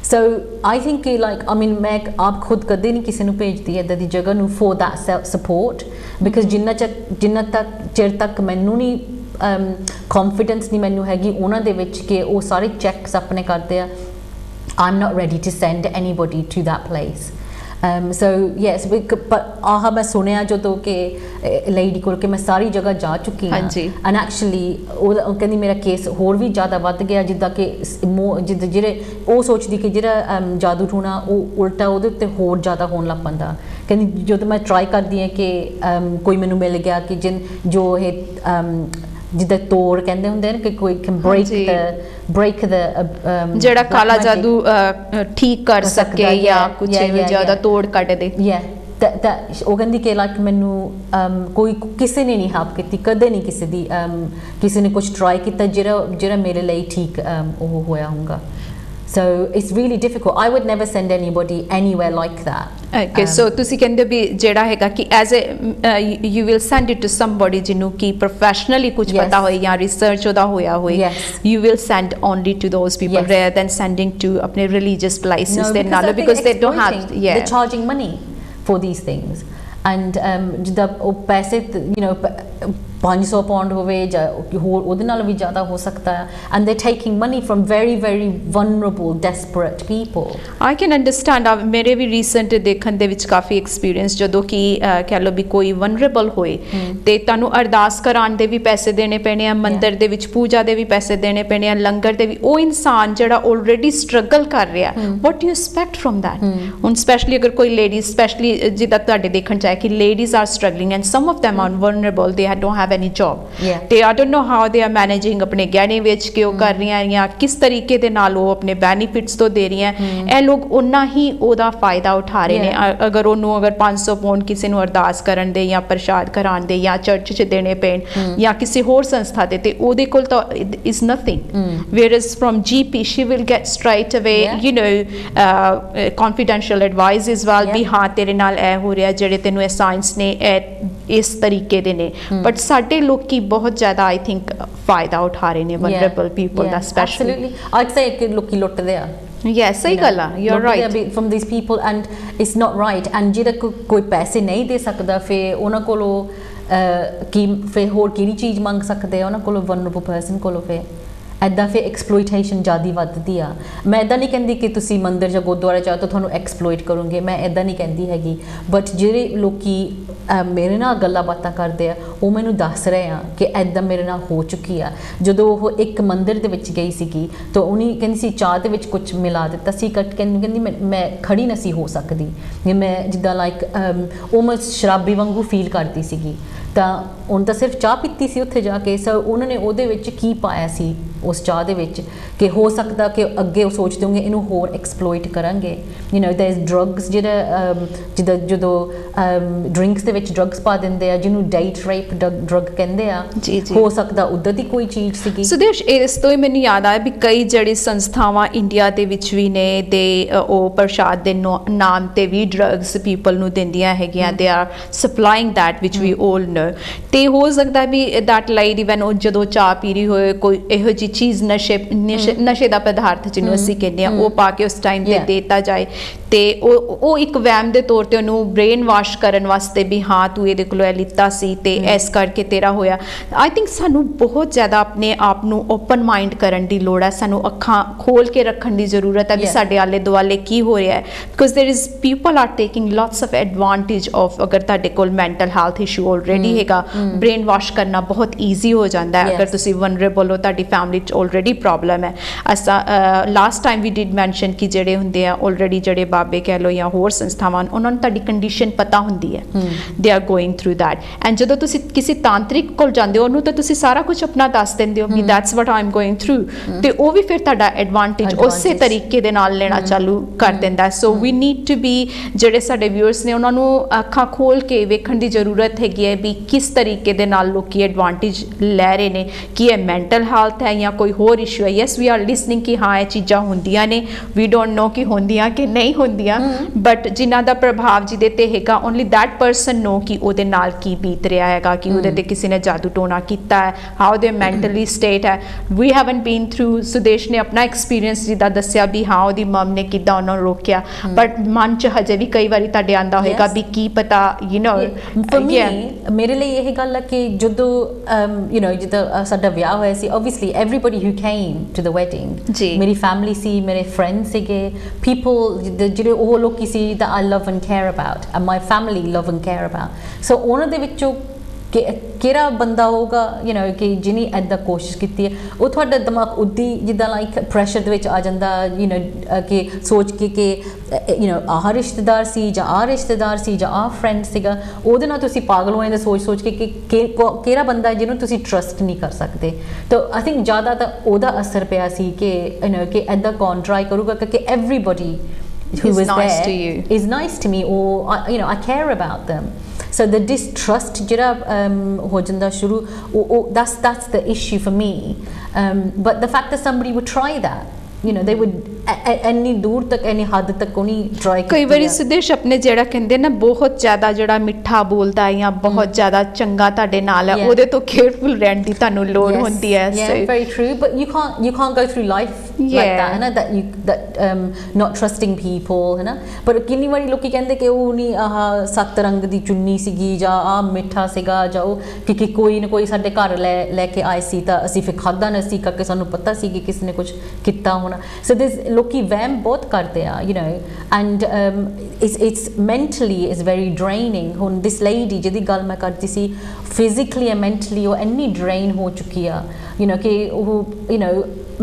So I think like I mean ਮੈਂ ਆਪ ਖੁਦ ਕਦੇ ਨਹੀਂ ਕਿਸੇ ਨੂੰ ਭੇਜਦੀ ਇੱਦਾਂ ਦੀ ਜਗ੍ਹਾ ਨੂੰ for that support because ਜਿੰਨਾ ਤੱਕ ਚਿਰ ਤੱਕ ਮੈਨੂੰ ਨਹੀਂ confidence ਨਹੀਂ ਮੈਨੂੰ ਹੈਗੀ ਉਹਨਾਂ ਦੇ ਵਿੱਚ ਕਿ ਉਹ ਸਾਰੇ ਚੈੱਕਸ ਆਪਣੇ ਕਰਦੇ ਆ I'm not ready to send anybody to that place. So yes but ਆਹ ਮੈਂ ਸੁਣਿਆ ਜਦੋਂ ਕਿ ਲੇਡੀ ਕੋਲ ਕਿ ਮੈਂ ਸਾਰੀ ਜਗ੍ਹਾ ਜਾ ਚੁੱਕੀ ਹਾਂ ਐਂਡ ਐਕਚੁਅਲੀ ਉਹ ਕਹਿੰਦੀ ਮੇਰਾ ਕੇਸ ਹੋਰ ਵੀ ਜ਼ਿਆਦਾ ਵੱਧ ਗਿਆ ਜਿੱਦਾਂ ਕਿ ਜਿਹੜੇ ਉਹ ਸੋਚਦੀ ਕਿ ਜਿਹੜਾ ਜਾਦੂ ਟੂਣਾ ਉਹ ਉਲਟਾ ਉਹਦੇ ਉੱਤੇ ਹੋਰ ਜ਼ਿਆਦਾ ਹੋਣ ਲੱਗ ਪੈਂਦਾ ਕਹਿੰਦੀ ਜਦੋਂ ਮੈਂ ਟਰਾਈ ਕਰਦੀ ਹਾਂ ਕਿ ਕੋਈ ਮੈਨੂੰ ਮਿਲ ਗਿਆ ਕਿ ਜੋ ਇਹ ਜਿੱਦਾਂ ਤੋੜ ਕਹਿੰਦੇ ਹੁੰਦੇ ਨੇ ਕਿ ਕੋਈ ਕੈਨ ਬ੍ਰੇਕ ਦ ਜਿਹੜਾ ਕਾਲਾ ਜਾਦੂ ਠੀਕ ਕਰ ਸਕੇ ਜਾਂ ਕੁਝ ਜ਼ਿਆਦਾ ਤੋੜ ਕੱਢ ਦੇ ਉਹ ਕਹਿੰਦੀ ਕਿ ਲਾਈਕ ਮੈਨੂੰ ਕੋਈ ਕਿਸੇ ਨੇ ਨਹੀਂ ਹੈਲਪ ਕੀਤੀ ਕਦੇ ਨਹੀਂ ਕਿਸੇ ਨੇ ਕੁਝ ਟਰਾਈ ਕੀਤਾ ਜਿਹੜਾ ਮੇਰੇ ਲਈ ਠੀਕ ਉਹ ਹੋਇਆ ਹੋਊਗਾ So it's really difficult. I would never send anybody anywhere like that. Okay, so ਤੁਸੀਂ ਕਹਿੰਦੇ ਵੀ ਜਿਹੜਾ ਹੈਗਾ ਕਿ as a you will send it to somebody ਜਿਹਨੂੰ ਕਿ professionally ਕੁਝ ਪਤਾ ਹੋਏ ਜਾਂ research ਉਹਦਾ ਹੋਇਆ ਹੋਏ you will send only to those people rather than sending to ਆਪਣੇ religious places ਦੇ ਨਾਲ because they don't have they're charging money for these things and ਜਿੱਦਾਂ ਉਹ ਪੈਸੇ $500 pound ਹੋਵੇ ਜਾਂ ਹੋਰ ਉਹਦੇ ਨਾਲ ਵੀ ਜ਼ਿਆਦਾ ਹੋ ਸਕਦਾ ਹੈ and they're taking money from very very vulnerable desperate people. I can understand ਮੇਰੇ ਵੀ ਰੀਸੈਂਟ ਦੇਖਣ ਦੇ ਵਿੱਚ ਕਾਫੀ ਐਕਸਪੀਰੀਅੰਸ ਜਦੋਂ ਕਿ ਕਹਿ ਲਓ ਵੀ ਕੋਈ ਵਨਰੇਬਲ ਹੋਏ ਤੇ ਤੁਹਾਨੂੰ ਅਰਦਾਸ ਕਰਾਉਣ ਦੇ ਵੀ ਪੈਸੇ ਦੇਣੇ ਪੈਣੇ ਆ ਮੰਦਿਰ ਦੇ ਵਿੱਚ ਪੂਜਾ ਦੇ ਵੀ ਪੈਸੇ ਦੇਣੇ ਪੈਣੇ ਆ ਲੰਗਰ ਦੇ ਵੀ ਉਹ ਇਨਸਾਨ ਜਿਹੜਾ ਆਲਰੇਡੀ ਸਟਰਗਲ ਕਰ ਰਿਹਾ what do you expect from that ਹੁਣ ਸਪੈਸ਼ਲੀ ਅਗਰ ਕੋਈ ਲੇਡੀ ਸਪੈਸ਼ਲੀ ਜਿੱਦਾਂ ਤੁਹਾਡੇ ਦੇਖਣ ਚ ਆਇਆ ਕਿ ladies are struggling and some of them are vulnerable they don't have any job they I don't know how they are managing ਆਪਣੇ ਗਹਿਣੇ ਵੇਚ ਕੇ ਉਹ ਕਰ ਰਹੀਆਂ ਜਾਂ ਕਿਸ ਤਰੀਕੇ ਦੇ ਨਾਲ ਉਹ ਆਪਣੇ ਬੈਨੀਫਿਟਸ ਤੋਂ ਦੇ ਰਹੀਆਂ ਇਹ ਲੋਕ ਉਨਾ ਹੀ ਉਹਦਾ ਫਾਇਦਾ ਉਠਾ ਰਹੇ ਨੇ ਅਗਰ ਉਹਨੂੰ ਅਗਰ 500 ਪਾਉਂਡ ਕਿਸੇ ਨੂੰ ਅਰਦਾਸ ਕਰਨ ਦੇ ਜਾਂ ਪ੍ਰਸ਼ਾਦ ਕਰਾਉਣ ਦੇ ਜਾਂ ਚਰਚ 'ਚ ਦੇਣੇ ਪੈਣ ਜਾਂ ਕਿਸੇ ਹੋਰ ਸੰਸਥਾ ਦੇ ਤੇ ਉਹਦੇ ਕੋਲ ਤਾਂ is nothing whereas from GP she will get straight away you know confidential advice as well ਵੀ ਹਾਂ ਤੇਰੇ ਨਾਲ ਇਹ ਹੋ ਰਿਹਾ ਜਿਹੜੇ ਤੈਨੂੰ ਇਹ ਸਾਇੰਸ ਨੇ ਇਸ ਤਰੀਕੇ ਦੇ ਨੇ ਬਟ ਸਾਡੇ ਲੋਕੀ ਬਹੁਤ ਜ਼ਿਆਦਾ I think ਫਾਇਦਾ ਉਠਾ ਰਹੇ ਨੇ vulnerable people ਦਾ ਸਪੈਸ਼ਲੀ I'd say ਕਿ ਲੋਕੀ ਲੁੱਟਦੇ ਆ yes ਸਹੀ ਗੱਲ ਆ you're right from these people and it's not right and ਜਿਹੜਾ ਕੋਈ ਪੈਸੇ ਨਹੀਂ ਦੇ ਸਕਦਾ ਫਿਰ ਉਹਨਾਂ ਕੋਲੋਂ ਕੀ ਫਿਰ ਹੋਰ ਕਿਹੜੀ ਚੀਜ਼ ਮੰਗ ਸਕਦੇ ਆ ਉਹਨਾਂ ਕੋਲੋਂ vulnerable person ਕੋਲੋਂ ਫਿਰ ਇੱਦਾਂ ਫਿਰ ਐਕਸਪਲੋਇਟੇਸ਼ਨ ਜ਼ਿਆਦਾ ਵੱਧਦੀ ਆ ਮੈਂ ਇੱਦਾਂ ਨਹੀਂ ਕਹਿੰਦੀ ਕਿ ਤੁਸੀਂ ਮੰਦਿਰ ਜਾਂ ਗੁਰਦੁਆਰੇ ਜਾਓ ਤਾਂ ਤੁਹਾਨੂੰ ਐਕਸਪਲੋਇਟ ਕਰੋਗੇ ਮੈਂ ਇੱਦਾਂ ਨਹੀਂ ਕਹਿੰਦੀ ਹੈਗੀ ਬਟ ਜਿਹੜੇ ਲੋਕੀ ਮੇਰੇ ਨਾਲ ਗੱਲਾਂ ਬਾਤਾਂ ਕਰਦੇ ਆ ਉਹ ਮੈਨੂੰ ਦੱਸ ਰਹੇ ਆ ਕਿ ਇੱਦਾਂ ਮੇਰੇ ਨਾਲ ਹੋ ਚੁੱਕੀ ਆ ਜਦੋਂ ਉਹ ਇੱਕ ਮੰਦਿਰ ਦੇ ਵਿੱਚ ਗਈ ਸੀਗੀ ਤਾਂ ਉਹਨੇ ਕਹਿੰਦੀ ਸੀ ਚਾਹ ਦੇ ਵਿੱਚ ਕੁਝ ਮਿਲਾ ਦਿੱਤਾ ਸੀ ਕਹਿੰਦੀ ਮੈਂ ਖੜੀ ਨਹੀਂ ਸੀ ਹੋ ਸਕਦੀ ਮੈਂ ਜਿੱਦਾਂ ਲਾਈਕ ਉਹ ਮੈਂ ਸ਼ਰਾਬੀ ਵਾਂਗੂ ਫੀਲ ਕਰਦੀ ਸੀਗੀ ਤਾਂ ਉਹਨੇ ਤਾਂ ਸਿਰਫ ਚਾਹ ਪੀਤੀ ਸੀ ਉੱਥੇ ਜਾ ਕੇ ਸੋ ਉਹਨਾਂ ਨੇ ਉਹਦੇ ਵਿੱਚ ਕੀ ਪਾਇਆ ਸੀ ਉਸ ਚਾਹ ਦੇ ਵਿੱਚ ਕਿ ਹੋ ਸਕਦਾ ਕਿ ਅੱਗੇ ਉਹ ਸੋਚਦੇ ਹੋਣਗੇ ਇਹਨੂੰ ਹੋਰ ਐਕਸਪਲੋਇਟ ਕਰਾਂਗੇ there is drugs ਜਿੱਦਾਂ ਜਦੋਂ ਡਰਿੰਕਸ ਦੇ ਵਿੱਚ ਡਰੱਗਸ ਪਾ ਦਿੰਦੇ ਆ ਜਿਹਨੂੰ ਡੇਟ ਰੇਪ ਡਰੱਗ ਕਹਿੰਦੇ ਆ ਹੋ ਸਕਦਾ ਉੱਦਾਂ ਦੀ ਕੋਈ ਚੀਜ਼ ਸੀਗੀ ਸੁਦੇਸ਼ ਇਸ ਤੋਂ ਹੀ ਮੈਨੂੰ ਯਾਦ ਆਇਆ ਵੀ ਕਈ ਜਿਹੜੀ ਸੰਸਥਾਵਾਂ ਇੰਡੀਆ ਦੇ ਵਿੱਚ ਵੀ ਨੇ ਤੇ ਉਹ ਪ੍ਰਸ਼ਾਦ ਦੇ ਨਾਮ ਤੇ ਵੀ ਡਰੱਗਸ ਪੀਪਲ ਨੂੰ ਦਿੰਦੀਆਂ ਹੈਗੀਆਂ they are supplying that which we all know ਤੇ ਹੋ ਸਕਦਾ ਵੀ that lady when ਉਹ ਜਦੋਂ ਚਾਹ ਪੀ ਰਹੀ ਹੋਏ ਕੋਈ ਇਹੋ ਜਿਹੀ ਚੀਜ਼ ਨਸ਼ੇ ਦਾ ਪਦਾਰਥ ਜਿਹਨੂੰ ਅਸੀਂ ਕਹਿੰਦੇ ਆ ਉਹ ਪਾ ਕੇ ਉਸ ਟਾਈਮ ਤੇ ਦੇਤਾ ਜਾਏ ਤੇ ਉਹ ਇੱਕ ਵਹਿਮ ਦੇ ਤੌਰ ਤੇ ਉਹਨੂੰ ਬ੍ਰੇਨ ਵਾਸ਼ ਕਰਨ ਵਾਸਤੇ ਵੀ ਹਾਂ ਤੂੰ ਇਹਦੇ ਕੋਲੋਂ ਇਹ ਲਿੱਤਾ ਸੀ ਤੇ ਇਸ ਕਰਕੇ ਤੇਰਾ ਹੋਇਆ। ਆਈ ਥਿੰਕ ਸਾਨੂੰ ਬਹੁਤ ਜ਼ਿਆਦਾ ਆਪਣੇ ਆਪ ਨੂੰ ਓਪਨ ਮਾਈਂਡ ਕਰਨ ਦੀ ਲੋੜ ਹੈ, ਸਾਨੂੰ ਅੱਖਾਂ ਖੋਲ ਕੇ ਰੱਖਣ ਦੀ ਜ਼ਰੂਰਤ ਹੈ ਵੀ ਸਾਡੇ ਆਲੇ ਦੁਆਲੇ ਕੀ ਹੋ ਰਿਹਾ ਹੈ, because there is people are taking lots of advantage of. ਅਗਰ ਤੁਹਾਡੇ ਕੋਲ ਮੈਂਟਲ ਹੈਲਥ ਇਸ਼ੂ ਆਲਰੇਡੀ ਹੈਗਾ, ਬ੍ਰੇਨ ਵਾਸ਼ ਕਰਨਾ ਬਹੁਤ ਈਜ਼ੀ ਹੋ ਜਾਂਦਾ ਹੈ। ਅਗਰ ਤੁਸੀਂ ਵਨਰੇਬਲ ਹੋ, ਤੁਹਾਡੀ ਫੈਮਿਲੀ 'ਚ ਆਲਰੇਡੀ ਪ੍ਰੋਬਲਮ ਹੈ। ਅਸਾਂ last time we did mention ਕਿ ਜਿਹੜੇ ਹੁੰਦੇ ਆ ਆਲਰੇਡੀ ਜਿਹੜੇ ਬਾਬੇ ਕਹਿ ਲਓ ਜਾਂ ਹੋਰ ਸੰਸਥਾਵਾਂ ਉਹਨਾਂ ਨੂੰ ਤੁਹਾਡੀ ਕੰਡੀਸ਼ਨ ਪਤਾ ਹੁੰਦੀ ਹੈ, they are going through that. And ਜਦੋਂ ਤੁਸੀਂ ਕਿਸੇ ਤਾਂਤਰਿਕ ਕੋਲ ਜਾਂਦੇ ਹੋ ਉਹਨੂੰ ਤਾਂ ਤੁਸੀਂ ਸਾਰਾ ਕੁਝ ਆਪਣਾ ਦੱਸ ਦਿੰਦੇ ਹੋ ਵੀ that's what I am going through, ਤੇ ਉਹ ਵੀ ਫਿਰ ਤੁਹਾਡਾ ਐਡਵਾਂਟੇਜ ਉਸੇ ਤਰੀਕੇ ਦੇ ਨਾਲ ਲੈਣਾ ਚਾਲੂ ਕਰ ਦਿੰਦਾ। ਸੋ ਵੀ ਨੀਡ ਟੂ ਬੀ, ਜਿਹੜੇ ਸਾਡੇ ਵਿਊਅਰਸ ਨੇ ਉਹਨਾਂ ਨੂੰ ਅੱਖਾਂ ਖੋਲ ਕੇ ਵੇਖਣ ਦੀ ਜ਼ਰੂਰਤ ਹੈਗੀ ਹੈ ਵੀ ਕਿਸ ਤਰੀਕੇ ਦੇ ਨਾਲ ਲੋਕੀ ਐਡਵਾਂਟੇਜ ਲੈ ਰਹੇ ਨੇ, ਕਿ ਇਹ ਮੈਂਟਲ ਹੈਲਥ ਹੈ ਜਾਂ ਕੋਈ ਹੋਰ ਇਸ਼ੂ ਹੈ। ਯੈਸ ਵੀ ਆਰ ਲਿਸਨਿੰਗ ਕਿ ਹਾਂ ਇਹ ਚੀਜ਼ਾਂ ਹੁੰਦੀਆਂ ਨੇ, ਵੀ ਡੋਂਟ ਨੋ ਕਿ ਹੁੰਦੀਆਂ ਕਿ ਨਹੀਂ ਹੁੰਦੀਆਂ, ਬਟ ਜਿਨ੍ਹਾਂ ਦਾ ਪ੍ਰਭਾਵ ਜਿਹਦੇ ਤੇ ਹੈਗਾ ਓਨਲੀ ਦੈਟ ਪਰਸਨ ਨੋ ਕਿ ਉਹਦੇ ਨਾਲ ਕੀ ਬੀਤ ਰਿਹਾ ਹੈਗਾ, ਕਿ ਉਹਦੇ ਤੇ ਕਿਸੇ ਨੇ ਜਾਦੂ ਟੋਣਾ ਕੀਤਾ ਹੈ, ਹਾਊ ਦੇ ਮੈਂਟਲੀ ਸਟੇਟ ਹੈ। ਵੀ ਹੈਵਨਟ ਬੀਨ ਥਰੂ, ਸੁਦੇਸ਼ ਨੇ ਆਪਣਾ ਐਕਸਪੀਰੀਅੰਸ ਜਿੱਦਾਂ ਦੱਸਿਆ ਵੀ ਹਾਂ ਉਹਦੀ ਮਮ ਨੇ ਕਿੱਦਾਂ ਉਹਨਾਂ ਨੂੰ ਰੋਕਿਆ, ਬਟ ਮਨ 'ਚ ਹਜੇ ਵੀ ਕਈ ਵਾਰੀ ਤੁਹਾਡੇ ਆਉਂਦਾ ਹੋਏਗਾ ਵੀ ਕੀ ਪਤਾ ਮੇਰੇ ਲਈ ਇਹ ਗੱਲ ਹੈ ਕਿ ਜਦੋਂ ਜਦੋਂ ਸਾਡਾ ਵਿਆਹ ਹੋਇਆ ਸੀ, obviously everybody who came to the wedding, ਮੇਰੀ ਫੈਮਿਲੀ ਸੀ, ਮੇਰੇ ਫਰੈਂਡ ਸੀਗੇ, people ਜਿਹੜੇ ਉਹ ਲੋਕੀ ਸੀ that I love and care about and my family love and care about, so ਉਹਨਾਂ ਦੇ ਵਿੱਚੋਂ ਕਿਹੜਾ ਬੰਦਾ ਹੋਊਗਾ ਕਿ ਜਿਹਨੇ ਇੱਦਾਂ ਕੋਸ਼ਿਸ਼ ਕੀਤੀ ਹੈ, ਉਹ ਤੁਹਾਡਾ ਦਿਮਾਗ ਉੱਦੀ ਜਿੱਦਾਂ ਲਾਈਕ ਪ੍ਰੈਸ਼ਰ ਦੇ ਵਿੱਚ ਆ ਜਾਂਦਾ ਕਿ ਸੋਚ ਕੇ ਕਿ ਆਹ ਰਿਸ਼ਤੇਦਾਰ ਸੀ ਜਾਂ ਆਹ ਰਿਸ਼ਤੇਦਾਰ ਸੀ ਜਾਂ ਆਹ ਫਰੈਂਡ ਸੀਗਾ, ਉਹਦੇ ਨਾਲ ਤੁਸੀਂ ਪਾਗਲ ਹੋ ਜਾਂਦੇ ਸੋਚ ਕੇ ਕਿ ਕਿਹੜਾ ਬੰਦਾ ਜਿਹਨੂੰ ਤੁਸੀਂ ਟਰਸਟ ਨਹੀਂ ਕਰ ਸਕਦੇ। ਤਾਂ ਆਈ ਥਿੰਕ ਜ਼ਿਆਦਾ ਤਾਂ ਉਹਦਾ ਅਸਰ ਪਿਆ ਸੀ ਕਿ ਇੱਦਾਂ ਕੌਣ ਟਰਾਈ ਕਰੂਗਾ, ਕਿਉਂਕਿ everybody who was nice there to you is nice to me, or I care about them. So the distrust ਜਿਹੜਾ ਹੋ ਜਾਂਦਾ ਸ਼ੁਰੂ, that's the issue for me, but the fact that somebody would try that, they would ਇੰਨੀ ਦੂਰ ਤੱਕ ਇੰਨੀ ਹੱਦ ਤੱਕ ਉਹਨੇ ਟਰਾਈ ਕੀਤੀ। ਕਈ ਵਾਰੀ ਸੁਦੇਸ਼ ਆਪਣੇ ਜਿਹੜਾ ਕਹਿੰਦੇ ਨਾ ਬਹੁਤ ਜ਼ਿਆਦਾ ਜਿਹੜਾ ਮਿੱਠਾ ਬੋਲਦਾ ਹੈ ਜਾਂ ਬਹੁਤ ਜ਼ਿਆਦਾ ਚੰਗਾ ਤੁਹਾਡੇ ਨਾਲ ਹੈ, ਉਹਦੇ ਤੋਂ ਕੇਅਰਫੁਲ ਰਹਿਣ ਦੀ ਤੁਹਾਨੂੰ ਲੋੜ ਹੁੰਦੀ ਹੈ। very true, but you can't go through life like that, ਹੈ ਨਾ, that not trusting people, ਹੈ ਨਾ। ਪਰ ਕਿੰਨੀ ਵਾਰੀ ਲੋਕੀ ਕਹਿੰਦੇ ਕਿ ਉਹ ਨਹੀਂ ਆਹ 7 ਰੰਗ ਦੀ ਚੁੰਨੀ ਸੀਗੀ ਜਾਂ ਆਹ ਮਿੱਠਾ ਸੀਗਾ ਜਾਂ ਉਹ ਕਿ ਕੋਈ ਨਾ ਕੋਈ ਸਾਡੇ ਘਰ ਲੈ ਕੇ ਆਏ ਸੀ ਤਾਂ ਅਸੀਂ ਫਿਰ ਖਾਧਾ ਨਾ ਸੀ ਕਰਕੇ ਸਾਨੂੰ ਪਤਾ ਸੀ ਕਿ ਕਿਸ ਨੇ ਕੁਝ ਕੀਤਾ ਹੋਣਾ। So this ਲੋਕੀ ਵਹਿਮ ਬਹੁਤ ਕਰਦੇ ਆ and it's mentally is very draining। ਹੁਣ this lady ਜਿਹਦੀ ਗੱਲ ਮੈਂ ਕਰਦੀ ਸੀ, physically and mentally ਉਹ ਇੰਨੀ drain ਹੋ ਚੁੱਕੀ ਆ ਕਿ ਉਹ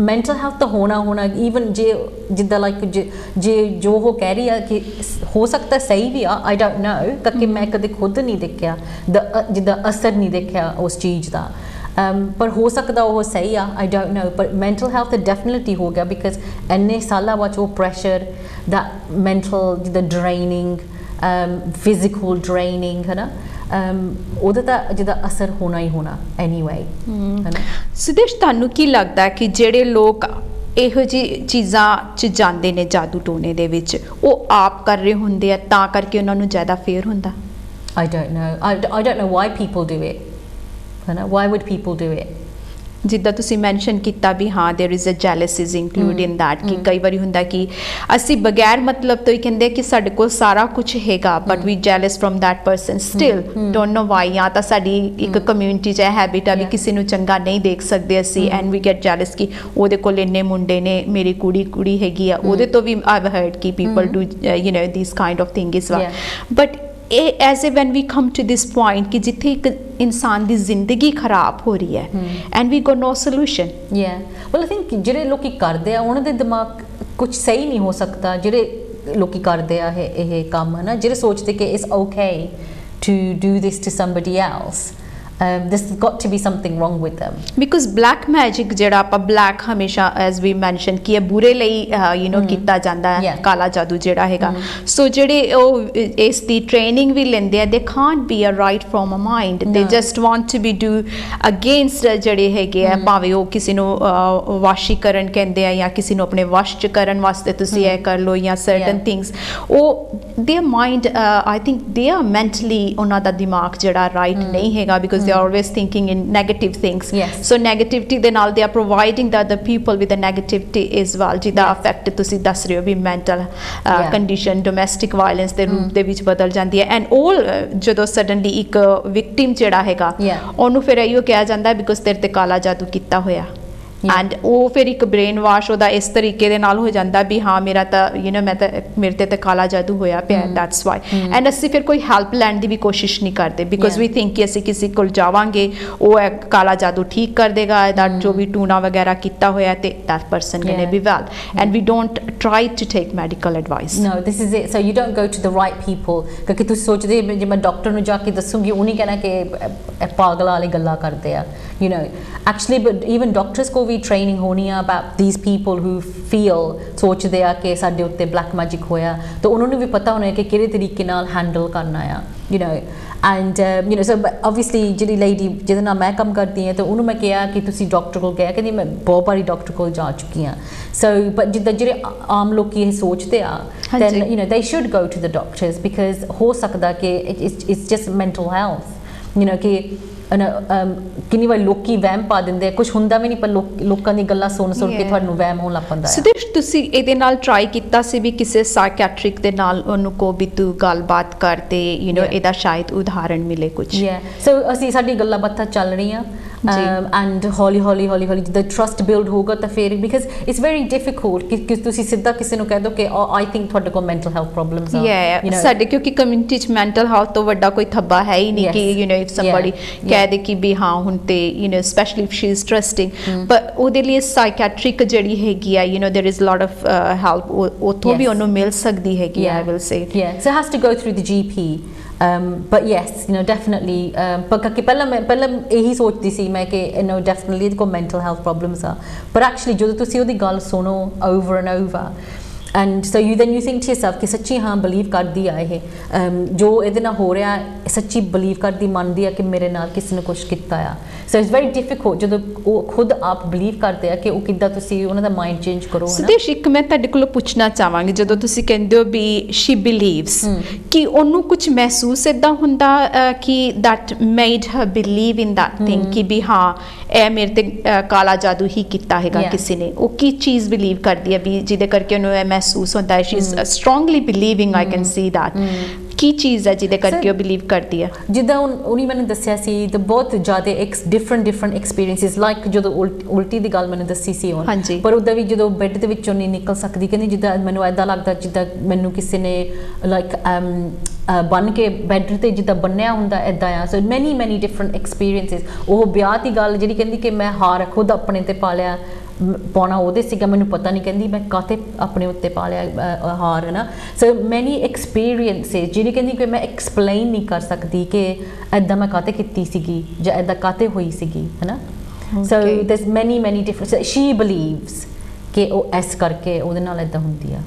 mental health ਤਾਂ ਹੋਣਾ even ਜੇ ਜਿੱਦਾਂ ਲਾਈਕ ਜੇ ਜੋ ਉਹ ਕਹਿ ਰਹੀ ਆ ਕਿ ਹੋ ਸਕਦਾ ਸਹੀ ਵੀ ਆ, I don't know, ਕਿਉਂਕਿ ਮੈਂ ਕਦੇ ਖੁਦ ਨਹੀਂ ਦੇਖਿਆ ਜਿੱਦਾਂ ਅਸਰ ਨਹੀਂ ਦੇਖਿਆ ਉਸ ਚੀਜ਼ ਦਾ, ਪਰ ਹੋ ਸਕਦਾ ਉਹ ਸਹੀ ਆ, I don't know, but mental health definitely ਹੋ ਗਿਆ because ਇੰਨੇ ਸਾਲਾਂ ਬਾਅਦ ਉਹ pressure, that mental ਜਿੱਦਾਂ draining, physical draining, ਹੈ ਨਾ, ਉਹਦਾ ਤਾਂ ਜਿੱਦਾਂ ਅਸਰ ਹੋਣਾ ਹੀ ਹੋਣਾ anyway, ਹੈ ਨਾ। ਸੁਦੇਸ਼ ਤੁਹਾਨੂੰ ਕੀ ਲੱਗਦਾ ਕਿ ਜਿਹੜੇ ਲੋਕ ਇਹੋ ਜਿਹੀ ਚੀਜ਼ਾਂ 'ਚ ਜਾਂਦੇ ਨੇ ਜਾਦੂ ਟੋਨੇ ਦੇ ਵਿੱਚ, ਉਹ ਆਪ ਕਰ ਰਹੇ ਹੁੰਦੇ ਆ ਤਾਂ ਕਰਕੇ ਉਹਨਾਂ ਨੂੰ ਜ਼ਿਆਦਾ ਫੇਅਰ ਹੁੰਦਾ? I don't know why people do it, why would people do it? ਜਿੱਦਾਂ ਤੁਸੀਂ ਮੈਂਸ਼ਨ ਕੀਤਾ ਵੀ ਹਾਂ there is a jealousies include in that, ਕਿ ਕਈ ਵਾਰੀ ਹੁੰਦਾ ਕਿ ਅਸੀਂ ਬਗੈਰ ਮਤਲਬ ਤੋਂ ਹੀ ਕਹਿੰਦੇ ਕਿ ਸਾਡੇ ਕੋਲ ਸਾਰਾ ਕੁਝ ਹੈਗਾ but we jealous from that person still, don't know why। ਜਾਂ ਤਾਂ ਸਾਡੀ ਇੱਕ ਕਮਿਊਨਿਟੀ 'ਚ ਇਹ ਹੈਬਿਟ ਆ ਵੀ ਕਿਸੇ ਨੂੰ ਚੰਗਾ ਨਹੀਂ ਦੇਖ ਸਕਦੇ ਅਸੀਂ and we get jealous ਕਿ ਉਹਦੇ ਕੋਲ ਇੰਨੇ ਮੁੰਡੇ ਨੇ, ਮੇਰੀ ਕੁੜੀ ਹੈਗੀ ਆ, ਉਹਦੇ ਤੋਂ ਵੀ I've heard ਕਿ people do these kind of thing as well, but as a when we come to this point ਕਿ ਜਿੱਥੇ ਇੱਕ ਇਨਸਾਨ ਦੀ ਜ਼ਿੰਦਗੀ ਖਰਾਬ ਹੋ ਰਹੀ ਹੈ and we got no solution। well I think ਜਿਹੜੇ ਲੋਕੀ ਕਰਦੇ ਆ ਉਹਨਾਂ ਦੇ ਦਿਮਾਗ ਕੁਝ ਸਹੀ ਨਹੀਂ ਹੋ ਸਕਦਾ, ਜਿਹੜੇ ਲੋਕੀ ਕਰਦੇ ਆ ਇਹ ਕੰਮ, ਹੈ ਨਾ, ਜਿਹੜੇ ਸੋਚਦੇ ਕਿ it's okay to do this to somebody else, there's got to be something wrong with them, because black magic ਜਿਹੜਾ ਆਪਾਂ black ਹਮੇਸ਼ਾ as we mentioned ਕਿ ਇਹ ਬੁਰੇ ਲਈ ਕੀਤਾ ਜਾਂਦਾ ਹੈ, ਕਾਲਾ ਜਾਦੂ ਜਿਹੜਾ ਹੈਗਾ। ਸੋ ਜਿਹੜੇ ਉਹ ਇਸ ਦੀ ਟ੍ਰੇਨਿੰਗ ਵੀ ਲੈਂਦੇ ਆ, they can't be a right from a mind, they just want to be do against ਜਿਹੜੇ ਹੈਗੇ ਆ, ਭਾਵੇਂ ਉਹ ਕਿਸੇ ਨੂੰ ਵਾਸ਼ੀਕਰਨ ਕਹਿੰਦੇ ਆ ਜਾਂ ਕਿਸੇ ਨੂੰ ਆਪਣੇ ਵਸ਼ 'ਚ ਕਰਨ ਵਾਸਤੇ ਤੁਸੀਂ ਇਹ ਕਰ ਲਓ ਜਾਂ certain things, ਉਹ their mind I think they are mentally ਉਹਨਾਂ ਦਾ ਦਿਮਾਗ ਜਿਹੜਾ right ਨਹੀਂ ਹੈਗਾ because they are always thinking in negative things. Yes. So negativity ਦੇ ਨਾਲ they are providing the other people with the negativity as well, ਜਿਹਦਾ affect ਤੁਸੀਂ ਦੱਸ ਰਹੇ ਹੋ ਵੀ mental condition, domestic violence ਦੇ ਰੂਪ ਦੇ ਵਿੱਚ ਬਦਲ ਜਾਂਦੀ ਹੈ। ਐਂਡ ਉਹ ਜਦੋਂ ਸਡਨਲੀ ਇੱਕ ਵਿਕਟਿਮ ਜਿਹੜਾ ਹੈਗਾ ਉਹਨੂੰ ਫਿਰ ਇਹੋ ਕਿਹਾ ਜਾਂਦਾ ਬਿਕੋਜ਼ ਤੇਰੇ ਤੇ ਕਾਲਾ ਜਾਦੂ ਕੀਤਾ ਹੋਇਆ। ਐਂਡ ਉਹ ਫਿਰ ਇੱਕ ਬ੍ਰੇਨ ਵਾਸ਼ ਉਹਦਾ ਇਸ ਤਰੀਕੇ ਦੇ ਨਾਲ ਹੋ ਜਾਂਦਾ ਵੀ ਹਾਂ ਮੇਰਾ ਤਾਂ ਮੈਂ ਤਾਂ ਮੇਰੇ ਤੇ ਤਾਂ ਕਾਲਾ ਜਾਦੂ ਹੋਇਆ ਪਿਆ, ਦੈਟਸ ਵਾਈ। ਐਂਡ ਅਸੀਂ ਫਿਰ ਕੋਈ ਹੈਲਪ ਲੈਣ ਦੀ ਵੀ ਕੋਸ਼ਿਸ਼ ਨਹੀਂ ਕਰਦੇ ਬਿਕੋਜ਼ ਵੀ ਥਿੰਕ ਕਿ ਅਸੀਂ ਕਿਸੇ ਕੋਲ ਜਾਵਾਂਗੇ ਉਹ ਕਾਲਾ ਜਾਦੂ ਠੀਕ ਕਰ ਦੇਗਾ, ਇਹਦਾ ਜੋ ਵੀ ਟੂਣਾ ਵਗੈਰਾ ਕੀਤਾ ਹੋਇਆ ਤੇ that person gonna be well, and we don't try to take medical advice. No, this is it. So you don't go to the right people ਕਿਉਂਕਿ ਤੁਸੀਂ ਸੋਚਦੇ ਜੇ ਮੈਂ ਡਾਕਟਰ ਨੂੰ ਜਾ ਕੇ ਦੱਸੂਗੀ ਉਹ ਨਹੀਂ ਕਹਿਣਾ ਕਿ ਪਾਗਲਾਂ ਵਾਲੀ ਗੱਲਾਂ ਕਰਦੇ ਆ, actually but even doctors को भी training होनी है about these people who feel सोचते हैं कि साडे उत्ते black magic होया, तो उन्होंने भी पता होना है कि किहड़े तरीके नाल handle करना है, and so obviously जिहड़ी lady जिहदे नाल मैं काम करती हां तो उन्होंने मैं कहा कि तुसी डॉक्टर को गया कि मैं बहुत बारी डॉक्टर को जा चुकी हां, so but जिद्दां जिहड़े आम लोग ये सोचते आ then they should go to the doctors because हो सकदा कि it's just mental health, कि ਕਿੰਨੀ ਵਾਰ ਲੋਕੀ ਵਹਿਮ ਪਾ ਦਿੰਦੇ ਆ, ਕੁਝ ਹੁੰਦਾ ਵੀ ਨਹੀਂ ਪਰ ਲੋਕਾਂ ਦੀ ਗੱਲਾਂ ਸੁਣ ਕੇ ਤੁਹਾਨੂੰ ਵਹਿਮ ਹੋਣ ਲੱਗ ਪੈਂਦਾ ਹੈ। ਸੁਦੇਸ਼ ਤੁਸੀਂ ਇਹਦੇ ਨਾਲ ਟਰਾਈ ਕੀਤਾ ਸੀ ਵੀ ਕਿਸੇ ਸਾਈਕੈਟ੍ਰਿਕ ਦੇ ਨਾਲ ਉਹਨੂੰ ਕੋ ਵੀ ਤੂੰ ਗੱਲਬਾਤ ਕਰਦੇ ਇਹਦਾ ਸ਼ਾਇਦ ਉਦਾਹਰਣ ਮਿਲੇ ਕੁਝ? ਸੋ ਅਸੀਂ ਸਾਡੀ ਗੱਲਾਂ ਬਾਤਾਂ ਚੱਲ ਰਹੀਆਂ and ਹੌਲੀ ਹੌਲੀ the trust build ਹੋਗਾ ਤਾਂ ਫਿਰ because it's very difficult ਕਿ ਤੁਸੀਂ ਸਿੱਧਾ ਕਿਸੇ ਨੂੰ ਕਹਿ ਦੋ ਕਿ I think ਤੁਹਾਡੇ ਕੋਲ mental health problems ਆ, ਸਾਡੇ ਕਿਉਂਕਿ ਕਮਿਊਨਿਟੀ ਚ mental health ਤੋਂ ਵੱਡਾ ਕੋਈ ਥੱਬਾ ਹੈ ਹੀ ਨਹੀਂ ਕਿ if somebody ਕਹਿ ਦੇ ਕਿ ਵੀ ਹਾਂ ਹੁਣ ਤੇ especially if she is trusting, but ਉਹਦੇ ਲਈ ਸਾਈਕੈਟ੍ਰਿਕ ਜਿਹੜੀ ਹੈਗੀ ਆ there is a lot of help ਉੱਥੋਂ ਵੀ ਉਹਨੂੰ ਮਿਲ ਸਕਦੀ ਹੈਗੀ I will say. So it has to go through the GP. But yes, definitely because ਪਹਿਲਾਂ ਇਹੀ ਸੋਚਦੀ ਸੀ ਮੈਂ ਕਿ definitely ਇਹਦੇ ਕੋਲ mental health problems ਆ, but actually ਜਦੋਂ ਤੁਸੀਂ ਉਹਦੀ ਗੱਲ ਸੁਣੋ over and over and so you think to yourself ਕਿ ਸੱਚੀ ਹਾਂ ਬਲੀਵ ਕਰਦੀ ਆ ਇਹ ਜੋ ਇਹਦੇ ਨਾਲ ਹੋ ਰਿਹਾ ਸੱਚੀ ਬਲੀਵ ਕਰਦੀ ਮੰਨਦੀ ਆ ਕਿ ਮੇਰੇ ਨਾਲ ਕਿਸੇ ਨੇ ਕੁਝ ਕੀਤਾ ਆ, so it's very difficult ਜਦੋਂ ਉਹ ਖੁਦ ਆਪ ਬਲੀਵ ਕਰਦੇ ਆ ਕਿ ਉਹ ਕਿੱਦਾਂ ਤੁਸੀਂ ਉਹਨਾਂ ਦਾ ਮਾਈਂਡ ਚੇਂਜ ਕਰੋ। ਸੁਦੇਸ਼ ਇੱਕ ਮੈਂ ਤੁਹਾਡੇ ਕੋਲੋਂ ਪੁੱਛਣਾ ਚਾਹਾਂਗੀ ਜਦੋਂ ਤੁਸੀਂ ਕਹਿੰਦੇ ਹੋ ਵੀ she believes ਕਿ ਉਹਨੂੰ ਕੁਝ ਮਹਿਸੂਸ ਇਦਾਂ ਹੁੰਦਾ ਕਿ that made her believe in that thing ਕਿ ਵੀ ਹਾਂ ਇਹ ਮੇਰੇ ਤੇ ਕਾਲਾ ਜਾਦੂ ਹੀ ਕੀਤਾ ਹੈਗਾ ਕਿਸੇ ਨੇ, ਉਹ ਕੀ ਚੀਜ਼ ਬਿਲੀਵ ਕਰਦੀ ਹੈ ਵੀ ਜਿਹਦੇ ਕਰਕੇ ਉਹਨੂੰ ਇਹ ਮਹਿਸੂਸ ਹੁੰਦਾ ਹੈ she is strongly believing I can see that, ਕੀ ਚੀਜ਼ ਹੈ ਜਿਹਦੇ ਕਰਕੇ ਉਹ ਬਿਲੀਵ ਕਰਦੀ ਹੈ? ਜਿੱਦਾਂ ਉਹਨੇ ਮੈਨੂੰ ਦੱਸਿਆ ਸੀ ਤਾਂ ਬਹੁਤ ਜ਼ਿਆਦਾ different experiences like ਜਦੋਂ ਉਲਟੀ ਦੀ ਗੱਲ ਮੈਨੂੰ ਦੱਸੀ ਸੀ ਉਹਨੇ, ਪਰ ਉਹਦਾ ਵੀ ਜਦੋਂ ਬੈੱਡ ਦੇ ਵਿੱਚੋਂ ਨਹੀਂ ਨਿਕਲ ਸਕਦੀ ਕਹਿੰਦੀ ਜਿੱਦਾਂ ਮੈਨੂੰ ਐਦਾਂ ਲੱਗਦਾ ਜਿੱਦਾਂ ਮੈਨੂੰ ਕਿਸੇ ਨੇ ਲਾਈਕ ਬੰਨ ਕੇ ਬੈੱਡ ਤੇ ਜਿੱਦਾਂ ਬੰਨਿਆ ਹੁੰਦਾ ਐਦਾਂ ਆ, ਸੋ ਮੈਨੀ ਡਿਫਰੈਂਟ ਐਕਸਪੀਰੀਐਂਸਿਸ। ਉਹ ਵਿਆਹ ਦੀ ਗੱਲ ਜਿਹੜੀ ਕਹਿੰਦੀ ਕਿ ਮੈਂ ਹਾਰ ਖੁਦ ਆਪਣੇ ਤੇ ਪਾ ਲਿਆ, ਪਾਉਣਾ ਉਹਦੇ ਸੀਗਾ ਮੈਨੂੰ ਪਤਾ ਨਹੀਂ, ਕਹਿੰਦੀ ਮੈਂ ਕਾਹਤੇ ਆਪਣੇ ਉੱਤੇ ਪਾ ਲਿਆ ਹਾਰ ਹੈ ਨਾ, ਸੋ ਮੈਨੀ ਐਕਸਪੀਰੀਐਂਸਿਸ ਜਿਹੜੀ ਕਹਿੰਦੀ ਕਿ ਮੈਂ ਐਕਸਪਲੇਨ ਨਹੀਂ ਕਰ ਸਕਦੀ ਕਿ ਐਦਾਂ ਮੈਂ ਕਾਹਤੇ ਕੀਤੀ ਸੀਗੀ ਜਾਂ ਐਦਾਂ ਕਾਹਤੇ ਹੋਈ ਸੀਗੀ ਹੈ ਨਾ, ਸੋ there's many different she believes ਕਿ ਉਹ ਇਸ ਕਰਕੇ ਉਹਦੇ ਨਾਲ ਐਦਾਂ ਹੁੰਦੀ ਆ।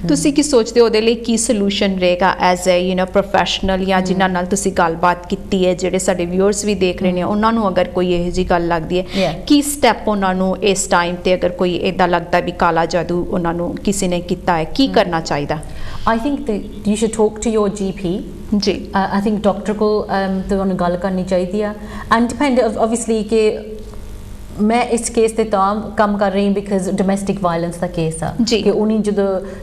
ਤੁਸੀਂ ਕੀ ਸੋਚਦੇ ਹੋ ਉਹਦੇ ਲਈ ਕੀ ਸੋਲੂਸ਼ਨ ਰਹੇਗਾ ਐਜ਼ ਅ ਪ੍ਰੋਫੈਸ਼ਨਲ ਜਾਂ ਜਿਨ੍ਹਾਂ ਨਾਲ ਤੁਸੀਂ ਗੱਲਬਾਤ ਕੀਤੀ ਹੈ ਜਿਹੜੇ ਸਾਡੇ ਵਿਊਅਰਸ ਵੀ ਦੇਖ ਰਹੇ ਨੇ ਉਹਨਾਂ ਨੂੰ ਅਗਰ ਕੋਈ ਇਹੋ ਜਿਹੀ ਗੱਲ ਲੱਗਦੀ ਹੈ ਕੀ ਸਟੈਪ ਉਹਨਾਂ ਨੂੰ ਇਸ ਟਾਈਮ ਤੇ ਅਗਰ ਕੋਈ ਇੱਦਾਂ ਲੱਗਦਾ ਵੀ ਕਾਲਾ ਜਾਦੂ ਉਹਨਾਂ ਨੂੰ ਕਿਸੇ ਨੇ ਕੀਤਾ ਹੈ ਕੀ ਕਰਨਾ ਚਾਹੀਦਾ? I think that you should talk to your GP. ਜੀ I think ਡਾਕਟਰ ਕੋਲ ਤੁਹਾਨੂੰ ਗੱਲ ਕਰਨੀ ਚਾਹੀਦੀ ਆ ਐਂਡ ਡਿਪੈਂਡ obviously ਕਿ ਮੈਂ ਇਸ ਕੇਸ ਤੇ ਤਾਂ ਕੰਮ ਕਰ ਰਹੀ because domestic violence the case ਆ ਕਿ ਉਹਨੇ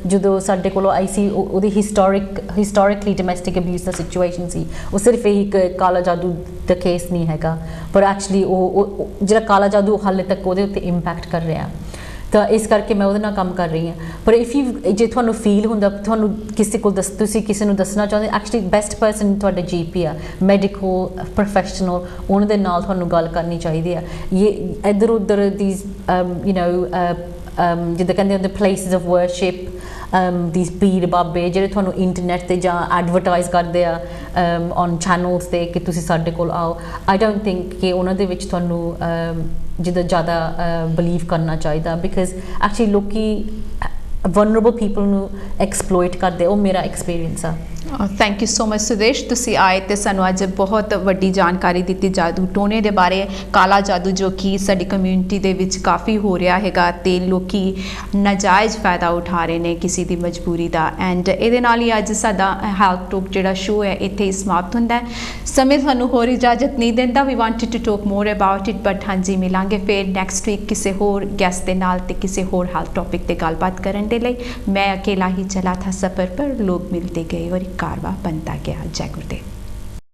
ਜਦੋਂ ਸਾਡੇ ਕੋਲੋਂ ਆਈ ਸੀ ਉਹਦੀ ਹਿਸਟੋਰਿਕਲੀ ਡੋਮੈਸਟਿਕ ਅਬਿਊਜ਼ ਦਾ ਸਿਚੁਏਸ਼ਨ ਸੀ, ਉਹ ਸਿਰਫ ਇਹੀ ਕਾਲਾ ਜਾਦੂ ਦਾ ਕੇਸ ਨਹੀਂ ਹੈਗਾ ਪਰ ਐਕਚੁਅਲੀ ਉਹ ਜਿਹੜਾ ਕਾਲਾ ਜਾਦੂ ਹਾਲੇ ਤੱਕ ਉਹਦੇ ਉੱਤੇ ਇੰਪੈਕਟ ਕਰ ਰਿਹਾ, ਤਾਂ ਇਸ ਕਰਕੇ ਮੈਂ ਉਹਦੇ ਨਾਲ ਕੰਮ ਕਰ ਰਹੀ ਹਾਂ। ਪਰ ਜੇ ਤੁਹਾਨੂੰ ਫੀਲ ਹੁੰਦਾ ਤੁਹਾਨੂੰ ਕਿਸੇ ਕੋਲ ਤੁਸੀਂ ਕਿਸੇ ਨੂੰ ਦੱਸਣਾ ਚਾਹੁੰਦੇ ਐਕਚੁਅਲੀ ਬੈਸਟ ਪਰਸਨ ਤੁਹਾਡਾ GP ਆ, ਮੈਡੀਕਲ ਪ੍ਰੋਫੈਸ਼ਨਲ, ਉਹਨਾਂ ਦੇ ਨਾਲ ਤੁਹਾਨੂੰ ਗੱਲ ਕਰਨੀ ਚਾਹੀਦੀ ਆ। ਇਹ ਇੱਧਰ ਉੱਧਰ ਦੀਜ਼ ਜਿੱਦਾਂ ਕਹਿੰਦੇ ਹੁੰਦੇ ਪਲੇਸਿਸ ਆਫ ਵਰਸ਼ਿਪ these ਪੀਰ ਬਾਬੇ ਜਿਹੜੇ ਤੁਹਾਨੂੰ ਇੰਟਰਨੈਟ ਤੇ ਜਾਂ ਐਡਵਰਟਾਈਜ਼ ਕਰਦੇ ਆ ਔਨ ਚੈਨਲਸ ਤੇ ਕਿ ਤੁਸੀਂ ਸਾਡੇ ਕੋਲ ਆਓ, ਆਈ ਡੋਂਟ ਥਿੰਕ ਕਿ ਉਹਨਾਂ ਦੇ ਵਿੱਚ ਤੁਹਾਨੂੰ ਜਿੱਦਾਂ ਜ਼ਿਆਦਾ ਬਲੀਵ ਕਰਨਾ ਚਾਹੀਦਾ ਬਿਕਾਜ਼ ਐਕਚੁਅਲੀ ਲੋਕੀ vulnerable people ਨੂੰ ਐਕਸਪਲੋਇਟ ਕਰਦੇ, ਉਹ ਮੇਰਾ ਐਕਸਪੀਰੀਅੰਸ ਆ। Thank you so much Sudesh, ਤੁਸੀਂ ਆਏ ਤੇ ਸਾਨੂੰ ਅੱਜ ਬਹੁਤ ਵੱਡੀ ਜਾਣਕਾਰੀ ਦਿੱਤੀ ਜਾਦੂ ਟੋਨੇ ਦੇ ਬਾਰੇ, ਕਾਲਾ ਜਾਦੂ ਜੋ ਕਿ ਸਾਡੀ ਕਮਿਊਨਿਟੀ ਦੇ ਵਿੱਚ ਕਾਫੀ ਹੋ ਰਿਹਾ ਹੈਗਾ ਤੇ ਲੋਕੀ ਨਾਜਾਇਜ਼ ਫਾਇਦਾ ਉਠਾ ਰਹੇ ਨੇ ਕਿਸੇ ਦੀ ਮਜਬੂਰੀ ਦਾ। ਐਂਡ ਇਹਦੇ ਨਾਲ ਹੀ ਅੱਜ ਸਾਡਾ ਹੈਲਥ ਟੋਕ ਜਿਹੜਾ ਸ਼ੋਅ ਹੈ ਇੱਥੇ ਹੀ ਸਮਾਪਤ ਹੁੰਦਾ ਹੈ। ਸਮੇਂ ਤੁਹਾਨੂੰ ਹੋਰ ਇਜਾਜ਼ਤ ਨਹੀਂ ਦਿੰਦਾ, we wanted to talk more about it, but ਹਾਂਜੀ ਮਿਲਾਂਗੇ ਫਿਰ ਨੈਕਸਟ ਵੀਕ ਕਿਸੇ ਹੋਰ ਗੈਸਟ ਦੇ ਨਾਲ ਤੇ ਕਿਸੇ ਹੋਰ ਹੈਲਥ ਟੌਪਿਕ ਤੇ ਗੱਲਬਾਤ ਕਰਨ ਦੇ ਲਈ। मैं अकेला ही चला था सफ़र पर, लोग मिलते गए और एक कारवां बनता गया। जय गुरुदेव।